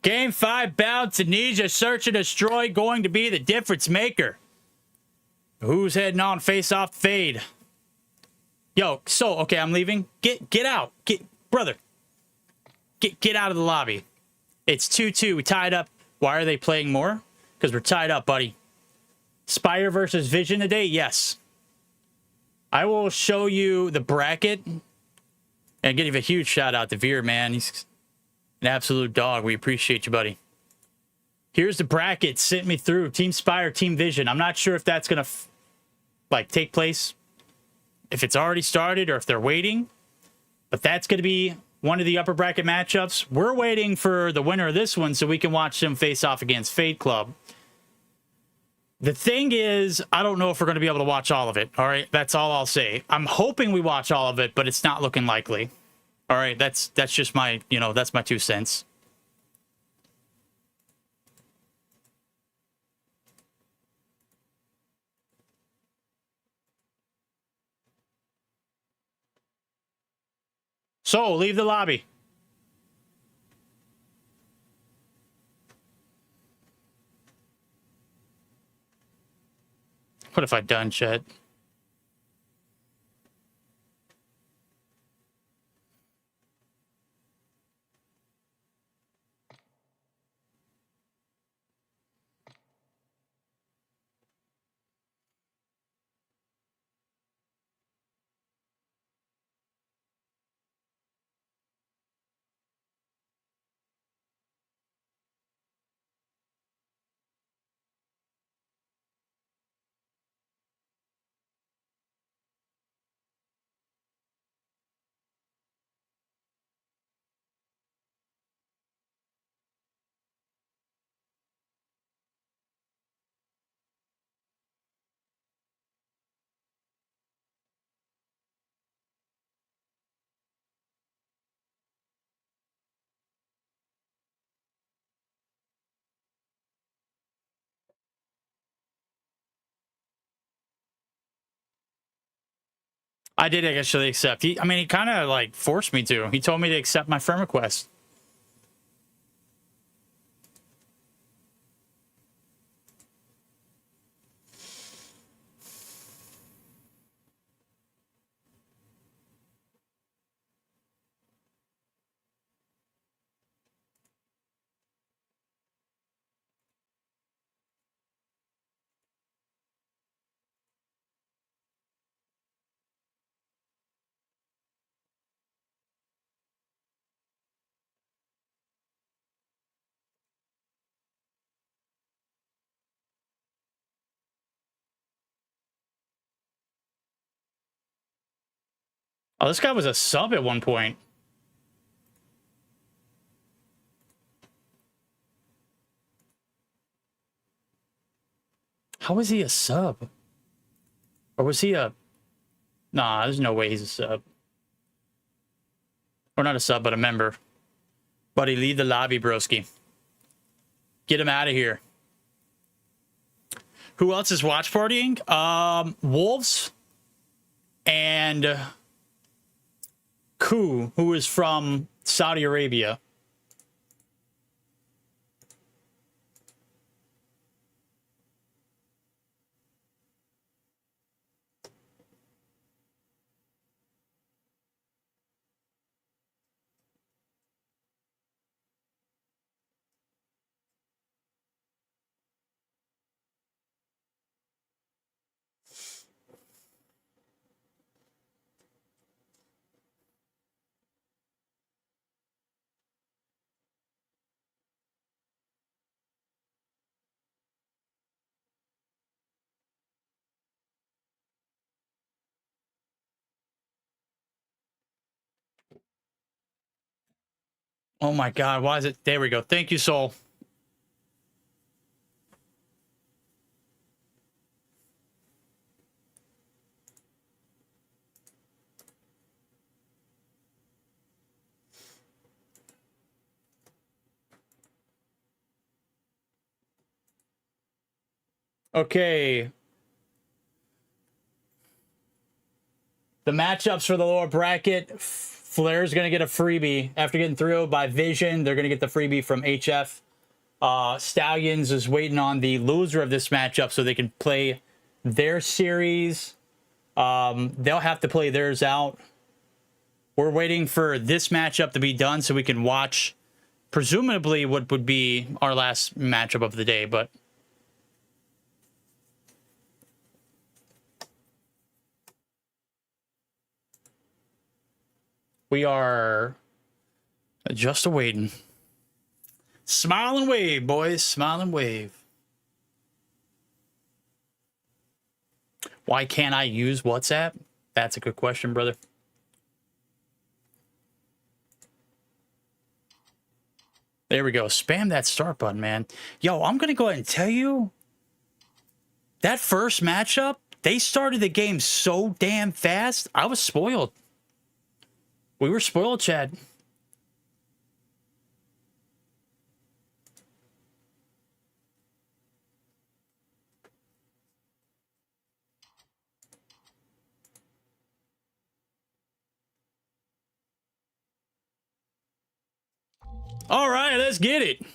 Game 5, bound to Ninja, search and destroy, going to be the difference maker. Who's heading on face off fade? Yo, so okay, I'm leaving. Get out. Brother. Get out of the lobby. It's 2-2. We tied up. Why are they playing more? Because we're tied up, buddy. Spire versus Vision today? Yes. I will show you the bracket and give a huge shout out to Veer, man. He's an absolute dog. We appreciate you, buddy. Here's the bracket. Sent me through. Team Spire, Team Vision. I'm not sure if that's going to take place, if it's already started or if they're waiting. But that's going to be one of the upper bracket matchups. We're waiting for the winner of this one so we can watch them face off against Fade Club. The thing is, I don't know if we're going to be able to watch all of it. All right, that's all I'll say. I'm hoping we watch all of it, but it's not looking likely. All right, that's just my, that's my 2 cents. So, leave the lobby. What have I done, chat? I did actually accept. He kind of forced me to. He told me to accept my friend request. Oh, this guy was a sub at one point. How was he a sub? Or was he a... Nah, there's no way he's a sub. Or not a sub, but a member. Buddy, leave the lobby, broski. Get him out of here. Who else is watch partying? Wolves and Ku, who is from Saudi Arabia. Oh my God, why is it? There we go. Thank you, Soul. Okay. The matchups for the lower bracket, Flair's going to get a freebie. After getting 3-0 by Vision, they're going to get the freebie from HF. Stallions is waiting on the loser of this matchup so they can play their series. They'll have to play theirs out. We're waiting for this matchup to be done so we can watch, presumably, what would be our last matchup of the day, but... we are just awaiting. Smile and wave, boys. Smile and wave. Why can't I use WhatsApp? That's a good question, brother. There we go. Spam that start button, man. Yo, I'm going to go ahead and tell you, that first matchup, they started the game so damn fast. I was spoiled. We were spoiled, Chad. All right, let's get it.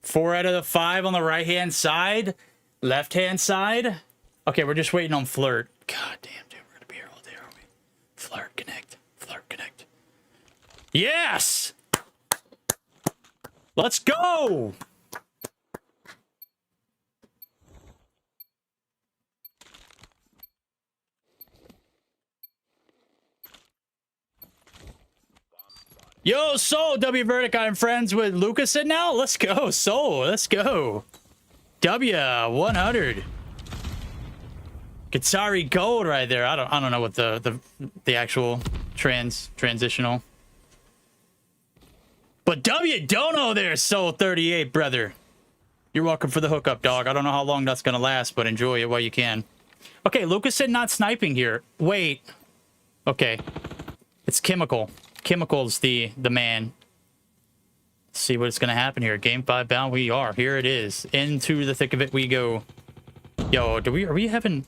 Four out of the 5 on the right-hand side. Left-hand side. Okay, we're just waiting on Flirt. God damn, dude. We're going to be here all day, aren't we? Flirt, connect. Flirt, connect. Yes! Let's go! Yo, Soul, W Verdict, I'm friends with Lucasin now. Let's go, Soul. Let's go. W100. Guitari Gold right there. I don't know what the actual transitional. But W Dono there, Soul 38, brother. You're welcome for the hookup, dog. I don't know how long that's gonna last, but enjoy it while you can. Okay, Lucasin not sniping here. Wait. Okay. It's Chemical. Chemical's the man. Let's see what's gonna happen here. Game 5 bound. We are. Here it is. Into the thick of it we go. Yo, are we having...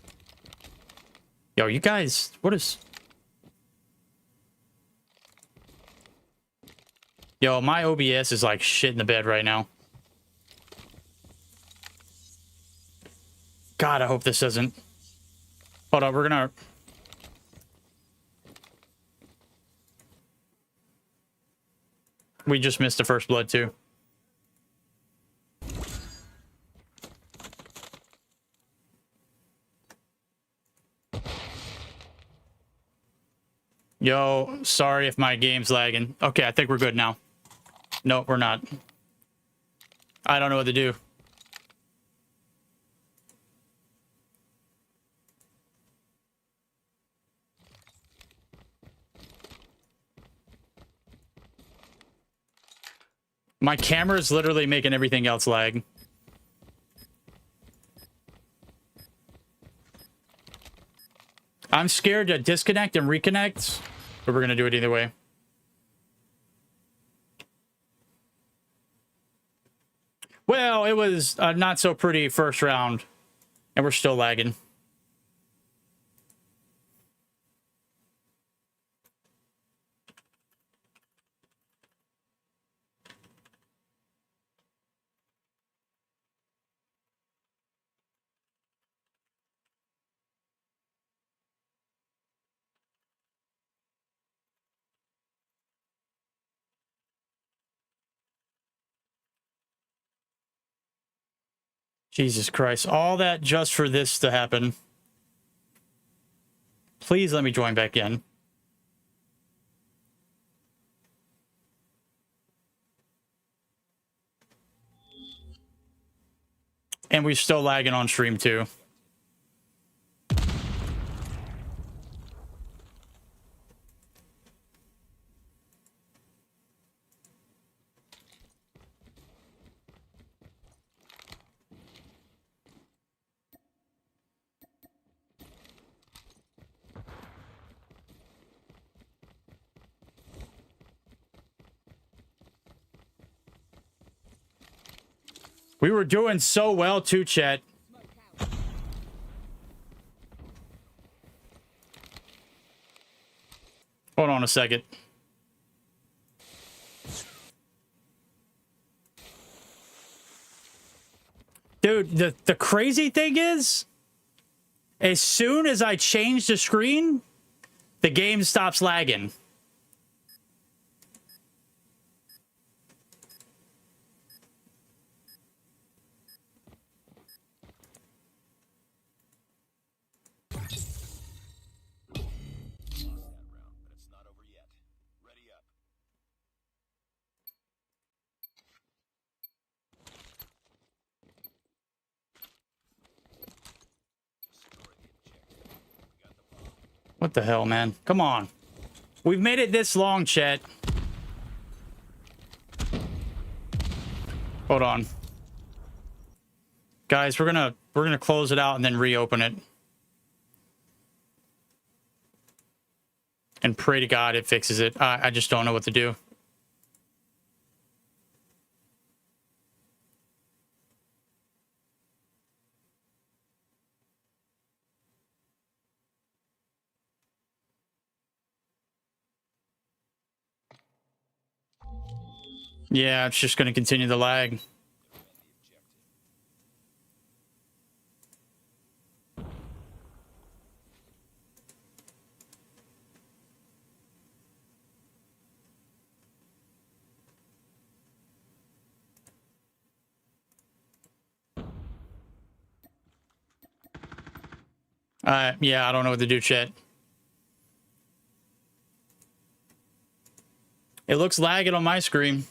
Yo, you guys, what is... Yo, my OBS is like shit in the bed right now. God, I hope this doesn't... Hold on, we're gonna... We just missed the first blood, too. Yo, sorry if my game's lagging. Okay, I think we're good now. No, we're not. I don't know what to do. My camera is literally making everything else lag. I'm scared to disconnect and reconnect, but we're going to do it either way. Well, it was a not so pretty first round, and we're still lagging. Jesus Christ. All that just for this to happen. Please let me join back in. And we're still lagging on stream too. We were doing so well too, chat. Hold on a second. Dude, the crazy thing is, as soon as I change the screen, the game stops lagging. What the hell, man? Come on. We've made it this long, chat. Hold on. Guys, we're gonna close it out and then reopen it. And pray to God it fixes it. I just don't know what to do. Yeah, it's just going to continue the lag. Yeah, I don't know what to do, chat. It looks lagging on my screen.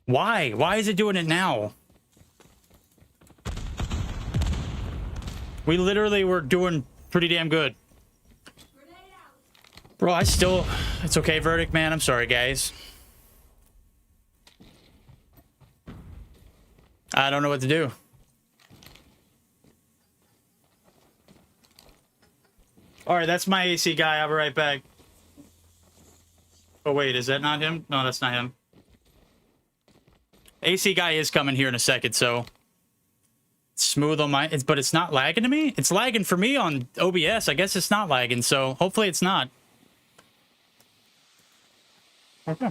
Why? Why is it doing it now? We literally were doing pretty damn good. Bro, it's okay, Verdict, man. I'm sorry, guys. I don't know what to do. All right, that's my AC guy. I'll be right back. Oh, wait, is that not him? No, that's not him. AC guy is coming here in a second, so smooth on my... but it's not lagging to me? It's lagging for me on OBS. I guess it's not lagging, so hopefully it's not. Okay.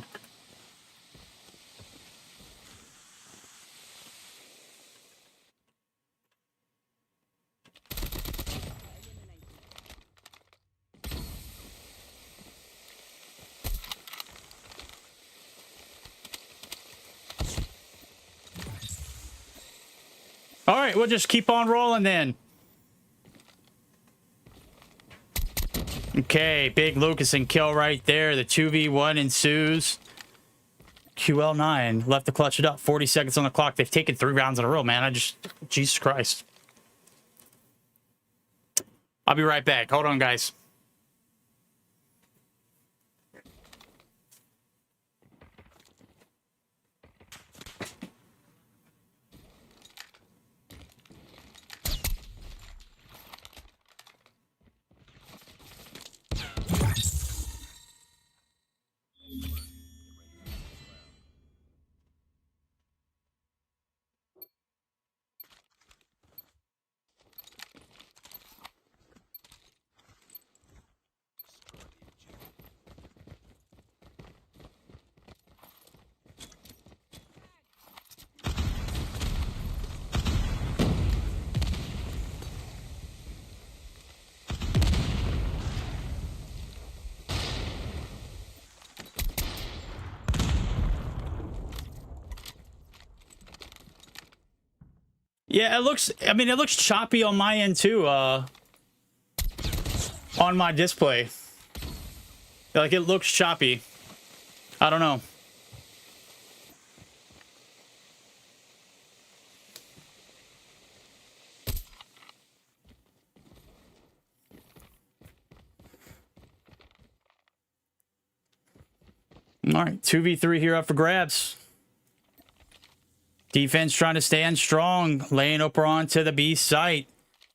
All right, we'll just keep on rolling then. Okay, big Lucas and kill right there. The 2v1 ensues. QL9 left to clutch it up. 40 seconds on the clock. They've taken 3 rounds in a row, man. Jesus Christ. I'll be right back. Hold on, guys. Yeah, it looks, I mean, it looks choppy on my end too, on my display. Like, it looks choppy. I don't know. All right, 2v3 here up for grabs. Defense trying to stand strong, laying up onto the B site.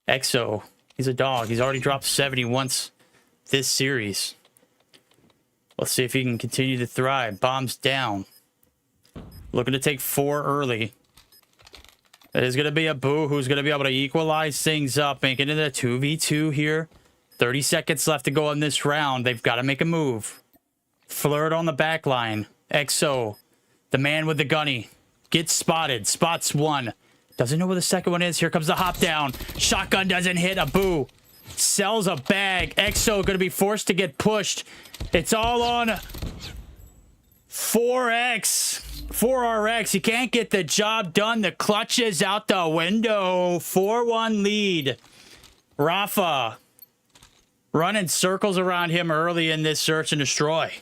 Exo, he's a dog. He's already dropped 70 once this series. Let's see if he can continue to thrive. Bombs down. Looking to take 4 early. It is going to be a Boo who's going to be able to equalize things up, making it a 2v2 here. 30 seconds left to go in this round. They've got to make a move. Flirt on the back line. Exo, the man with the gunny, gets spotted. Spots one. Doesn't know where the second one is. Here comes the hop down. Shotgun doesn't hit. A Boo sells a bag. Exo going to be forced to get pushed. It's all on 4X. 4RX. He can't get the job done. The clutch is out the window. 4-1 lead. Rafa running circles around him early in this search and destroy.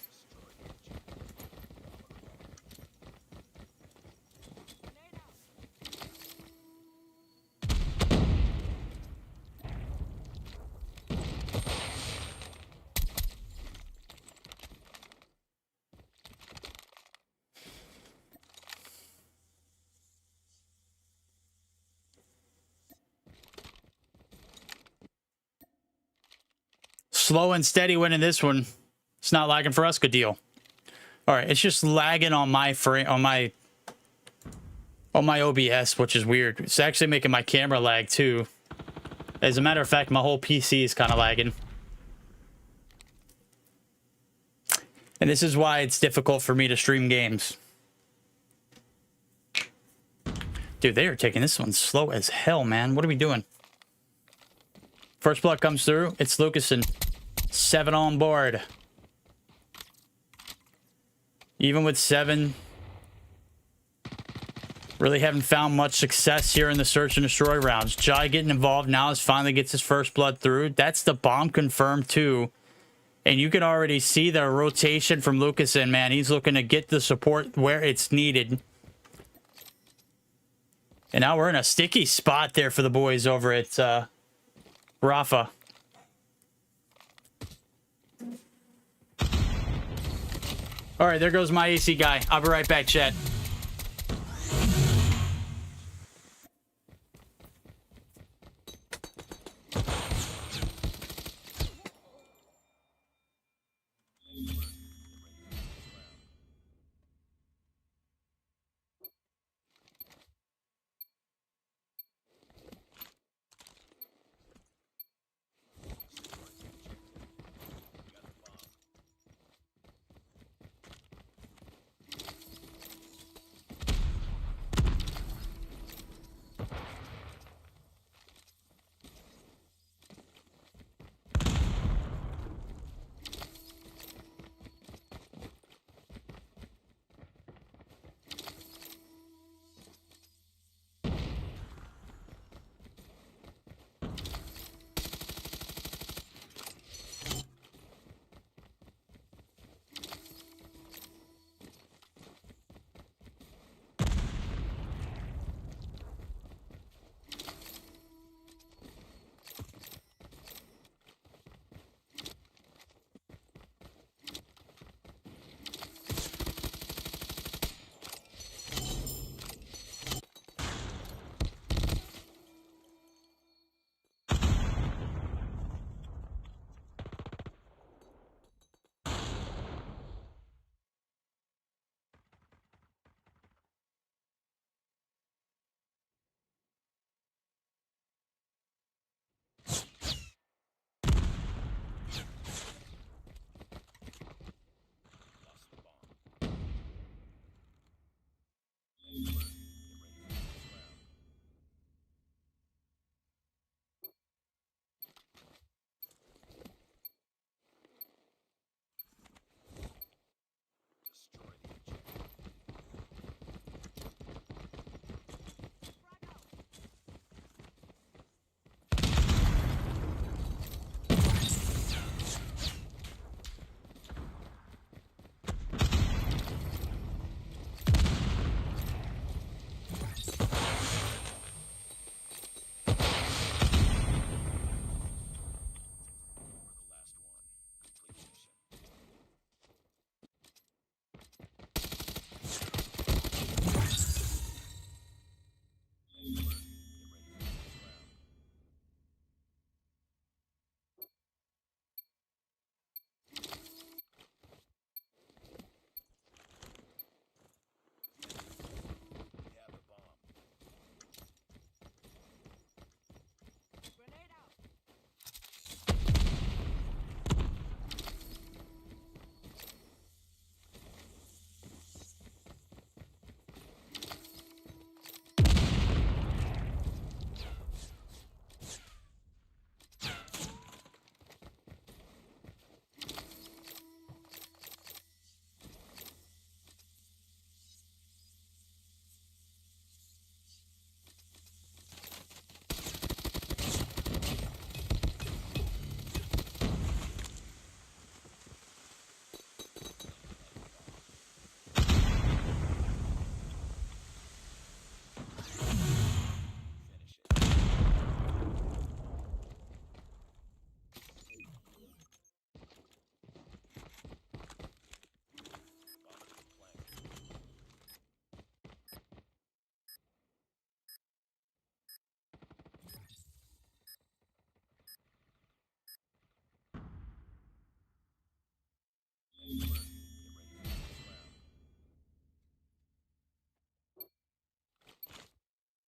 Slow and steady winning this one. It's not lagging for us. Good deal. All right, it's just lagging on my frame, on my OBS, which is weird. It's actually making my camera lag too. As a matter of fact, my whole PC is kind of lagging. And this is why it's difficult for me to stream games. Dude, they are taking this one slow as hell, man. What are we doing? First blood comes through. It's Lucasen. 7 on board. Even with 7, really haven't found much success here in the search and destroy rounds. Jai getting involved now as finally gets his first blood through. That's the bomb confirmed too. And you can already see the rotation from Lucasen, man. He's looking to get the support where it's needed. And now we're in a sticky spot there for the boys over at Rafa. All right, there goes my AC guy. I'll be right back, chat.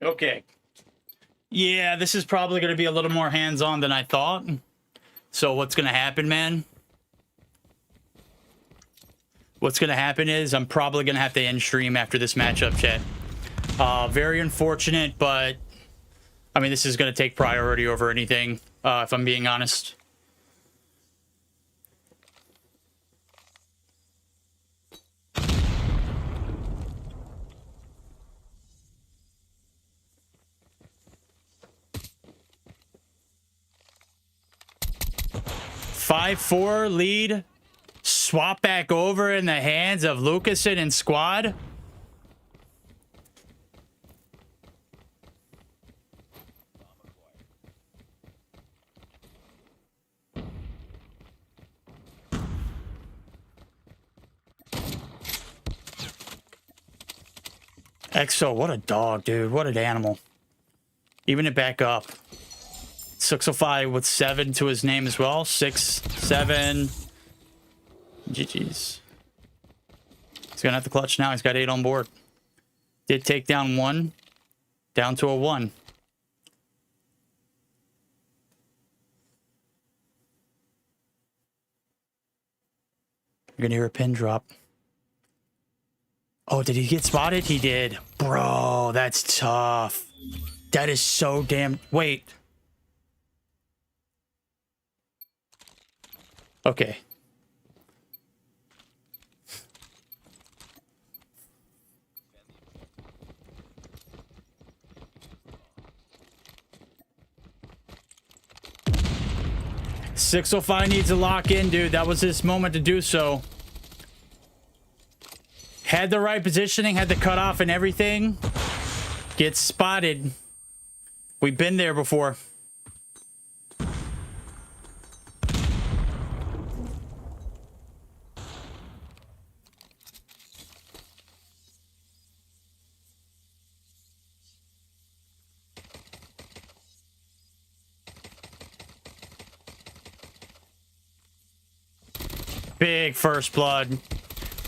Okay. Yeah, this is probably going to be a little more hands-on than I thought. So what's going to happen, man? What's going to happen is I'm probably going to have to end stream after this matchup, chat. Very unfortunate, but I mean, this is going to take priority over anything, if I'm being honest. Five-4 lead. Swap back over in the hands of Lucasen and squad. EXO, what a dog, dude. What an animal. Even it back up. 605 with 7 to his name as well. 6, 7. GG's. He's gonna have to clutch now. He's got 8 on board. Did take down 1. Down to a 1. You're gonna hear a pin drop. Oh, did he get spotted? He did. Bro, that's tough. That is so damn... Wait. Okay. .605 needs to lock in, dude. That was his moment to do so. Had the right positioning, had the cutoff and everything. Gets spotted. We've been there before. Big first blood.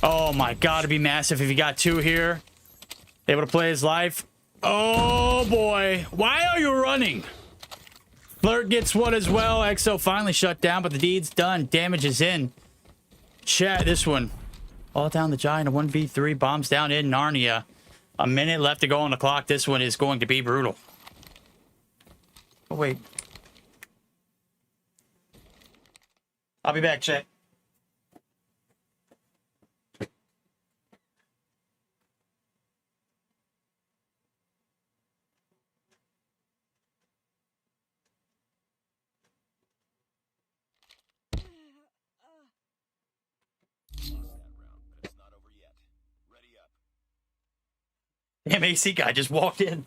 Oh my god, it'd be massive if he got 2 here. Able to play his life. Oh boy. Why are you running? Flirt gets 1 as well. EXO finally shut down, but the deed's done. Damage is in. Chat, this one. All down the giant. A 1v3. Bombs down in Narnia. A minute left to go on the clock. This one is going to be brutal. Oh, wait. I'll be back, chat. Damn, AC guy just walked in.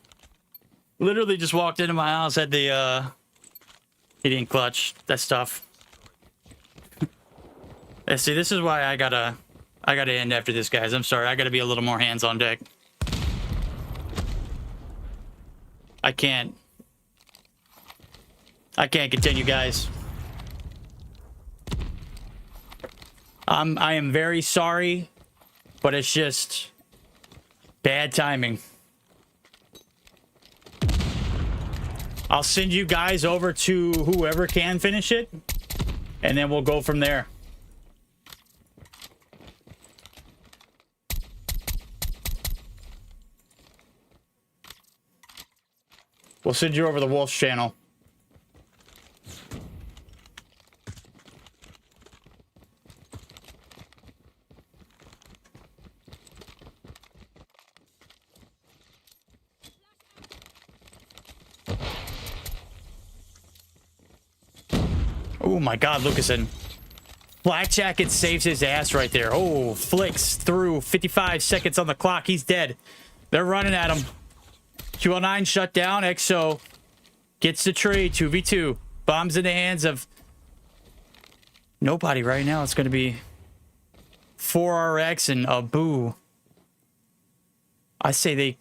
Literally just walked into my house, had the, he didn't clutch. That's tough. See, this is why I gotta end after this, guys. I'm sorry, I gotta be a little more hands on deck. I can't continue, guys. I am very sorry, but it's just bad timing. I'll send you guys over to whoever can finish it, and then we'll go from there. We'll send you over the Wolf's channel. Oh my god, Lucasen. Black Jacket saves his ass right there. Oh, flicks through. 55 seconds on the clock. He's dead. They're running at him. QL9 shut down. EXO gets the trade. 2v2. Bombs in the hands of nobody right now. It's going to be 4RX and Abu. I say they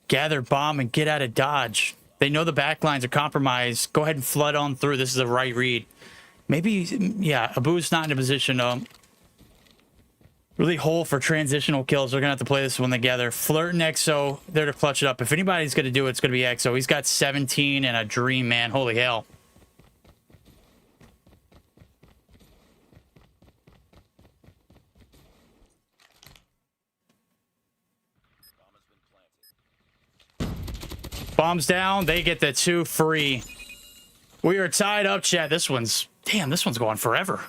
gather bomb and get out of dodge. They know the backlines are compromised. Go ahead and flood on through. This is the right read. Maybe, yeah, Abu's not in a position. Really hole for transitional kills. We're going to have to play this one together. Flirt and EXO, they're to clutch it up. If anybody's going to do it, it's going to be EXO. He's got 17 and a dream, man. Holy hell. Bombs down. They get the 2 free. We are tied up, chat. This one's... Damn, this one's going forever.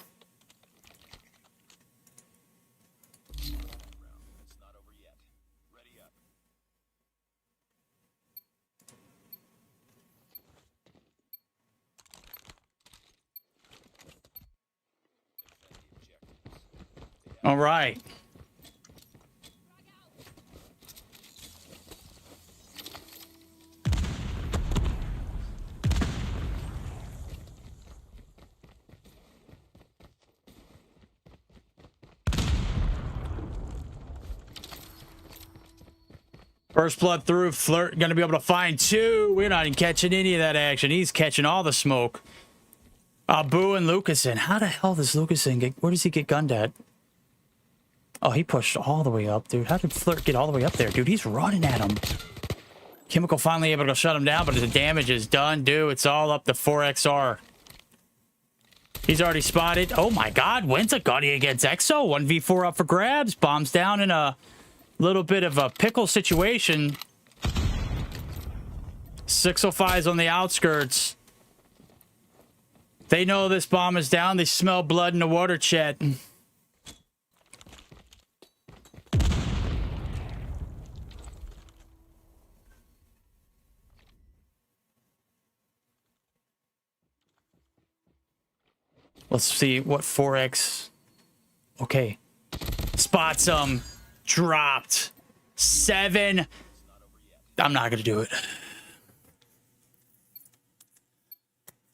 All right. First blood through. Flirt going to be able to find 2. We're not even catching any of that action. He's catching all the smoke. Boo and Lucasen. How the hell does Lucasen get... Where does he get gunned at? Oh, he pushed all the way up, dude. How did Flirt get all the way up there? Dude, he's running at him. Chemical finally able to shut him down, but the damage is done, dude. It's all up to 4XR. He's already spotted. Oh, my God. Wins a gunny against EXO. 1v4 up for grabs. Bombs down in a little bit of a pickle situation. 605's on the outskirts. They know this bomb is down. They smell blood in the water, chat. Let's see what 4X... Okay. Spots him. Dropped. 7. I'm not going to do it.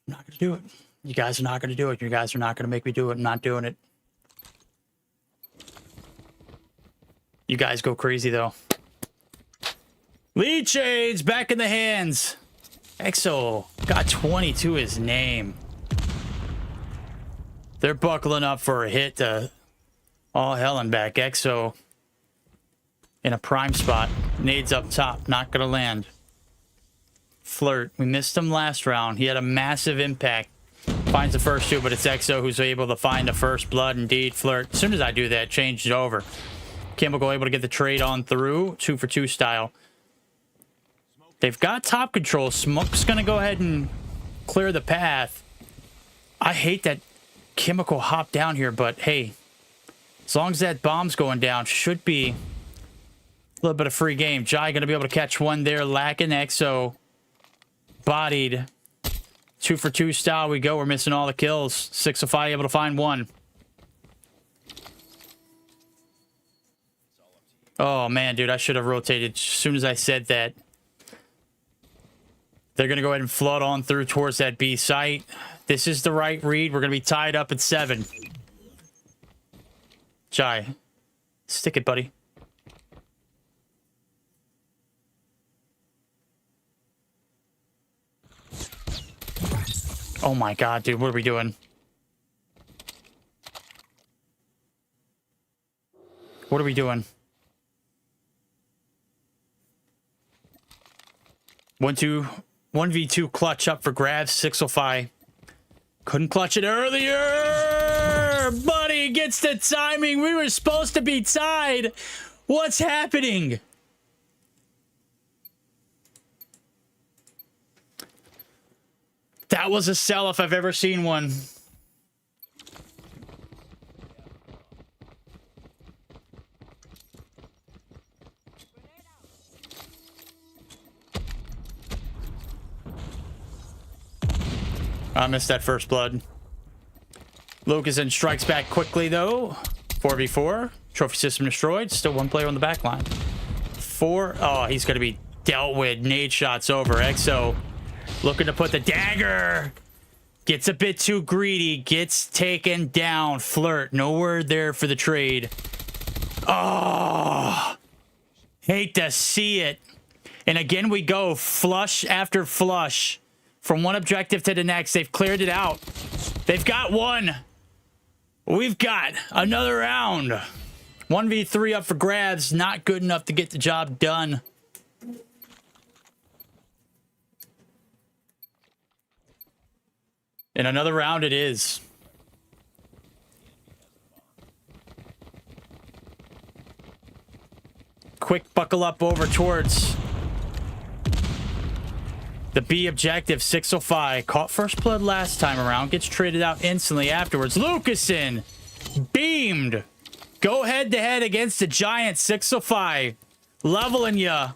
I'm not going to do it. You guys are not going to do it. You guys are not going to make me do it. I'm not doing it. You guys go crazy, though. Lead shades back in the hands. EXO got 20 to his name. They're buckling up for a hit to all hell and back. EXO in a prime spot. Nades up top. Not going to land. Flirt. We missed him last round. He had a massive impact. Finds the first 2, but it's EXO who's able to find the first blood. Indeed, Flirt. As soon as I do that, change it over. Chemical able to get the trade on through. 2 for 2 style. They've got top control. Smoke's going to go ahead and clear the path. I hate that Chemical hop down here, but hey, as long as that bomb's going down, should be a little bit of free game. Jai gonna be able to catch one there. Lacking EXO bodied. 2 for 2 style we go. We're missing all the kills. 605 able to find 1. Oh man, dude, I should have rotated as soon as I said that. They're gonna go ahead and flood on through towards that B site. This is the right read. We're going to be tied up at 7. Jai, stick it, buddy. Oh my God, dude. What are we doing? What are we doing? 1v2 clutch up for grabs. 605. Couldn't clutch it earlier. Buddy gets the timing. We were supposed to be tied. What's happening? That was a sell if I've ever seen one. I missed that first blood. Lucasen strikes back quickly, though. 4v4. Trophy system destroyed. Still 1 player on the back line. 4. Oh, he's going to be dealt with. Nade shots over. EXO looking to put the dagger. Gets a bit too greedy. Gets taken down. Flirt. No word there for the trade. Oh. Hate to see it. And again we go. Flush after flush. From one objective to the next, they've cleared it out. They've got 1. We've got another round. 1v3 up for grabs. Not good enough to get the job done. And another round it is. Quick buckle up over towards the B objective. 605 caught first blood last time around, gets traded out instantly afterwards. Lucasen beamed. Go head to head against the giant. 605 leveling ya.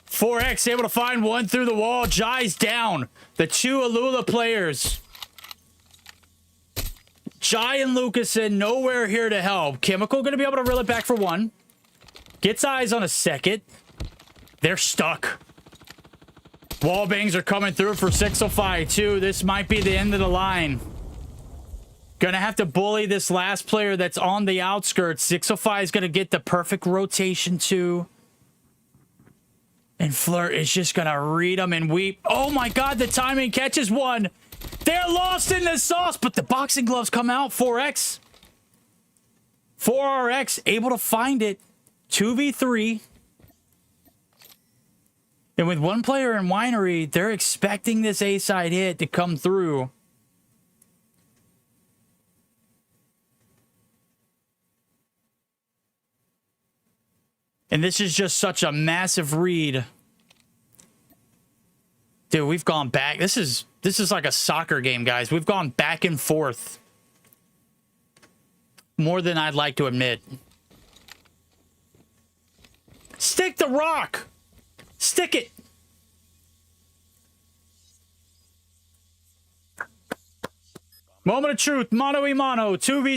4X able to find one through the wall. Jai's down. The two Alula players, Jai and Lucasen, nowhere here to help. Chemical gonna be able to reel it back for one. Gets eyes on a second. They're stuck. Wall bangs are coming through for 605 too. This might be the end of the line. Gonna have to bully this last player that's on the outskirts. 605 is gonna get the perfect rotation too. And Flirt is just gonna read them and weep. Oh my god, the timing catches one. They're lost in the sauce, but the boxing gloves come out. 4X. 4RX able to find it. 2v3. And with one player in Winery, they're expecting this A-side hit to come through. And this is just such a massive read. Dude, we've gone back. This is like a soccer game, guys. We've gone back and forth more than I'd like to admit. Stick the rock. Stick it. Moment of truth. Mano a mano. 2v3.